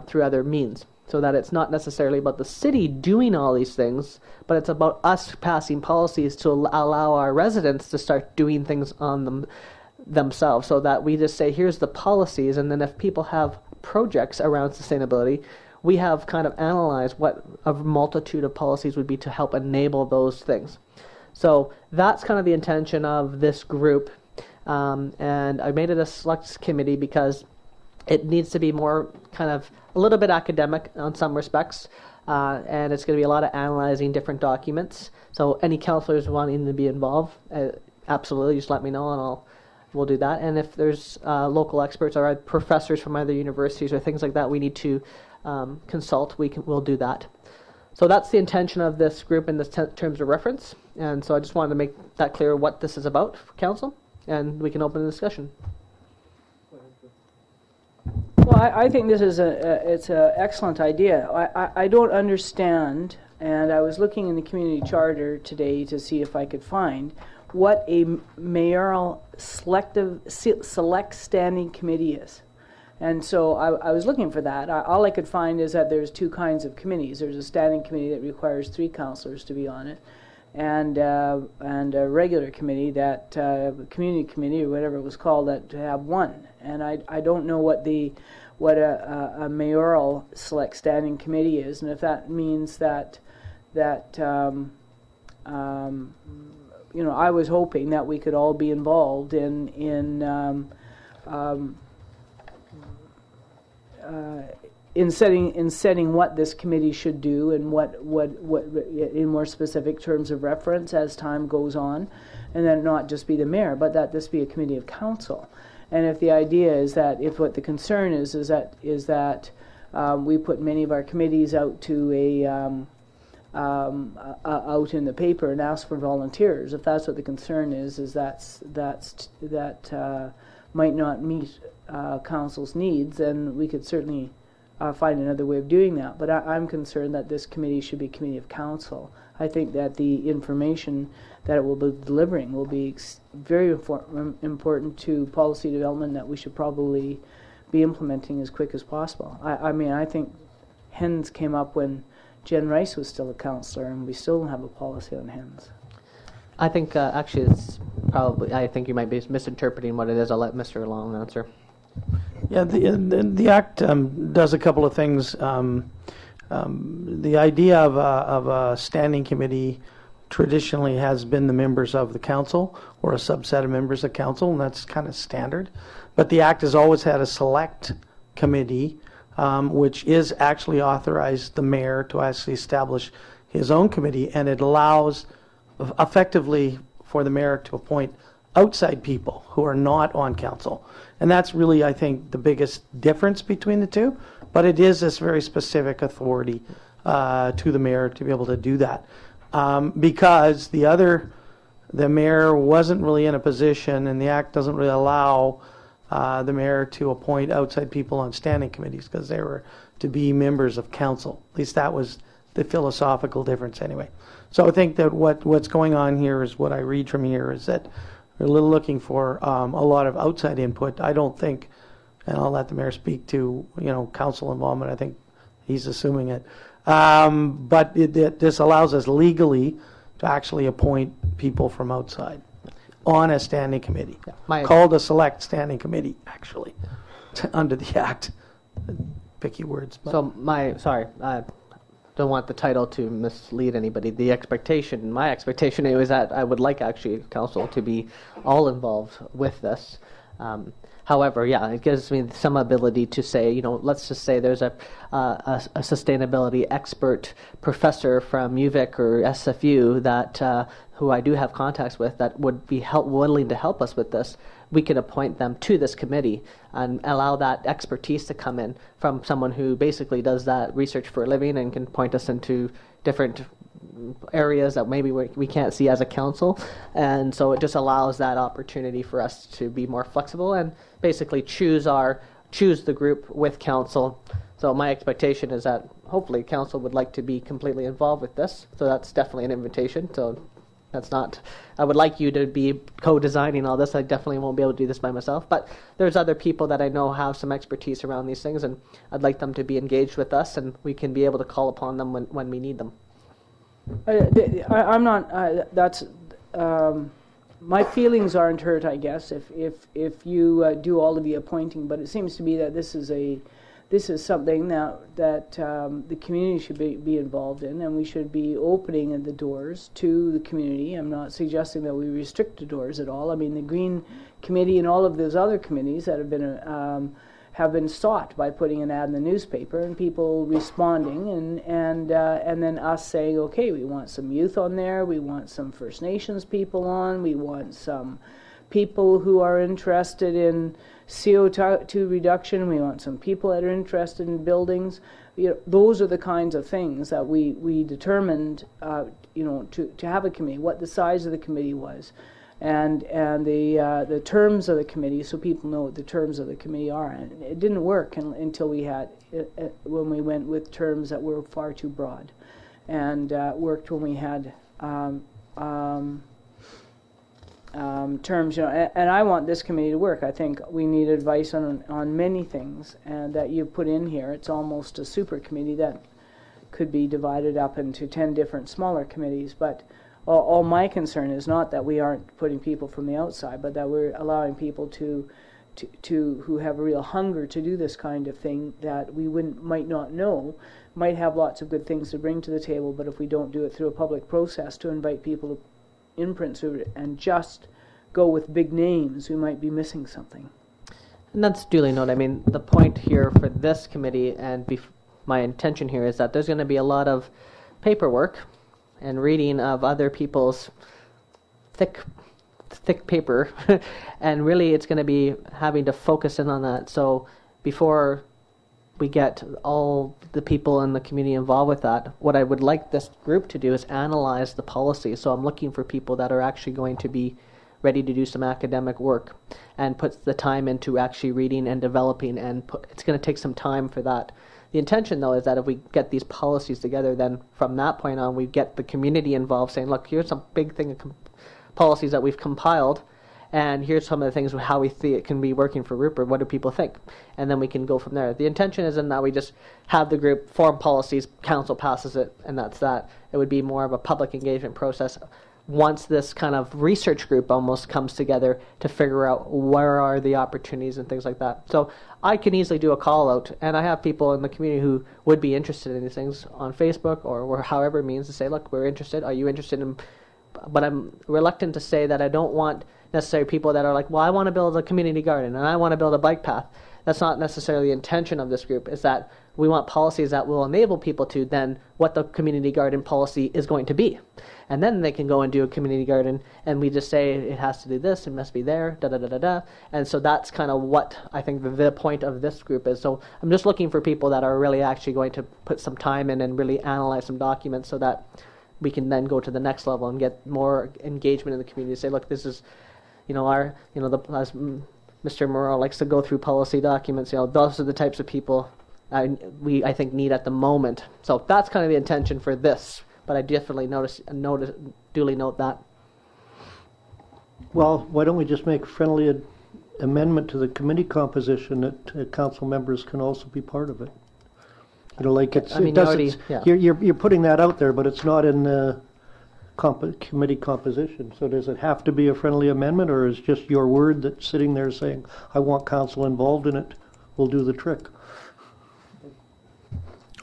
[SPEAKER 1] through other means. So that it's not necessarily about the city doing all these things, but it's about us passing policies to allow our residents to start doing things on themselves. So that we just say, here's the policies, and then if people have projects around sustainability, we have kind of analyzed what a multitude of policies would be to help enable those things. So that's kind of the intention of this group, and I made it a select committee because it needs to be more kind of a little bit academic on some respects, and it's going to be a lot of analyzing different documents. So any counselors wanting to be involved, absolutely, just let me know and we'll do that. And if there's local experts or professors from other universities or things like that we need to consult, we'll do that. So that's the intention of this group in this terms of reference. And so I just wanted to make that clear what this is about for council, and we can open the discussion.
[SPEAKER 5] Well, I think this is it's an excellent idea. I don't understand, and I was looking in the community charter today to see if I could find what a mayoral select standing committee is. And so I was looking for that. All I could find is that there's two kinds of committees. There's a standing committee that requires 3 councillors to be on it, and a regular committee, that community committee or whatever it was called, that to have 1. And I don't know what a mayoral select standing committee is, and if that means that I was hoping that we could all be involved in setting what this committee should do, and what in more specific terms of reference as time goes on, and then not just be the mayor, but that this be a committee of council. And if the idea is that, if what the concern is that we put many of our committees out to out in the paper and ask for volunteers, if that's what the concern is that might not meet council's needs, then we could certainly find another way of doing that. But I'm concerned that this committee should be a committee of council. I think that the information that it will be delivering will be very important to policy development, that we should probably be implementing as quick as possible. I mean, I think hens came up when Jen Rice was still a councillor, and we still don't have a policy on hens.
[SPEAKER 1] I think actually it's probably, I think you might be misinterpreting what it is. I'll let Mr. Long answer.
[SPEAKER 18] Yeah, the Act does a couple of things. The idea of a standing committee traditionally has been the members of the council or a subset of members of council, and that's kind of standard. But the Act has always had a select committee, which is actually authorized the mayor to actually establish his own committee, and it allows effectively for the mayor to appoint outside people who are not on council. And that's really, I think, the biggest difference between the two. But it is this very specific authority to the mayor to be able to do that. Because the mayor wasn't really in a position, and the Act doesn't really allow the mayor to appoint outside people on standing committees, because they were to be members of council. At least that was the philosophical difference anyway. So I think that what's going on here is, what I read from here is that we're looking for a lot of outside input. I don't think, and I'll let the mayor speak to council involvement. I think he's assuming it, but this allows us legally to actually appoint people from outside on a standing committee, called a select standing committee, actually, under the Act. Picky words. But.
[SPEAKER 1] So I don't want the title to mislead anybody. My expectation is that I would like actually council to be all involved with this. However, yeah, it gives me some ability to say, let's just say there's a sustainability expert professor from UVic or SFU that who I do have contacts with that would be willing to help us with this. We could appoint them to this committee and allow that expertise to come in from someone who basically does that research for a living and can point us into different areas that maybe we can't see as a council. And so it just allows that opportunity for us to be more flexible and basically choose the group with council. So my expectation is that hopefully council would like to be completely involved with this. So that's definitely an invitation. So that's not, I would like you to be co-designing all this. I definitely won't be able to do this by myself, but there's other people that I know have some expertise around these things, and I'd like them to be engaged with us, and we can be able to call upon them when we need them.
[SPEAKER 5] I'm not, my feelings aren't hurt, I guess, if you do all of the appointing, but it seems to me that this is something that the community should be involved in, and we should be opening the doors to the community. I'm not suggesting that we restrict the doors at all. I mean, the Green Committee and all of those other committees that have been sought by putting an ad in the newspaper and people responding, and then us saying, okay, we want some youth on there, we want some First Nations people on, we want some people who are interested in CO2 reduction, we want some people that are interested in buildings. Those are the kinds of things that we determined to have a committee, what the size of the committee was, and the terms of the committee, so people know what the terms of the committee are. And it didn't work until when we went with terms that were far too broad, and worked when we had terms, and I want this committee to work. I think we need advice on many things, and that you put in here. It's almost a super committee that could be divided up into 10 different smaller committees. But all my concern is not that we aren't putting people from the outside, but that we're allowing people to who have a real hunger to do this kind of thing that we might not know, might have lots of good things to bring to the table, but if we don't do it through a public process to invite people in Prince Rupert and just go with big names, we might be missing something.
[SPEAKER 1] And that's duly noted. I mean, the point here for this committee and my intention here is that there's going to be a lot of paperwork and reading of other people's thick paper and really it's going to be having to focus in on that. So before we get all the people in the community involved with that, what I would like this group to do is analyze the policy. So I'm looking for people that are actually going to be ready to do some academic work and put the time into actually reading and developing, and it's going to take some time for that. The intention, though, is that if we get these policies together, then from that point on, we get the community involved, saying, look, here's some big thing of policies that we've compiled, and here's some of the things how we see it can be working for Rupert. What do people think? And then we can go from there. The intention isn't that we just have the group form policies, council passes it, and that's that. It would be more of a public engagement process once this kind of research group almost comes together to figure out where are the opportunities and things like that. So I can easily do a call out, and I have people in the community who would be interested in these things on Facebook or however means to say, look, we're interested. Are you interested in? But I'm reluctant to say that I don't want necessarily people that are like, well, I want to build a community garden and I want to build a bike path. That's not necessarily the intention of this group, is that we want policies that will enable people to then what the community garden policy is going to be. And then they can go and do a community garden, and we just say it has to do this, it must be there, da-da-da-da-da. And so that's kind of what I think the point of this group is. So I'm just looking for people that are really actually going to put some time in and really analyze some documents so that we can then go to the next level and get more engagement in the community. Say, look, this is, as Mr. Moreau likes to go through policy documents, those are the types of people I think need at the moment. So that's kind of the intention for this. But I definitely duly note that.
[SPEAKER 8] Well, why don't we just make a friendly amendment to the committee composition that council members can also be part of it? You're putting that out there, but it's not in the committee composition. So does it have to be a friendly amendment, or is just your word that's sitting there saying, I want council involved in it, will do the trick?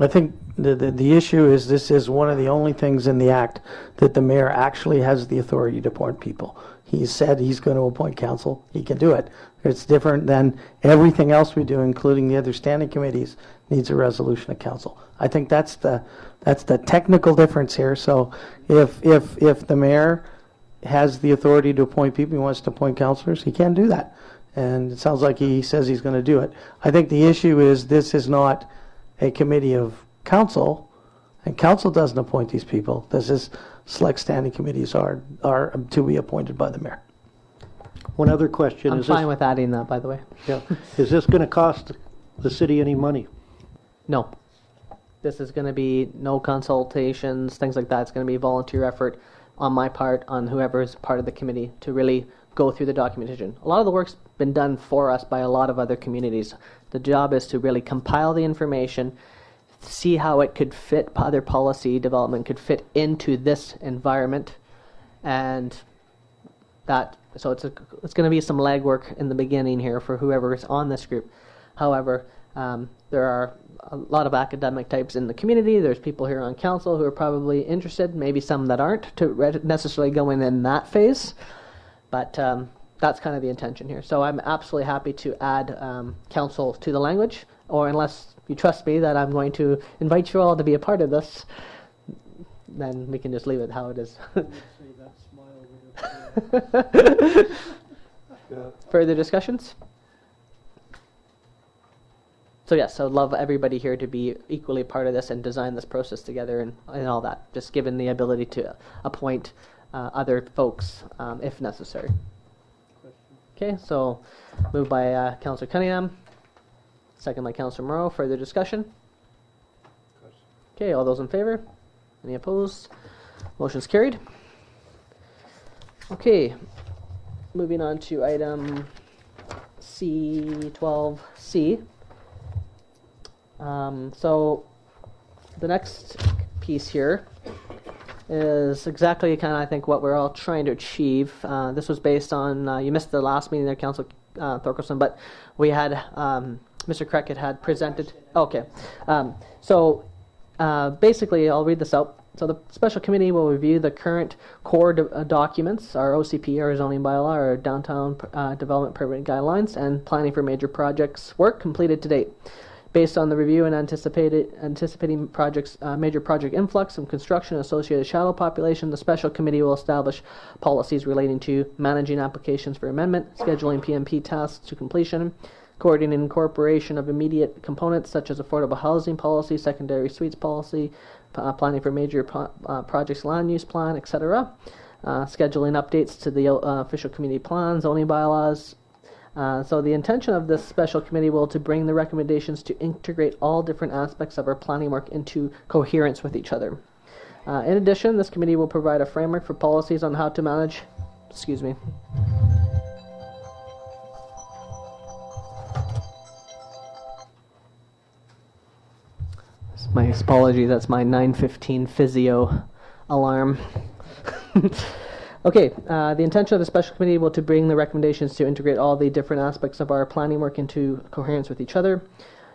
[SPEAKER 18] I think the issue is this is one of the only things in the Act that the mayor actually has the authority to appoint people. He said he's going to appoint council. He can do it. It's different than everything else we do, including the other standing committees, needs a resolution of council. I think that's the technical difference here. So if the mayor has the authority to appoint people, he wants to appoint councillors, he can do that. And it sounds like he says he's going to do it. I think the issue is this is not a committee of council, and council doesn't appoint these people. This is select standing committees are to be appointed by the mayor.
[SPEAKER 8] One other question.
[SPEAKER 1] I'm fine with adding that, by the way.
[SPEAKER 8] Yeah. Is this going to cost the city any money?
[SPEAKER 1] No. This is going to be no consultations, things like that. It's going to be volunteer effort on my part, on whoever is part of the committee, to really go through the documentation. A lot of the work's been done for us by a lot of other communities. The job is to really compile the information, see how it could fit, other policy development could fit into this environment, and that. So it's going to be some legwork in the beginning here for whoever is on this group. However, there are a lot of academic types in the community. There's people here on council who are probably interested, maybe some that aren't, to necessarily go in that phase. But that's kind of the intention here. So I'm absolutely happy to add council to the language, or unless you trust me that I'm going to invite you all to be a part of this, then we can just leave it how it is. Further discussions? So yes, I would love everybody here to be equally part of this and design this process together and all that, just given the ability to appoint other folks if necessary. Okay, so moved by Councillor Cunningham, second by Councillor Moreau. Further discussion? Okay, all those in favor? Any opposed? Motion's carried. Okay, moving on to item C12C. So the next piece here is exactly kind of, I think, what we're all trying to achieve. This was based on, you missed the last meeting there, Councillor Thorkelson, but we had, Mr. Creckett had presented, okay. Basically, I'll read this out. So the special committee will review the current core documents, our OCP, our zoning bylaw, our downtown development permit guidelines, and planning for major projects work completed to date. Based on the review and anticipating projects, major project influx and construction associated shadow population, the special committee will establish policies relating to managing applications for amendment, scheduling PMP tasks to completion, coordinating incorporation of immediate components such as affordable housing policy, secondary suites policy, planning for major projects, land use plan, etc. Scheduling updates to the official community plan, zoning bylaws. So the intention of this special committee will to bring the recommendations to integrate all different aspects of our planning work into coherence with each other. In addition, this committee will provide a framework for policies on how to manage, My apologies, that's my 9:15 physio alarm. Okay, the intention of the special committee will to bring the recommendations to integrate all the different aspects of our planning work into coherence with each other.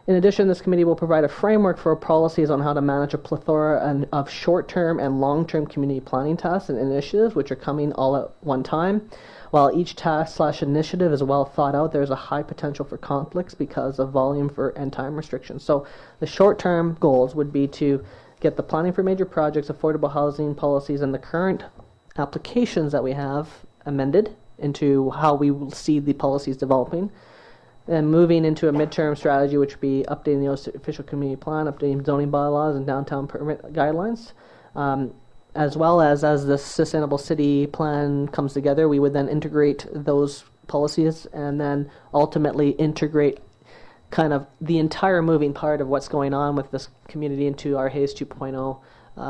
[SPEAKER 1] In addition, this committee will provide a framework for policies on how to manage a plethora of short-term and long-term community planning tasks and initiatives which are coming all at one time. While each task/initiative is well thought out, there is a high potential for conflicts because of volume and time restrictions. So the short-term goals would be to get the planning for major projects, affordable housing policies, and the current applications that we have amended into how we will see the policies developing, and moving into a midterm strategy, which would be updating the official community plan, updating zoning bylaws and downtown permit guidelines, as well as the sustainable city plan comes together, we would then integrate those policies and then ultimately integrate kind of the entire moving part of what's going on with this community into our Hayes 2.0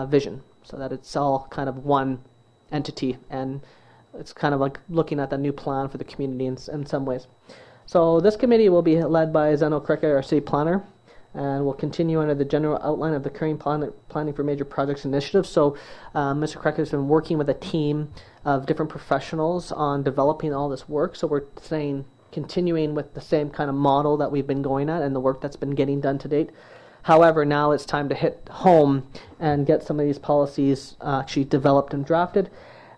[SPEAKER 1] vision, so that it's all kind of one entity, and it's kind of like looking at the new plan for the community in some ways. So this committee will be led by Zeno Creckett, our city planner, and will continue under the general outline of the current planning for major projects initiatives. So Mr. Creckett has been working with a team of different professionals on developing all this work. So we're saying continuing with the same kind of model that we've been going at and the work that's been getting done to date. However, now it's time to hit home and get some of these policies actually developed and drafted.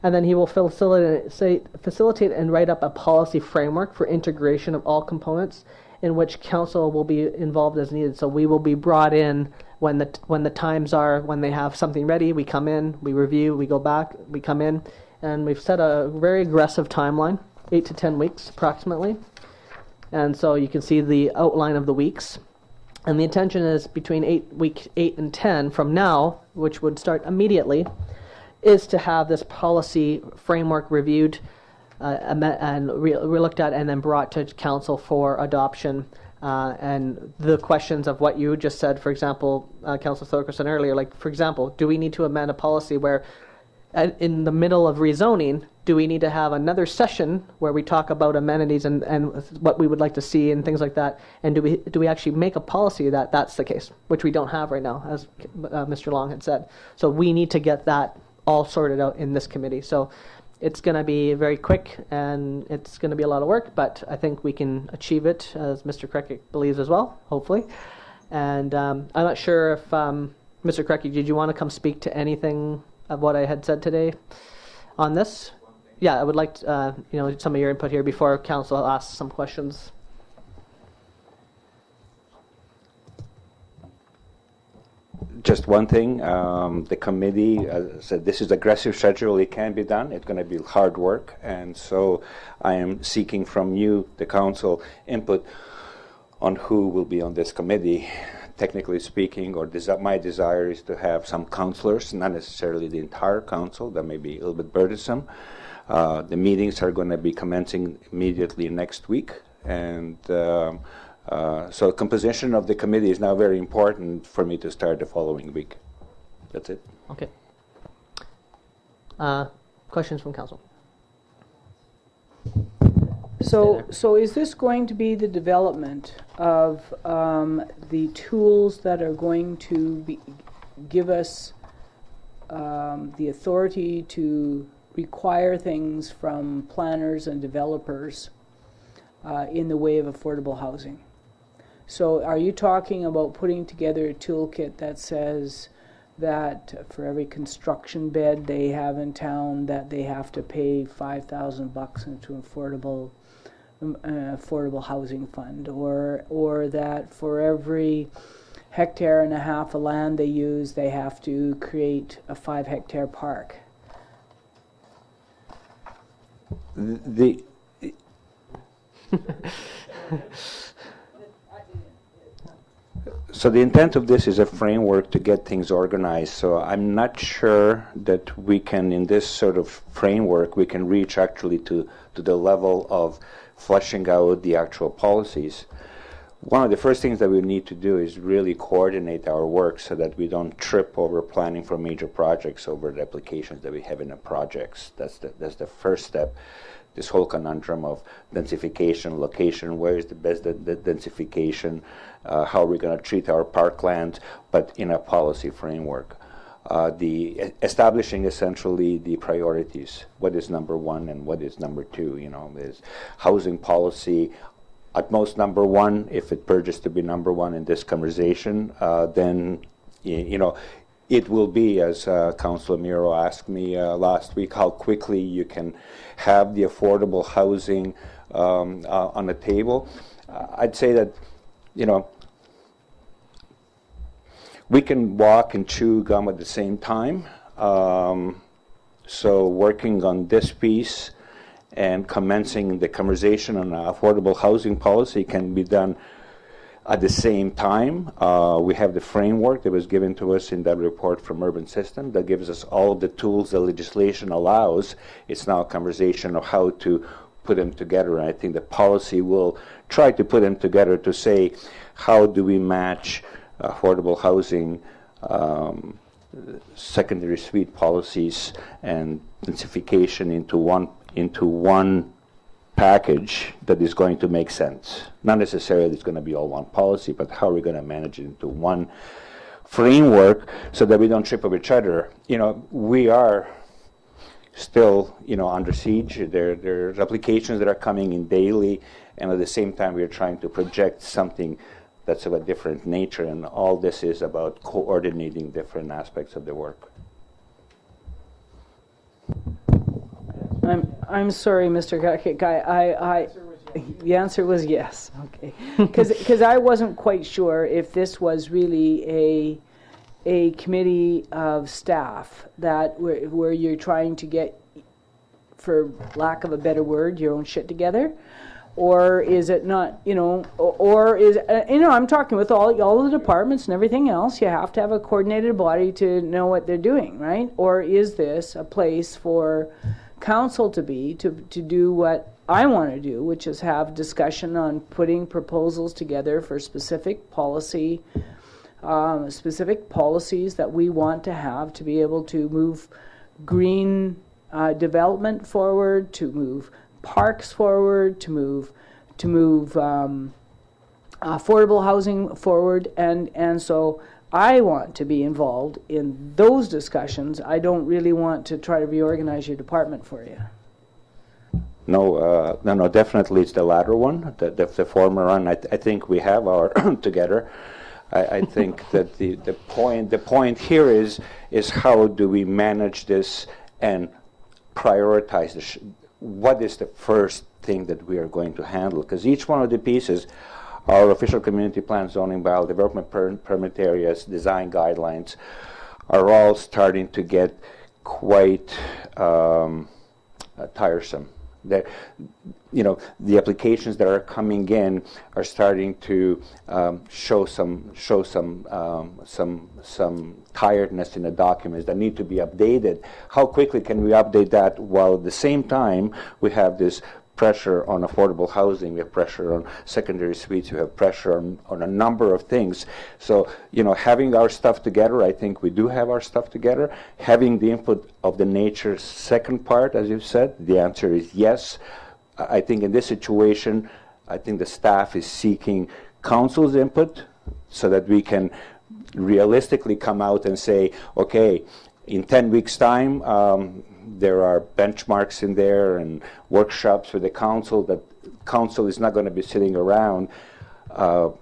[SPEAKER 1] And then he will facilitate and write up a policy framework for integration of all components in which council will be involved as needed. So we will be brought in when the times are, when they have something ready, we come in, we review, we go back, we come in, and we've set a very aggressive timeline, 8 to 10 weeks approximately. And so you can see the outline of the weeks. And the intention is between week 8 and 10 from now, which would start immediately, is to have this policy framework reviewed and looked at and then brought to council for adoption. And the questions of what you just said, for example, Councillor Thorkelson earlier, like, for example, do we need to amend a policy where in the middle of rezoning, do we need to have another session where we talk about amenities and what we would like to see and things like that? And do we actually make a policy that that's the case, which we don't have right now, as Mr. Long had said. So we need to get that all sorted out in this committee. So it's going to be very quick and it's going to be a lot of work, but I think we can achieve it, as Mr. Creckett believes as well, hopefully. And I'm not sure if, Mr. Creckett, did you want to come speak to anything of what I had said today on this? Yeah, I would like some of your input here before council asks some questions.
[SPEAKER 14] Just one thing, the committee said this is aggressive schedule, it can be done, it's going to be hard work, and so I am seeking from you, the council, input on who will be on this committee. Technically speaking, or my desire is to have some councillors, not necessarily the entire council, that may be a little bit burdensome. The meetings are going to be commencing immediately next week, and so composition of the committee is now very important for me to start the following week. That's it.
[SPEAKER 1] Okay. Questions from council?
[SPEAKER 5] So is this going to be the development of the tools that are going to give us the authority to require things from planners and developers in the way of affordable housing? So are you talking about putting together a toolkit that says that for every construction bed they have in town that they have to pay $5,000 into affordable housing fund, or that for every hectare and a half of land they use they have to create a 5-hectare park?
[SPEAKER 14] So the intent of this is a framework to get things organized. So I'm not sure that we can, in this sort of framework, we can reach actually to the level of fleshing out the actual policies. One of the first things that we need to do is really coordinate our work so that we don't trip over planning for major projects over the applications that we have in the projects. That's the first step. This whole conundrum of densification, location, where is the best densification, how are we going to treat our parkland, but in a policy framework. The establishing essentially the priorities. What is number one and what is number two? Is housing policy at most number one. If it purges to be number one in this conversation, then it will be, as Councillor Miro asked me last week, how quickly you can have the affordable housing on the table. I'd say that, we can walk and chew gum at the same time. So working on this piece and commencing the conversation on affordable housing policy can be done at the same time. We have the framework that was given to us in that report from Urban System that gives us all the tools the legislation allows. It's now a conversation of how to put them together, and I think the policy will try to put them together to say, how do we match affordable housing, secondary suite policies, and densification into one package that is going to make sense. Not necessarily it's going to be all one policy, but how are we going to manage it into one framework so that we don't trip over each other? We are still, under siege. There's applications that are coming in daily, and at the same time we are trying to project something that's of a different nature, and all this is about coordinating different aspects of the work.
[SPEAKER 5] I'm sorry, Mr. Guy. The answer was yes. Okay, because I wasn't quite sure if this was really a committee of staff that where you're trying to get, for lack of a better word, your own shit together, or is it not? Or is I'm talking with all the departments and everything else. You have to have a coordinated body to know what they're doing, right? Or is this a place for council to do what I want to do, which is have discussion on putting proposals together for specific policies that we want to have to be able to move green development forward, to move parks forward, to move affordable housing forward, and so I want to be involved in those discussions. I don't really want to try to reorganize your department for you.
[SPEAKER 14] No, definitely it's the latter one, the former one. I think we have our together. I think that the point here is how do we manage this and prioritize this? What is the first thing that we are going to handle? Because each one of the pieces, our official community plan, zoning bylaw, development permit areas, design guidelines, are all starting to get quite tiresome. The applications that are coming in are starting to show some tiredness in the documents that need to be updated. How quickly can we update that while at the same time we have this pressure on affordable housing, we have pressure on secondary suites, we have pressure on a number of things. So, having our stuff together, I think we do have our stuff together. Having the input of the nature's second part, as you've said, the answer is yes. I think in this situation, I think the staff is seeking council's input so that we can realistically come out and say, okay, in 10 weeks' time, there are benchmarks in there and workshops with the council that council is not going to be sitting around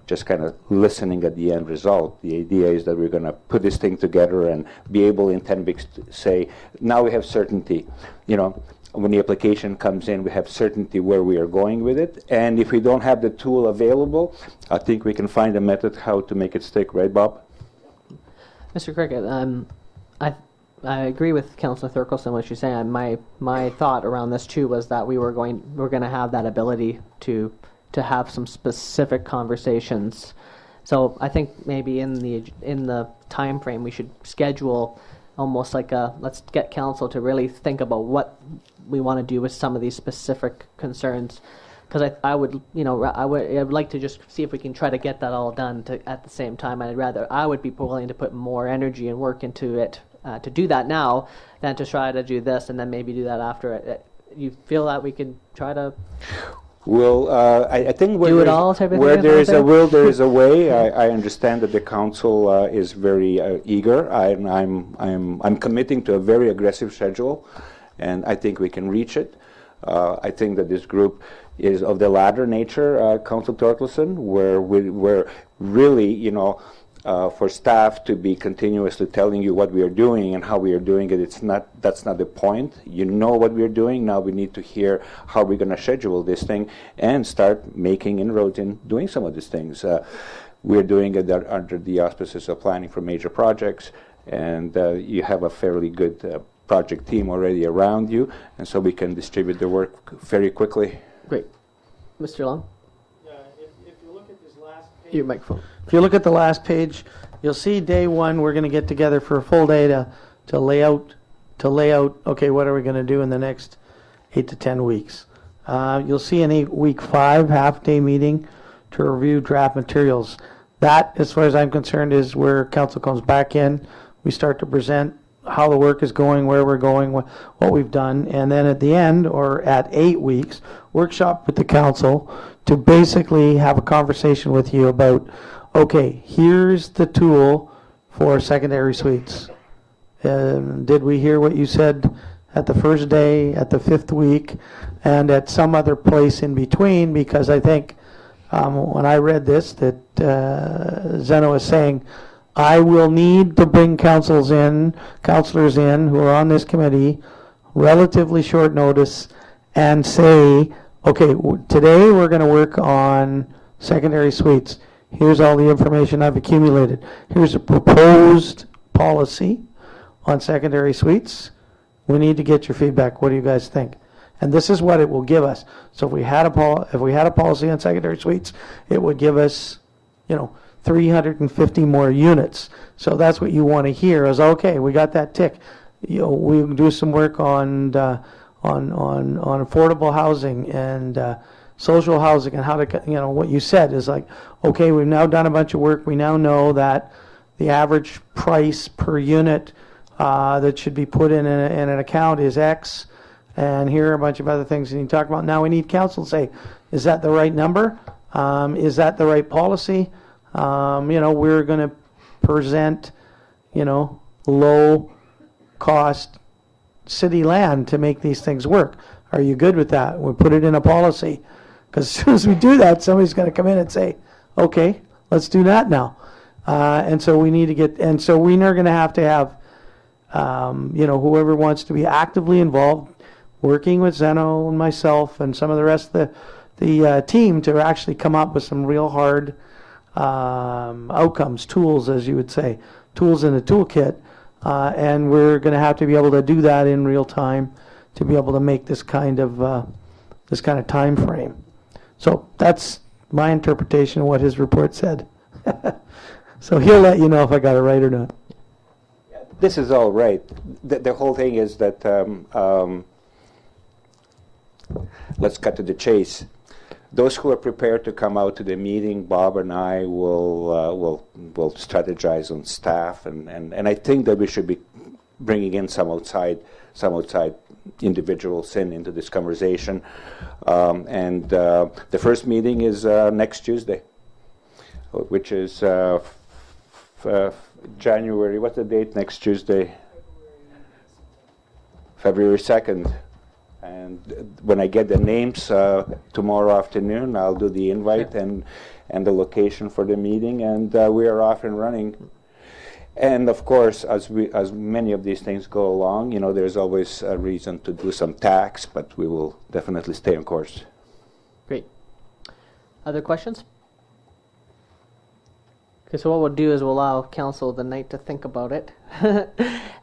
[SPEAKER 14] just kind of listening at the end result. The idea is that we're going to put this thing together and be able in 10 weeks to say, now we have certainty. You know, when the application comes in, we have certainty where we are going with it. And if we don't have the tool available, I think we can find a method how to make it stick, right, Bob?
[SPEAKER 1] Mr. Cricket, I agree with Councillor Thurkelson what she's saying. My thought around this too was that we're going to have that ability to have some specific conversations. So I think maybe in the time frame we should schedule almost like let's get council to really think about what we want to do with some of these specific concerns. Because I would like to just see if we can try to get that all done at the same time. I would be willing to put more energy and work into it to do that now than to try to do this and then maybe do that after it. You feel that we could try to?
[SPEAKER 14] Well, I think where,
[SPEAKER 1] do it all type of
[SPEAKER 14] where
[SPEAKER 1] thing
[SPEAKER 14] there is a will, there is a way. I understand that the council is very eager. I'm committing to a very aggressive schedule, and I think we can reach it. I think that this group is of the latter nature, Councillor Thorkelson, where we're really, for staff to be continuously telling you what we are doing and how we are doing it, that's not the point. You know what we are doing. Now we need to hear how we're going to schedule this thing and start making inroads in doing some of these things. We're doing it under the auspices of planning for major projects, and you have a fairly good project team already around you, and so we can distribute the work very quickly.
[SPEAKER 1] Great. Mr. Long?
[SPEAKER 2] Yeah, if you look at this last page.
[SPEAKER 1] Your microphone.
[SPEAKER 18] If you look at the last page, you'll see day one, we're going to get together for a full day to lay out, okay, what are we going to do in the next 8 to 10 weeks. You'll see in week 5, half-day meeting to review draft materials. That, as far as I'm concerned, is where council comes back in. We start to present how the work is going, where we're going, what we've done, and then at the end, or at 8 weeks, workshop with the council to basically have a conversation with you about, okay, here's the tool for secondary suites. Did we hear what you said at the first day, at the 5th week, and at some other place in between? Because I think when I read this, that Zeno is saying, I will need to bring councillors in who are on this committee, relatively short notice, and say, okay, today we're going to work on secondary suites. Here's all the information I've accumulated. Here's a proposed policy on secondary suites. We need to get your feedback. What do you guys think? And this is what it will give us. So if we had a policy on secondary suites, it would give us, 350 more units. So that's what you want to hear is, okay, we got that tick. We do some work on affordable housing and social housing and how to, what you said is like, okay, we've now done a bunch of work. We now know that the average price per unit that should be put in an account is X, and here are a bunch of other things that you talk about. Now we need council to say, is that the right number? Is that the right policy? We're going to present, low cost city land to make these things work. Are you good with that? We'll put it in a policy. Because as soon as we do that, somebody's going to come in and say, okay, let's do that now. And so we need to so we are going to have, whoever wants to be actively involved, working with Zeno and myself and some of the rest of the team to actually come up with some real hard outcomes, tools, as you would say, tools in the toolkit. And we're going to have to be able to do that in real time to be able to make this kind of time frame. So that's my interpretation of what his report said. So he'll let you know if I got it right or not.
[SPEAKER 14] This is all right. The whole thing is that let's cut to the chase. Those who are prepared to come out to the meeting, Bob and I will strategize on staff, and I think that we should be bringing in some outside individuals into this conversation. And the first meeting is next Tuesday, which is January. What's the date next Tuesday? February 2nd. And when I get the names tomorrow afternoon, I'll do the invite and the location for the meeting, and we are off and running. And of course, as many of these things go along, there's always a reason to do some tax, but we will definitely stay on course.
[SPEAKER 1] Great. Other questions? Okay, so what we'll do is we'll allow council the night to think about it,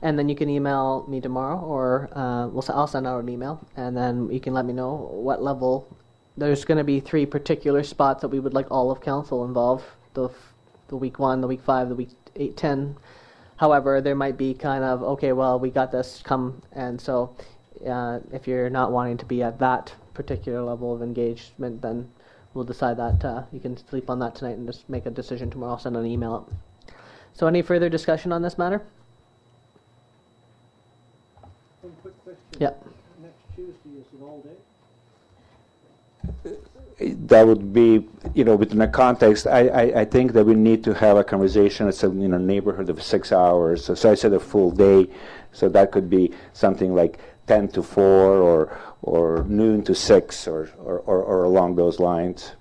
[SPEAKER 1] and then you can email me tomorrow, or I'll send out an email, and then you can let me know what level. There's going to be 3 particular spots that we would like all of council involved, the week 1, the week 5, the week 8, 10. However, there might be kind of, okay, well, we got this, come, and so if you're not wanting to be at that particular level of engagement, then we'll decide that you can sleep on that tonight and just make a decision tomorrow. I'll send an email out. So any further discussion on this matter?
[SPEAKER 8] One quick question.
[SPEAKER 1] Yeah.
[SPEAKER 8] Next Tuesday is an all day?
[SPEAKER 14] That would be, within a context, I think that we need to have a conversation that's in a neighborhood of 6 hours. So I said a full day, so that could be something like 10 to 4 or noon to 6 or along those lines.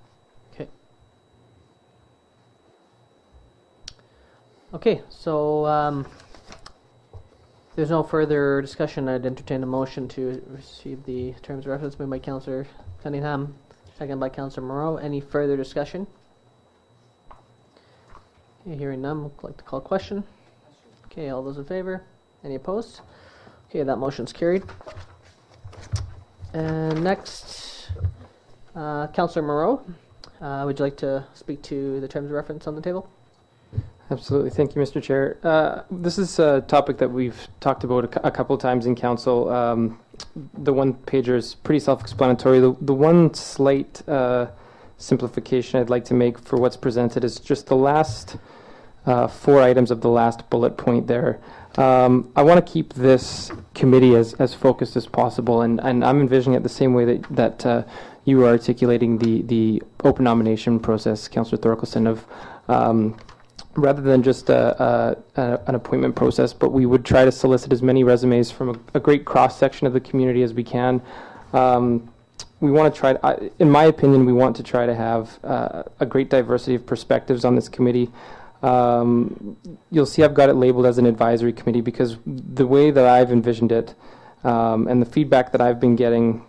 [SPEAKER 1] Okay, so there's no further discussion. I'd entertain a motion to receive the terms of reference made by Councillor Cunningham, second by Councillor Moreau. Any further discussion? Okay, hearing none, we'd like to call question. Okay, all those in favor? Any opposed? Okay, that motion's carried. And next, Councillor Moreau, would you like to speak to the terms of reference on the table?
[SPEAKER 15] Absolutely. Thank you, Mr. Chair. This is a topic that we've talked about a couple of times in council. The one-pager is pretty self-explanatory. The one slight simplification I'd like to make for what's presented is just the last 4 items of the last bullet point there. I want to keep this committee as focused as possible, and I'm envisioning it the same way that you are articulating the open nomination process, Councillor Thorkelson, of rather than just an appointment process, but we would try to solicit as many resumes from a great cross-section of the community as we can. We want to try, in my opinion, we want to try to have a great diversity of perspectives on this committee. You'll see I've got it labeled as an advisory committee because the way that I've envisioned it and the feedback that I've been getting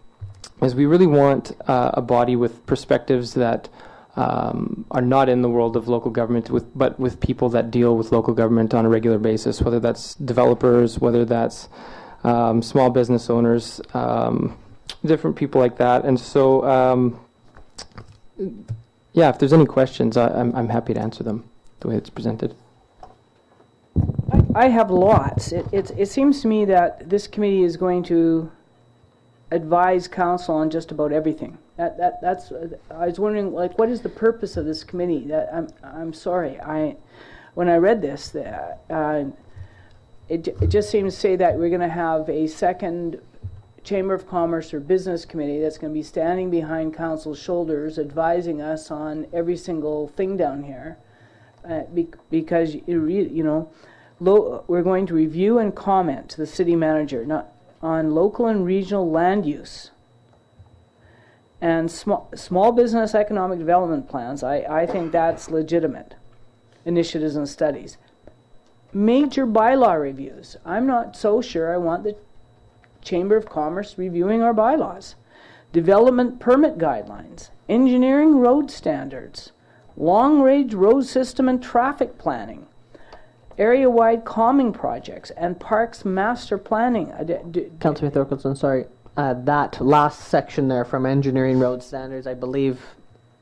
[SPEAKER 15] is we really want a body with perspectives that are not in the world of local government, but with people that deal with local government on a regular basis, whether that's developers, whether that's small business owners, different people like that. And so, yeah, if there's any questions, I'm happy to answer them the way it's presented.
[SPEAKER 5] I have lots. It seems to me that this committee is going to advise council on just about everything. That's. I was wondering, like, what is the purpose of this committee? I'm sorry. When I read this, it just seems to say that we're going to have a second Chamber of Commerce or Business Committee that's going to be standing behind council's shoulders, advising us on every single thing down here, because we're going to review and comment to the city manager on local and regional land use and small business economic development plans. I think that's legitimate initiatives and studies. Major bylaw reviews. I'm not so sure I want the Chamber of Commerce reviewing our bylaws. Development permit guidelines, engineering road standards, long-range road system and traffic planning, area-wide calming projects, and parks master planning.
[SPEAKER 1] Councillor Thorkelson, sorry. That last section there from engineering road standards, I believe,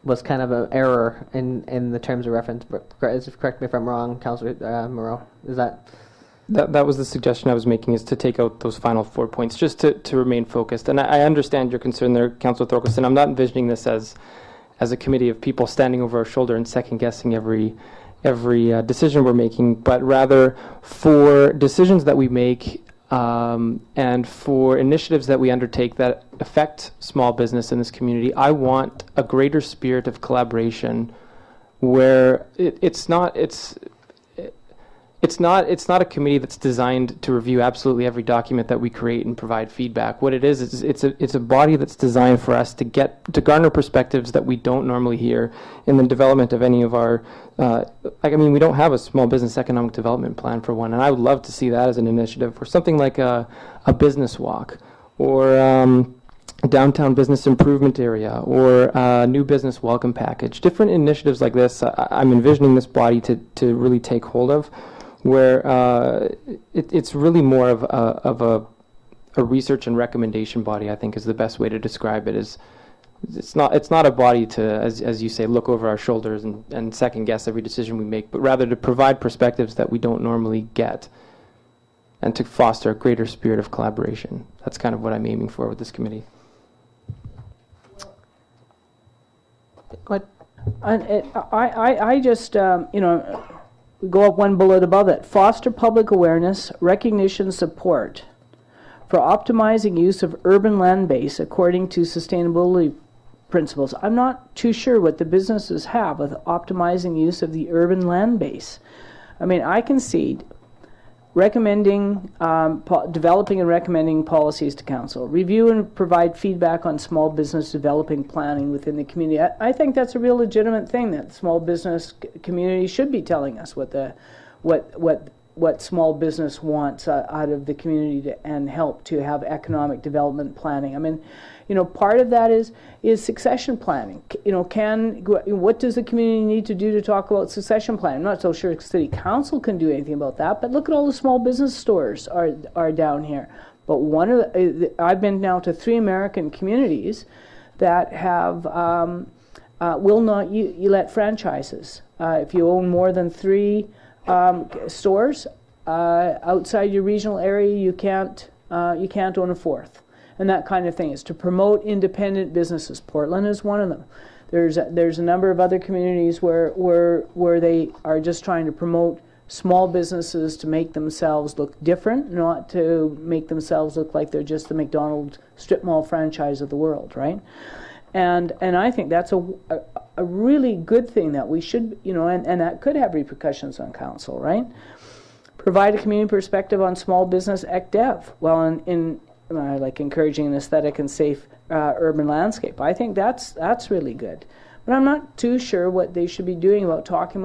[SPEAKER 1] was kind of an error in the terms of reference. Correct me if I'm wrong, Councillor Moreau. Is that...
[SPEAKER 15] That was the suggestion I was making, is to take out those final 4 points, just to remain focused. And I understand your concern there, Councillor Thorkelson. I'm not envisioning this as a committee of people standing over our shoulder and second-guessing every decision we're making, but rather for decisions that we make and for initiatives that we undertake that affect small business in this community. I want a greater spirit of collaboration where it's not a committee that's designed to review absolutely every document that we create and provide feedback. What it is it's a body that's designed for us to garner perspectives that we don't normally hear in the development of any of our we don't have a small business economic development plan for one, and I would love to see that as an initiative for something like a business walk or a downtown business improvement area or a new business welcome package. Different initiatives like this, I'm envisioning this body to really take hold of, where it's really more of a research and recommendation body, I think is the best way to describe it. It's not a body to, as you say, look over our shoulders and second guess every decision we make, but rather to provide perspectives that we don't normally get and to foster a greater spirit of collaboration. That's kind of what I'm aiming for with this committee.
[SPEAKER 1] Go ahead.
[SPEAKER 5] And I just, we go up one bullet above it. Foster public awareness, recognition, support for optimizing use of urban land base according to sustainability principles. I'm not too sure what the businesses have with optimizing use of the urban land base. I mean, I concede recommending, developing and recommending policies to council, review and provide feedback on small business developing planning within the community. I think that's a real legitimate thing that small business community should be telling us what small business wants out of the community and help to have economic development planning. I mean, part of that is succession planning. What does the community need to do to talk about succession planning? I'm not so sure city council can do anything about that, but look at all the small business stores are down here. But I've been now to 3 American communities that have will not let franchises. If you own more than 3 stores outside your regional area, you can't own a 4th. And that kind of thing is to promote independent businesses. Portland is one of them. There's a number of other communities where they are just trying to promote small businesses to make themselves look different, not to make themselves look like they're just the McDonald's strip mall franchise of the world, right? And I think that's a really good thing that we should, and that could have repercussions on council, right? Provide a community perspective on small business ec-dev. Well, I like encouraging an aesthetic and safe urban landscape. I think that's really good. But I'm not too sure what they should be doing about talking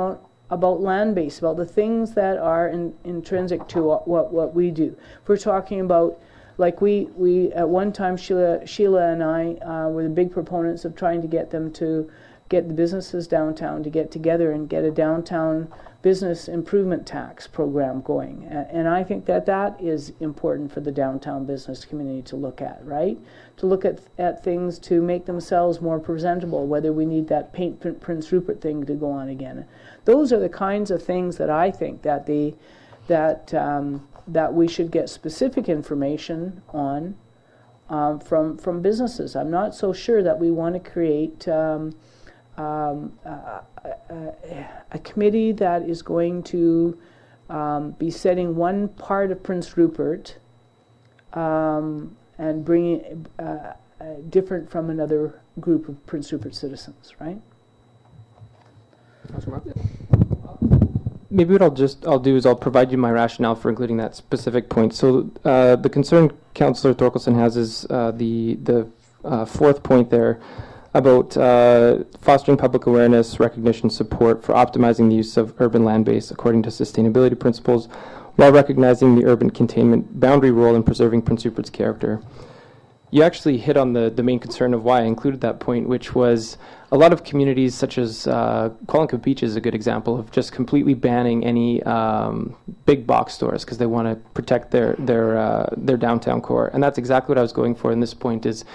[SPEAKER 5] about land base, about the things that are intrinsic to what we do. If we're talking about, like we at one time, Sheila and I were the big proponents of trying to get them to get the businesses downtown to get together and get a downtown business improvement tax program going. And I think that is important for the downtown business community to look at, right? To look at things to make themselves more presentable, whether we need that paint Prince Rupert thing to go on again. Those are the kinds of things that I think that we should get specific information on from businesses. I'm not so sure that we want to create a committee that is going to be setting one part of Prince Rupert and bringing different from another group of Prince Rupert citizens, right?
[SPEAKER 15] Maybe what I'll do is I'll provide you my rationale for including that specific point. So the concern Councillor Thorkelson has is the 4th point there about fostering public awareness, recognition, support for optimizing the use of urban land base according to sustainability principles, while recognizing the urban containment boundary role in preserving Prince Rupert's character. You actually hit on the main concern of why I included that point, which was a lot of communities such as Qualinca Beach is a good example of just completely banning any big box stores because they want to protect their downtown core. And that's exactly what I was going for in this point is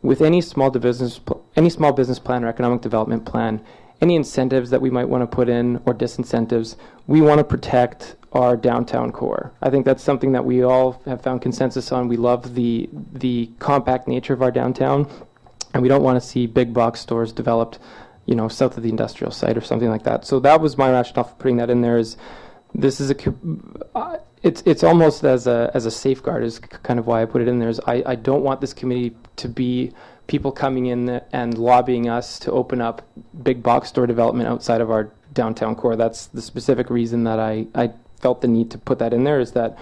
[SPEAKER 15] with any small business plan or economic development plan, any incentives that we might want to put in or disincentives, we want to protect our downtown core. I think that's something that we all have found consensus on. We love the compact nature of our downtown, and we don't want to see big box stores developed south of the industrial site or something like that. So that was my rationale for putting that in there. Is this is it's almost as a safeguard is kind of why I put it in there. Is I don't want this committee to be people coming in and lobbying us to open up big box store development outside of our downtown core. That's the specific reason that I felt the need to put that in there, is that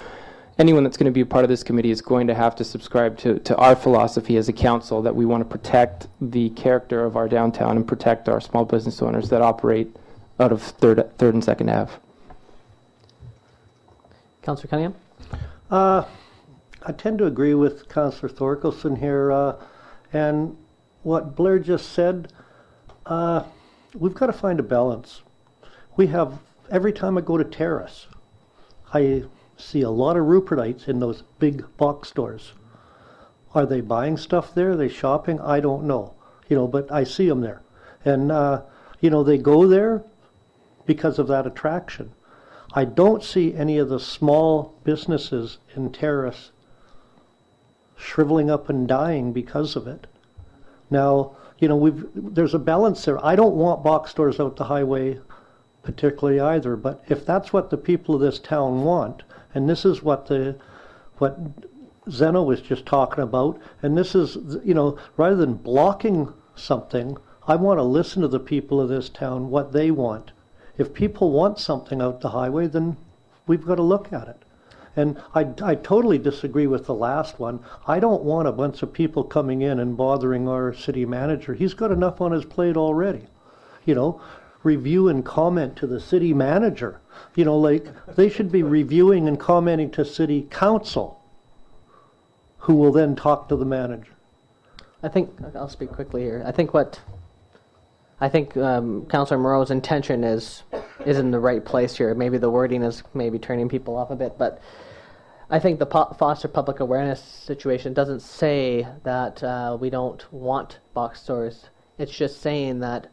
[SPEAKER 15] anyone that's going to be a part of this committee is going to have to subscribe to our philosophy as a council, that we want to protect the character of our downtown and protect our small business owners that operate out of Third and Second Ave.
[SPEAKER 1] Councillor Cunningham?
[SPEAKER 8] I tend to agree with Councillor Thorkelson here, and what Blair just said. We've got to find a balance. We have, every time I go to Terrace, I see a lot of Rupertites in those big box stores. Are they buying stuff there? Are they shopping? I don't know. But I see them there. And, they go there because of that attraction. I don't see any of the small businesses in Terrace shriveling up and dying because of it. Now, there's a balance there. I don't want box stores out the highway particularly either, but if that's what the people of this town want, and this is what Zeno was just talking about, and this is, rather than blocking something, I want to listen to the people of this town, what they want. If people want something out the highway, then we've got to look at it. And I totally disagree with the last one. I don't want a bunch of people coming in and bothering our city manager. He's got enough on his plate already. Review and comment to the city manager. They should be reviewing and commenting to city council, who will then talk to the manager.
[SPEAKER 1] I think, I'll speak quickly here. I think Councillor Moreau's intention is in the right place here. Maybe the wording is maybe turning people off a bit, but I think the foster public awareness situation doesn't say that we don't want box stores. It's just saying that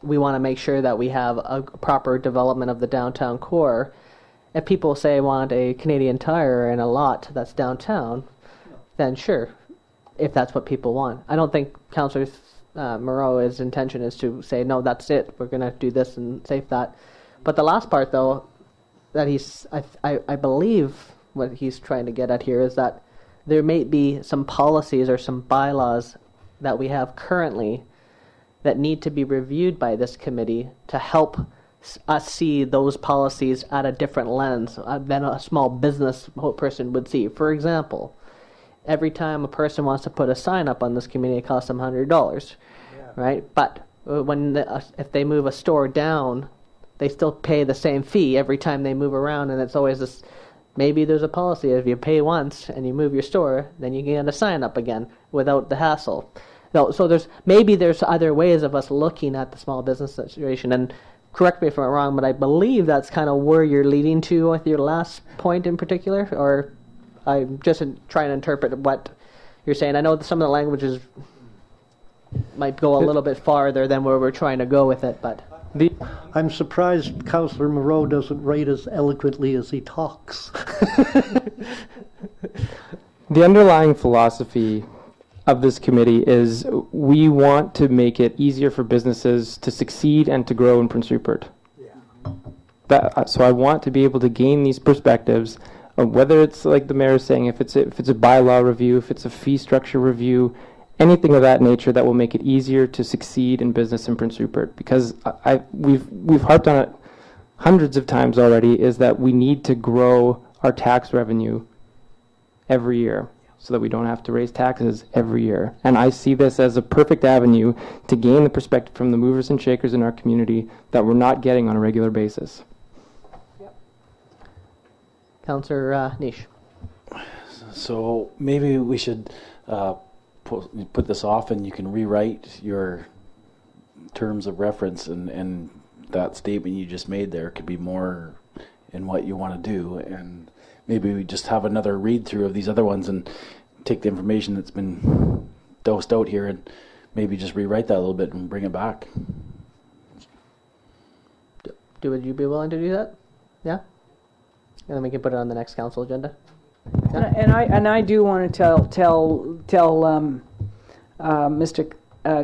[SPEAKER 1] we want to make sure that we have a proper development of the downtown core. If people say want a Canadian Tire in a lot that's downtown, then sure, if that's what people want. I don't think Councillor Moreau's intention is to say, no, that's it, we're going to do this and save that. But the last part, though, that I believe what he's trying to get at here is that there may be some policies or some bylaws that we have currently that need to be reviewed by this committee to help us see those policies at a different lens than a small business person would see. For example, every time a person wants to put a sign up on this committee, it costs them $100, right? But if they move a store down, they still pay the same fee every time they move around, and it's always this. Maybe there's a policy: if you pay once and you move your store, then you get a sign up again without the hassle. So there's other ways of us looking at the small business situation. And correct me if I'm wrong, but I believe that's kind of where you're leading to with your last point in particular, or I'm just trying to interpret what you're saying. I know that some of the languages might go a little bit farther than where we're trying to go with it, but
[SPEAKER 8] I'm surprised Councillor Moreau doesn't write as eloquently as he talks.
[SPEAKER 15] The underlying philosophy of this committee is we want to make it easier for businesses to succeed and to grow in Prince Rupert. So I want to be able to gain these perspectives, whether it's like the mayor is saying, if it's a bylaw review, if it's a fee structure review, anything of that nature that will make it easier to succeed in business in Prince Rupert. Because we've harped on it hundreds of times already, is that we need to grow our tax revenue every year, so that we don't have to raise taxes every year. And I see this as a perfect avenue to gain the perspective from the movers and shakers in our community that we're not getting on a regular basis.
[SPEAKER 1] Councillor Niche.
[SPEAKER 6] So maybe we should put this off, and you can rewrite your terms of reference, and that statement you just made there could be more in what you want to do. And maybe we just have another read through of these other ones and take the information that's been dosed out here and maybe just rewrite that a little bit and bring it back.
[SPEAKER 1] Would you be willing to do that? Yeah? And then we can put it on the next council agenda. Yeah?
[SPEAKER 5] And I do want to tell Mr.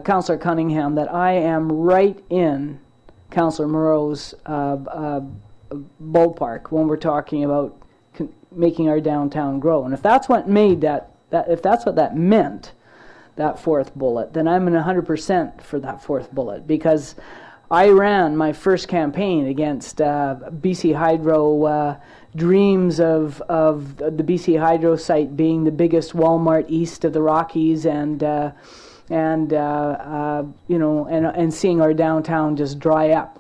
[SPEAKER 5] Councillor Cunningham, that I am right in Councillor Moreau's ballpark when we're talking about making our downtown grow. And if that's what made if that's what that meant, that fourth bullet, then I'm in 100% for that fourth bullet, because I ran my first campaign against BC Hydro dreams of the BC Hydro site being the biggest Walmart east of the Rockies, and seeing our downtown just dry up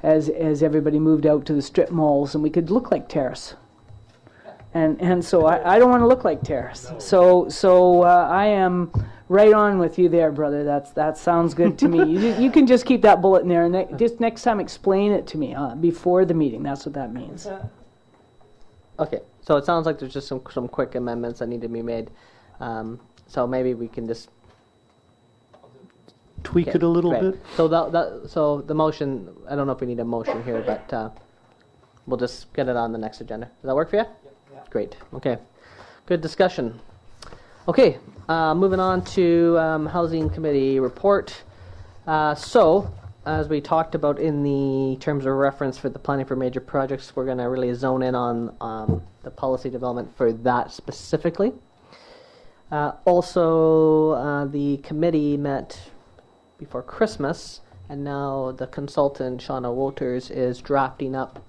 [SPEAKER 5] as everybody moved out to the strip malls, and we could look like Terrace. And so I don't want to look like Terrace. So I am right on with you there, brother. That sounds good to me. You can just keep that bullet in there, and just next time explain it to me before the meeting. That's what that means.
[SPEAKER 1] Okay, so it sounds like there's just some quick amendments that need to be made. So maybe we can just
[SPEAKER 8] tweak it a little bit.
[SPEAKER 1] So so the motion, I don't know if we need a motion here, but we'll just get it on the next agenda. Does that work for you? Yeah. Great. Okay. Good discussion. Okay, moving on to Housing Committee report. So, as we talked about in the terms of reference for the planning for major projects, we're going to really zone in on the policy development for that specifically. Also, the committee met before Christmas, and now the consultant, Shauna Wolters, is drafting up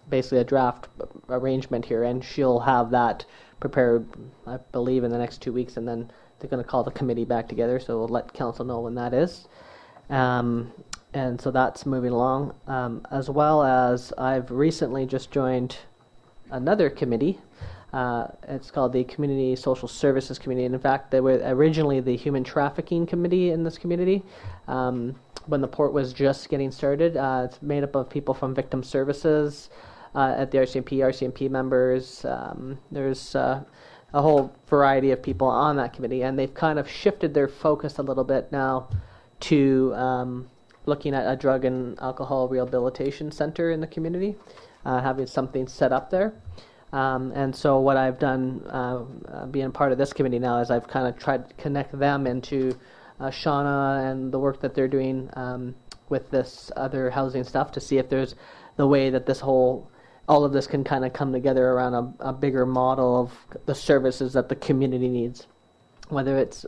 [SPEAKER 1] basically a draft arrangement here, and she'll have that prepared, I believe, in the next 2 weeks, and then they're going to call the committee back together, so we'll let council know when that is. And so that's moving along, as well as I've recently just joined another committee. It's called the Community Social Services Committee, and in fact they were originally the Human Trafficking Committee in this community when the port was just getting started. It's made up of people from Victim Services at the RCMP members. There's a whole variety of people on that committee, and they've kind of shifted their focus a little bit now to looking at a drug and alcohol rehabilitation center in the community, having something set up there. And so what I've done, being part of this committee now, is I've kind of tried to connect them into Shauna and the work that they're doing with this other housing stuff, to see if there's the way that all of this can kind of come together around a bigger model of the services that the community needs, whether it's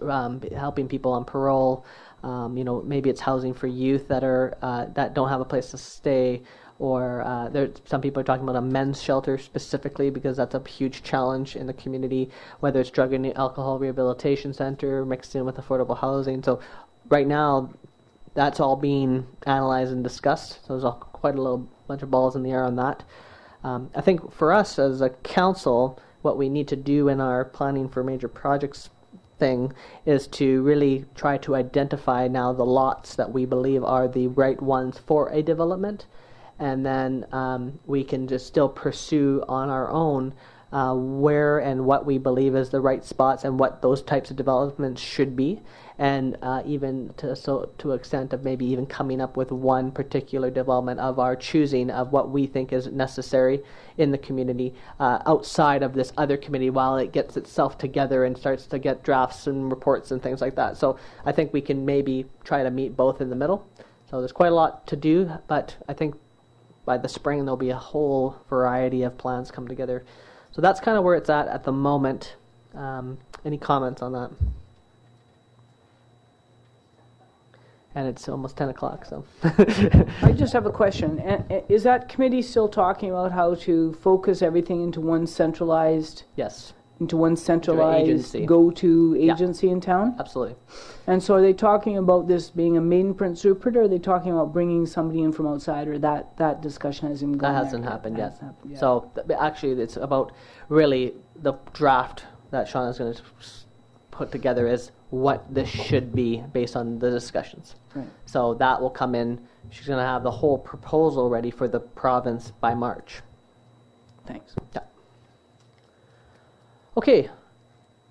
[SPEAKER 1] helping people on parole, maybe it's housing for youth that don't have a place to stay, or some people are talking about a men's shelter specifically, because that's a huge challenge in the community, whether it's drug and alcohol rehabilitation center mixed in with affordable housing. So right now, that's all being analyzed and discussed. So there's quite a little bunch of balls in the air on that. I think for us as a council, what we need to do in our planning for major projects thing is to really try to identify now the lots that we believe are the right ones for a development, and then we can just still pursue on our own where and what we believe is the right spots and what those types of developments should be, and even to extent of maybe even coming up with one particular development of our choosing of what we think is necessary in the community outside of this other committee while it gets itself together and starts to get drafts and reports and things like that. So I think we can maybe try to meet both in the middle. So there's quite a lot to do, but I think by the spring there'll be a whole variety of plans come together. So that's kind of where it's at the moment. Any comments on that? And it's almost 10 o'clock, so.
[SPEAKER 5] I just have a question. Is that committee still talking about how to focus everything into one centralized?
[SPEAKER 1] Yes.
[SPEAKER 5] Into one centralized go-to agency in town?
[SPEAKER 1] Absolutely.
[SPEAKER 5] And so are they talking about this being a made in Prince Rupert, or are they talking about bringing somebody in from outside, or that discussion hasn't gone
[SPEAKER 1] That hasn't happened yet. So actually it's about really the draft that Shauna's going to put together is what this should be based on the discussions.
[SPEAKER 5] Right.
[SPEAKER 1] So that will come in. She's going to have the whole proposal ready for the province by March.
[SPEAKER 5] Thanks.
[SPEAKER 1] Yeah. Okay.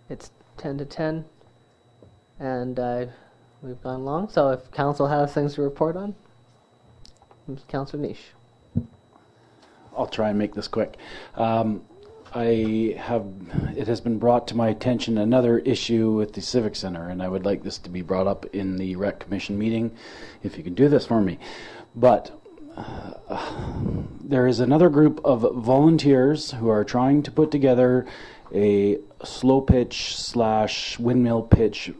[SPEAKER 1] It's 10 to 10, and we've gone long. So if council has things to report on, Councillor Niche.
[SPEAKER 6] I'll try and make this quick. it has been brought to my attention another issue with the Civic Center, and I would like this to be brought up in the Rec Commission meeting, if you can do this for me. But there is another group of volunteers who are trying to put together a slow pitch / windmill pitch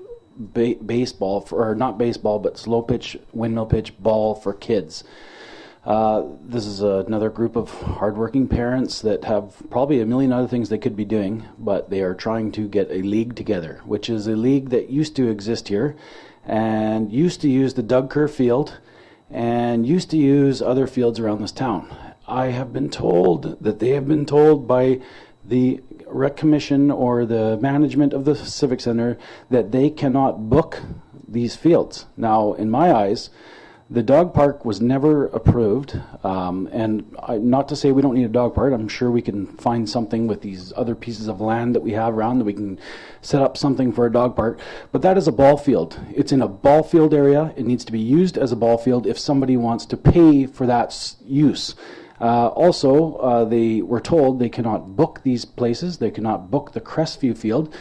[SPEAKER 6] baseball, or not baseball, but slow pitch, windmill pitch ball for kids. This is another group of hardworking parents that have probably a million other things they could be doing, but they are trying to get a league together, which is a league that used to exist here and used to use the Doug Kerr Field and used to use other fields around this town. I have been told that they have been told by the Rec Commission or the management of the Civic Center that they cannot book these fields. Now, in my eyes, the dog park was never approved, and not to say we don't need a dog park. I'm sure we can find something with these other pieces of land that we have around that we can set up something for a dog park. But that is a ball field. It's in a ball field area. It needs to be used as a ball field if somebody wants to pay for that use. Also, they were told they cannot book these places. They cannot book the Crestview field.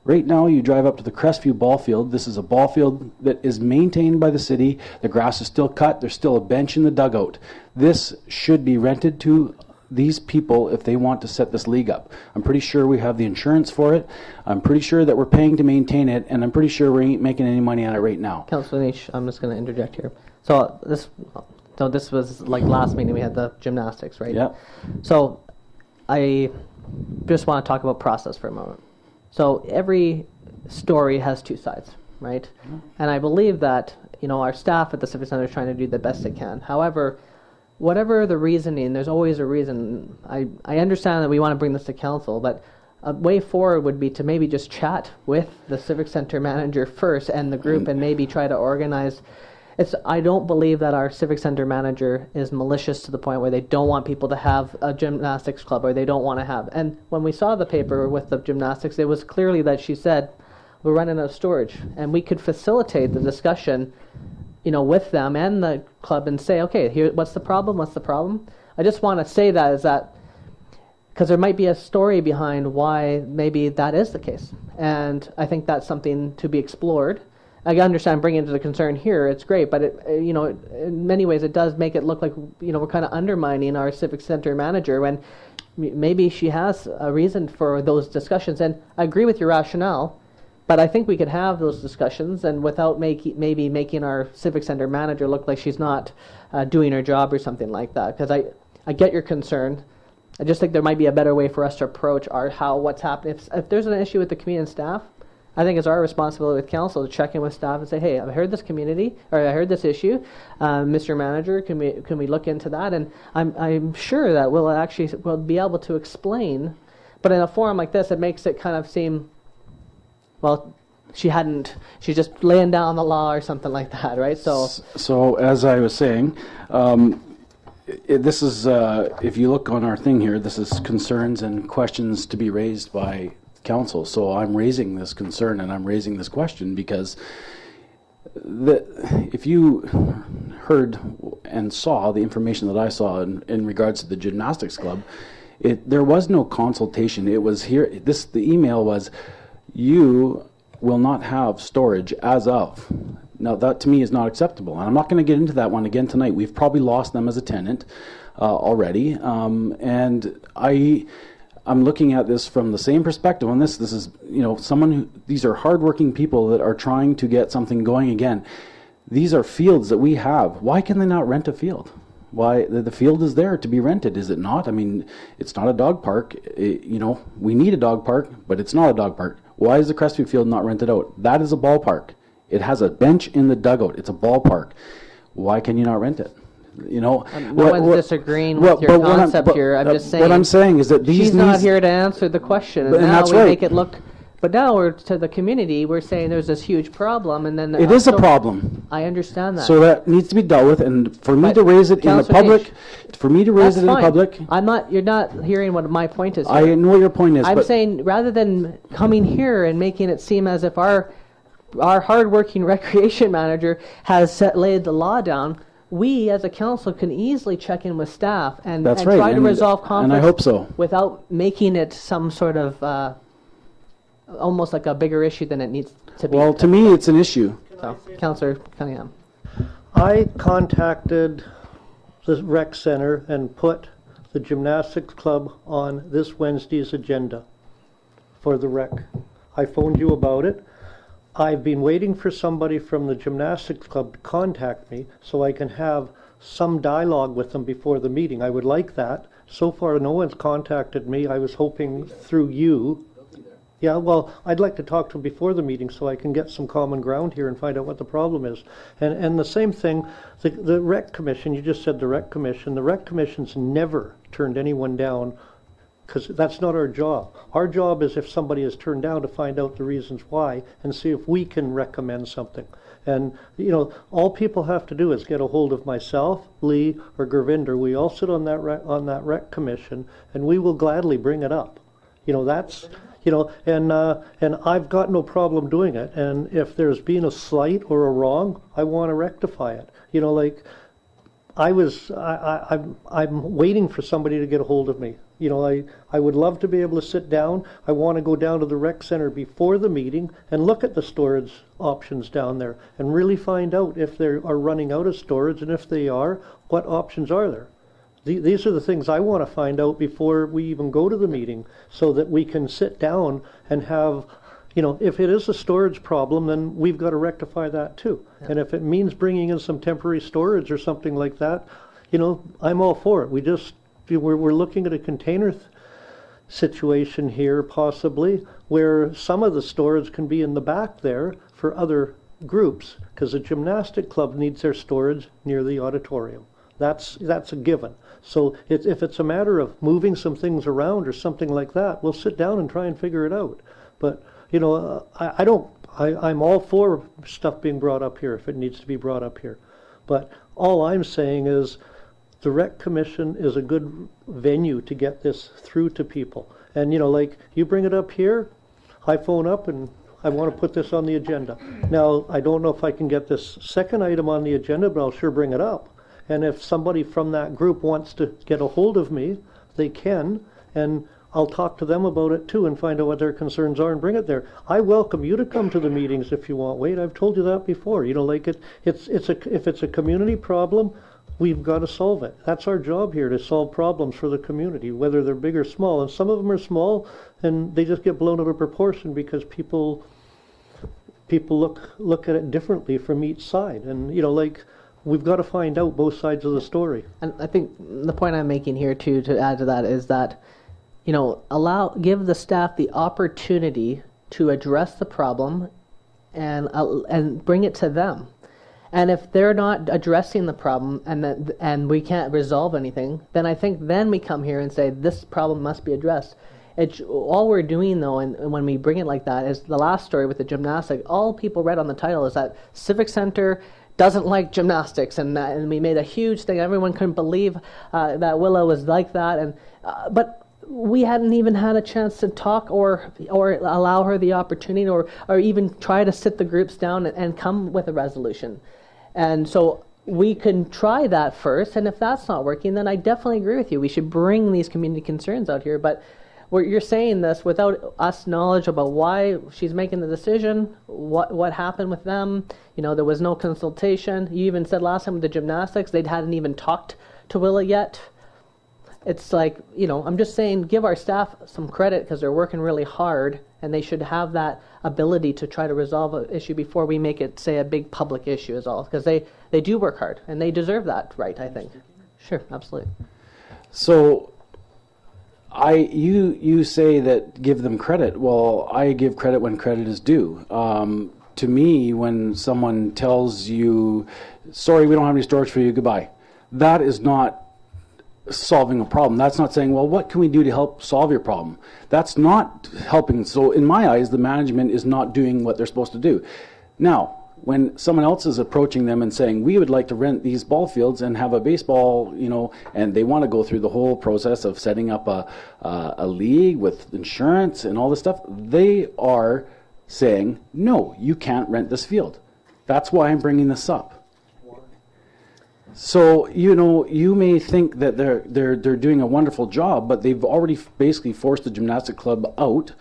[SPEAKER 6] Right now, you drive up to the Crestview ball field. This is a ball field that is maintained by the city. The grass is still cut. There's still a bench in the dugout. This should be rented to these people if they want to set this league up. I'm pretty sure we have the insurance for it. I'm pretty sure that we're paying to maintain it, and I'm pretty sure we ain't making any money on it right now.
[SPEAKER 1] Councilor Niche, I'm just going to interject here. So this was like last meeting we had the gymnastics, right?
[SPEAKER 6] Yeah. So
[SPEAKER 1] I just want to talk about process for a moment. So every story has two sides, right? Mm-hmm. And I believe that, our staff at the Civic Center is trying to do the best they can. However, whatever the reasoning, there's always a reason. I understand that we want to bring this to council, but a way forward would be to maybe just chat with the Civic Center manager first and the group and maybe try to organize. I don't believe that our Civic Center manager is malicious to the point where they don't want people to have a gymnastics club or they don't want to have. And when we saw the paper with the gymnastics, it was clearly that she said, we're running out of storage. And we could facilitate the discussion, with them and the club and say, okay, here, what's the problem? What's the problem? I just want to say that is that because there might be a story behind why maybe that is the case. And I think that's something to be explored. I understand bringing into the concern here, it's great, but in many ways it does make it look like, we're kind of undermining our Civic Center manager when maybe she has a reason for those discussions. And I agree with your rationale, but I think we could have those discussions and without maybe making our Civic Center manager look like she's not doing her job or something like that. Because I get your concern. I just think there might be a better way for us to approach what's happening. If there's an issue with the community and staff, I think it's our responsibility with council to check in with staff and say, hey, I've heard this I heard this issue. Mr. Manager, can we look into that? And I'm sure that we'll be able to explain, but in a forum like this, it makes it kind of seem, well, she's just laying down the law or something like that, right?
[SPEAKER 6] So as I was saying, this is, if you look on our thing here, this is concerns and questions to be raised by council. So I'm raising this concern and I'm raising this question because if you heard and saw the information that I saw in regards to the gymnastics club, there was no consultation. It was here. The email was, you will not have storage as of. Now that to me is not acceptable, and I'm not going to get into that one again tonight. We've probably lost them as a tenant already, and I'm looking at this from the same perspective on this. This is, these are hardworking people that are trying to get something going again. These are fields that we have. Why can they not rent a field? Why the field is there to be rented, is it not? I mean, it's not a dog park. We need a dog park, but it's not a dog park. Why is the Crestview field not rented out? That is a ballpark. It has a bench in the dugout. It's a ballpark. Why can you not rent it?
[SPEAKER 1] No one's disagreeing with your concept here. I'm just saying.
[SPEAKER 6] What I'm saying is that
[SPEAKER 1] she's not here to answer the question, and now we make it look. But now we're to the community. We're saying there's this huge problem, and then
[SPEAKER 6] it is a problem.
[SPEAKER 1] I understand that.
[SPEAKER 6] So that needs to be dealt with, and for me to raise it in the public,
[SPEAKER 1] I'm not. You're not hearing what my point is. Here.
[SPEAKER 6] I know what your point is.
[SPEAKER 1] I'm saying rather than coming here and making it seem as if our hardworking recreation manager has laid the law down. we as a council can easily check in with staff and,
[SPEAKER 6] That's
[SPEAKER 1] and
[SPEAKER 6] right,
[SPEAKER 1] try to
[SPEAKER 6] and-
[SPEAKER 1] resolve conflicts.
[SPEAKER 6] and I hope so.
[SPEAKER 1] Without making it some sort of almost like a bigger issue than it needs to be.
[SPEAKER 6] Well, to me, it's an issue.
[SPEAKER 1] So, Councillor Cunningham.
[SPEAKER 8] I contacted the rec center and put the gymnastics club on this Wednesday's agenda for the rec. I phoned you about it. I've been waiting for somebody from the gymnastics club to contact me so I can have some dialogue with them before the meeting. I would like that. So far, no one's contacted me. I was hoping through you. Yeah, well, I'd like to talk to them before the meeting so I can get some common ground here and find out what the problem is. And the same thing, the rec commission, you just said the rec commission's never turned anyone down, because that's not our job. Our job is, if somebody is turned down, to find out the reasons why and see if we can recommend something. And, you know, all people have to do is get a hold of myself, Lee, or Gurvinder. We all sit on that rec commission, and we will gladly bring it up. You know, that's, you know, and I've got no problem doing it. And if there's been a slight or a wrong, I want to rectify it. You know, like, I'm waiting for somebody to get a hold of me. You know, I would love to be able to sit down. I want to go down to the rec center before the meeting and look at the storage options down there and really find out if they are running out of storage, and if they are, what options are there. These are the things I want to find out before we even go to the meeting, so that we can sit down and have, you know, if it is a storage problem, then we've got to rectify that too. Yeah. And if it means bringing in some temporary storage or something like that, you know, I'm all for it. We're looking at a container situation here, possibly, where some of the storage can be in the back there for other groups, because the gymnastic club needs their storage near the auditorium. That's a given. So if it's a matter of moving some things around or something like that, we'll sit down and try and figure it out. But, you know, I'm all for stuff being brought up here if it needs to be brought up here. But all I'm saying is the rec commission is a good venue to get this through to people. And, you know, like, you bring it up here, I phone up and I want to put this on the agenda. Now, I don't know if I can get this second item on the agenda, but I'll sure bring it up. And if somebody from that group wants to get a hold of me, they can, and I'll talk to them about it too and find out what their concerns are and bring it there. I welcome you to come to the meetings if you want. Wade, I've told you that before. You know, like, if it's a community problem, we've got to solve it. That's our job here, to solve problems for the community, whether they're big or small. And some of them are small, and they just get blown out of proportion because people look at it differently from each side. And, you know, like, we've got to find out both sides of the story.
[SPEAKER 1] And I think the point I'm making here too, to add to that, is that, you know, give the staff the opportunity to address the problem and bring it to them. And if they're not addressing the problem and we can't resolve anything, then I think then we come here and say this problem must be addressed. All we're doing, though, and when we bring it like that, is the last story with the gymnastics. All people read on the title is that Civic Center doesn't like gymnastics, and we made a huge thing. Everyone couldn't believe that Willow was like that, but we hadn't even had a chance to talk or allow her the opportunity or even try to sit the groups down and come with a resolution. And so we can try that first, and if that's not working, then I definitely agree with you. We should bring these community concerns out here, but you're saying this without us knowledge about why she's making the decision, what happened with them. You know, there was no consultation. You even said last time with the gymnastics, they hadn't even talked to Willa yet. It's like, you know, I'm just saying, give our staff some credit because they're working really hard, and they should have that ability to try to resolve an issue before we make it, say, a big public issue is all. Because they do work hard, and they deserve that right, I think. Sure, absolutely.
[SPEAKER 6] So you say that give them credit. Well, I give credit when credit is due. To me, when someone tells you, sorry, we don't have any storage for you, goodbye, that is not solving a problem. That's not saying, well, what can we do to help solve your problem? That's not helping. So in my eyes, the management is not doing what they're supposed to do. Now, when someone else is approaching them and saying, we would like to rent these ball fields and have a baseball, you know, and they want to go through the whole process of setting up a league with insurance and all this stuff, they are saying, no, you can't rent this field. That's why I'm bringing this up. So, you may think that they're doing a wonderful job, but they've already basically forced the gymnastic club out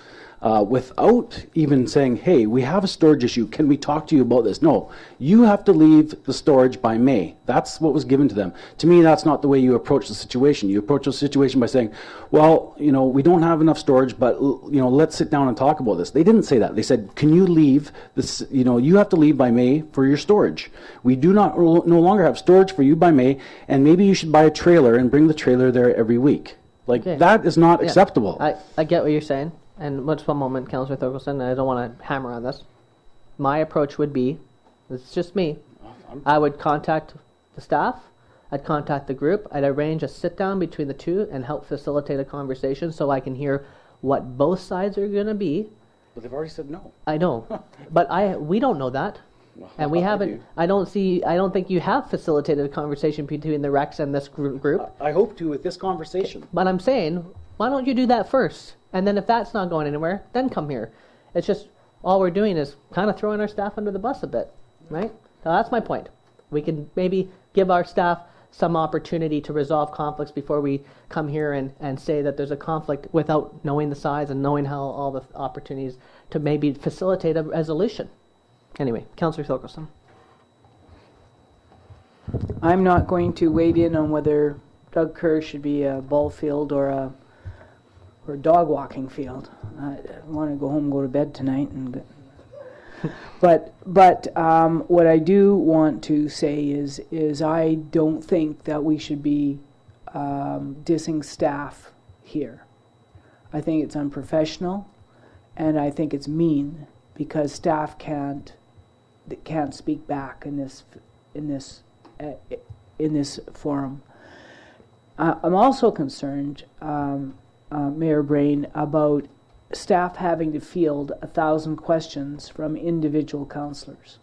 [SPEAKER 6] without even saying, hey, we have a storage issue. Can we talk to you about this? No, you have to leave the storage by May. That's what was given to them. To me, that's not the way you approach the situation. You approach the situation by saying, well, we don't have enough storage, but, let's sit down and talk about this. They didn't say that. They said, can you leave this, you have to leave by May for your storage. We do not no longer have storage for you by May, and maybe you should buy a trailer and bring the trailer there every week. That is not acceptable.
[SPEAKER 1] I get what you're saying. And just one moment, Councillor Thorkelson, I don't want to hammer on this. My approach would be, it's just me, I would contact the staff, I'd contact the group, I'd arrange a sit-down between the two and help facilitate a conversation so I can hear what both sides are going to be.
[SPEAKER 6] But they've already said no.
[SPEAKER 1] I know, but we don't know that. And we haven't, I don't think you have facilitated a conversation between the Rex and this group.
[SPEAKER 6] I hope to with this conversation.
[SPEAKER 1] But I'm saying, why don't you do that first? And then if that's not going anywhere, then come here. It's just, all we're doing is kind of throwing our staff under the bus a bit, right? So that's my point. We can maybe give our staff some opportunity to resolve conflicts before we come here and say that there's a conflict without knowing the size and knowing how all the opportunities to maybe facilitate a resolution. Anyway, Councillor Thorkelson.
[SPEAKER 5] I'm not going to wade in on whether Doug Kerr should be a ball field or a dog walking field. I want to go home and go to bed tonight. But what I do want to say is I don't think that we should be dissing staff here. I think it's unprofessional, and I think it's mean because staff can't speak back in this forum. I'm also concerned, Mayor Brain, about staff having to field 1,000 questions from individual councillors.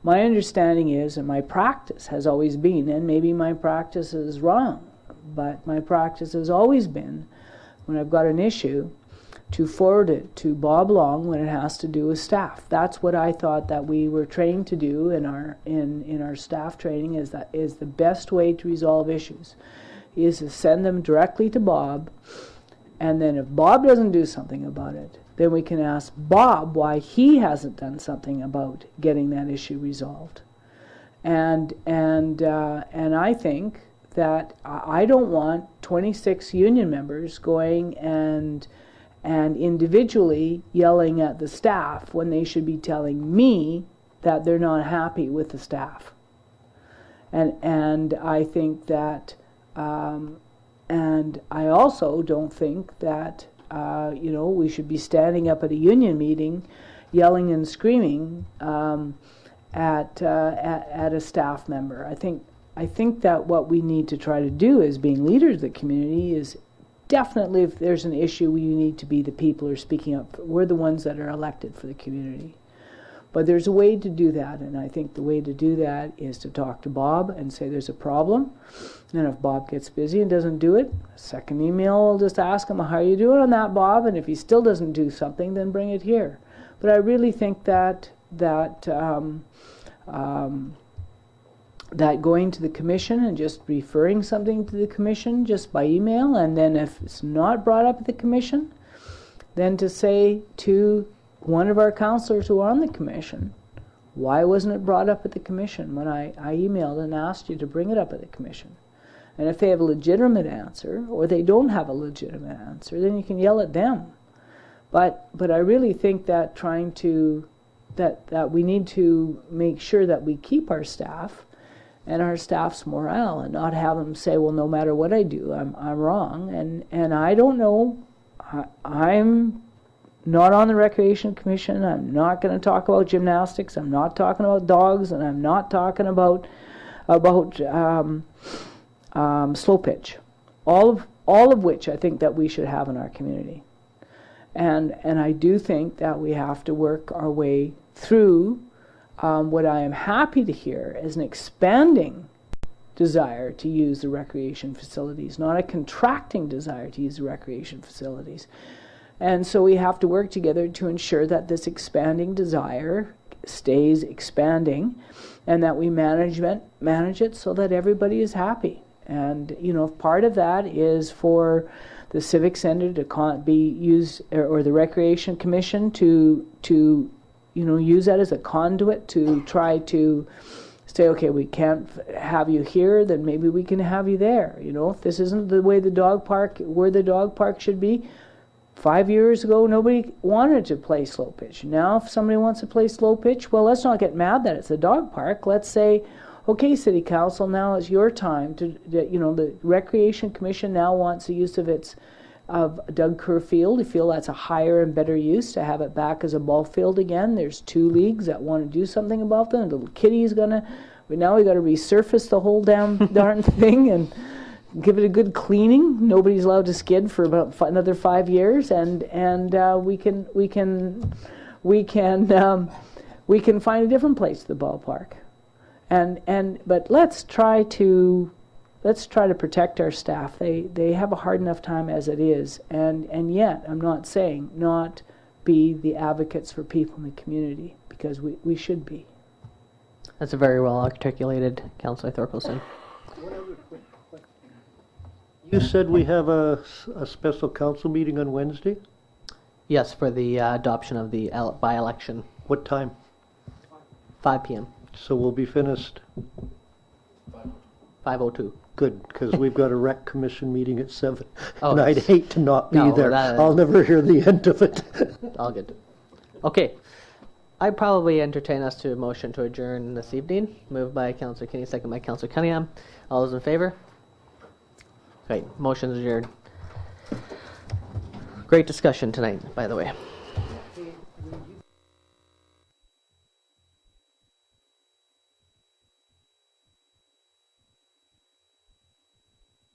[SPEAKER 5] My understanding is, and my practice has always been, and maybe my practice is wrong, but my practice has always been, when I've got an issue, to forward it to Bob Long when it has to do with staff. That's what I thought that we were trained to do in our staff training, is the best way to resolve issues, is to send them directly to Bob. And then if Bob doesn't do something about it, then we can ask Bob why he hasn't done something about getting that issue resolved. And I think that I don't want 26 union members going and individually yelling at the staff when they should be telling me that they're not happy with the staff. And I think that and I also don't think that we should be standing up at a union meeting, yelling and screaming at a staff member. I think that what we need to try to do as being leaders of the community is definitely, if there's an issue, we need to be the people who are speaking up. We're the ones that are elected for the community. But there's a way to do that, and I think the way to do that is to talk to Bob and say there's a problem. And if Bob gets busy and doesn't do it, second email, I'll just ask him, how are you doing on that, Bob? And if he still doesn't do something, then bring it here. But I really think that going to the commission and just referring something to the commission just by email, and then if it's not brought up at the commission, then to say to one of our councillors who are on the commission, why wasn't it brought up at the commission when I emailed and asked you to bring it up at the commission? And if they have a legitimate answer, or they don't have a legitimate answer, then you can yell at them. But I really think that that we need to make sure that we keep our staff and our staff's morale, and not have them say, well, no matter what I do, I'm wrong. And I don't know, I'm not on the Recreation Commission. I'm not going to talk about gymnastics. I'm not talking about dogs, and I'm not talking about slow pitch. All of which I think that we should have in our community. And I do think that we have to work our way through what I am happy to hear is an expanding desire to use the recreation facilities, not a contracting desire to use the recreation facilities. And so we have to work together to ensure that this expanding desire stays expanding, and that we manage it so that everybody is happy. And part of that is for the Civic Center to be used, or the Recreation Commission to use that as a conduit to try to say, okay, we can't have you here, then maybe we can have you there. If this isn't the way the dog park, where the dog park should be. 5 years ago, nobody wanted to play slow pitch. Now, if somebody wants to play slow pitch, well, let's not get mad that it's a dog park. Let's say, okay, City Council, now is your time to, the Recreation Commission now wants the use of Doug Kerr Field. You feel that's a higher and better use to have it back as a ball field again. There's 2 leagues that want to do something about them. The little kitty's gonna. Now we got to resurface the whole darn thing and give it a good cleaning. Nobody's allowed to skid for about another 5 years, and we can find a different place, the ballpark. But let's try to protect our staff. They have a hard enough time as it is, and yet I'm not saying not be the advocates for people in the community, because we should be.
[SPEAKER 1] That's a very well articulated, Councillor Thorkelson.
[SPEAKER 8] You said we have a special council meeting on Wednesday?
[SPEAKER 1] Yes, for the adoption of the by-election.
[SPEAKER 8] What time?
[SPEAKER 1] 5 p.m.
[SPEAKER 8] So we'll be finished?
[SPEAKER 1] 5:02.
[SPEAKER 8] Good, because we've got a rec commission meeting at 7.
[SPEAKER 1] Oh,
[SPEAKER 8] and I'd
[SPEAKER 1] yes.
[SPEAKER 8] hate to not be
[SPEAKER 1] No,
[SPEAKER 8] there.
[SPEAKER 1] that-
[SPEAKER 8] I'll never hear the end of it.
[SPEAKER 1] All good. Okay. I'd probably entertain us to a motion to adjourn this evening. Moved by Councillor Kinney, second by Councillor Cunningham. All those in favor? Great. Motion's adjourned. Great discussion tonight, by the way.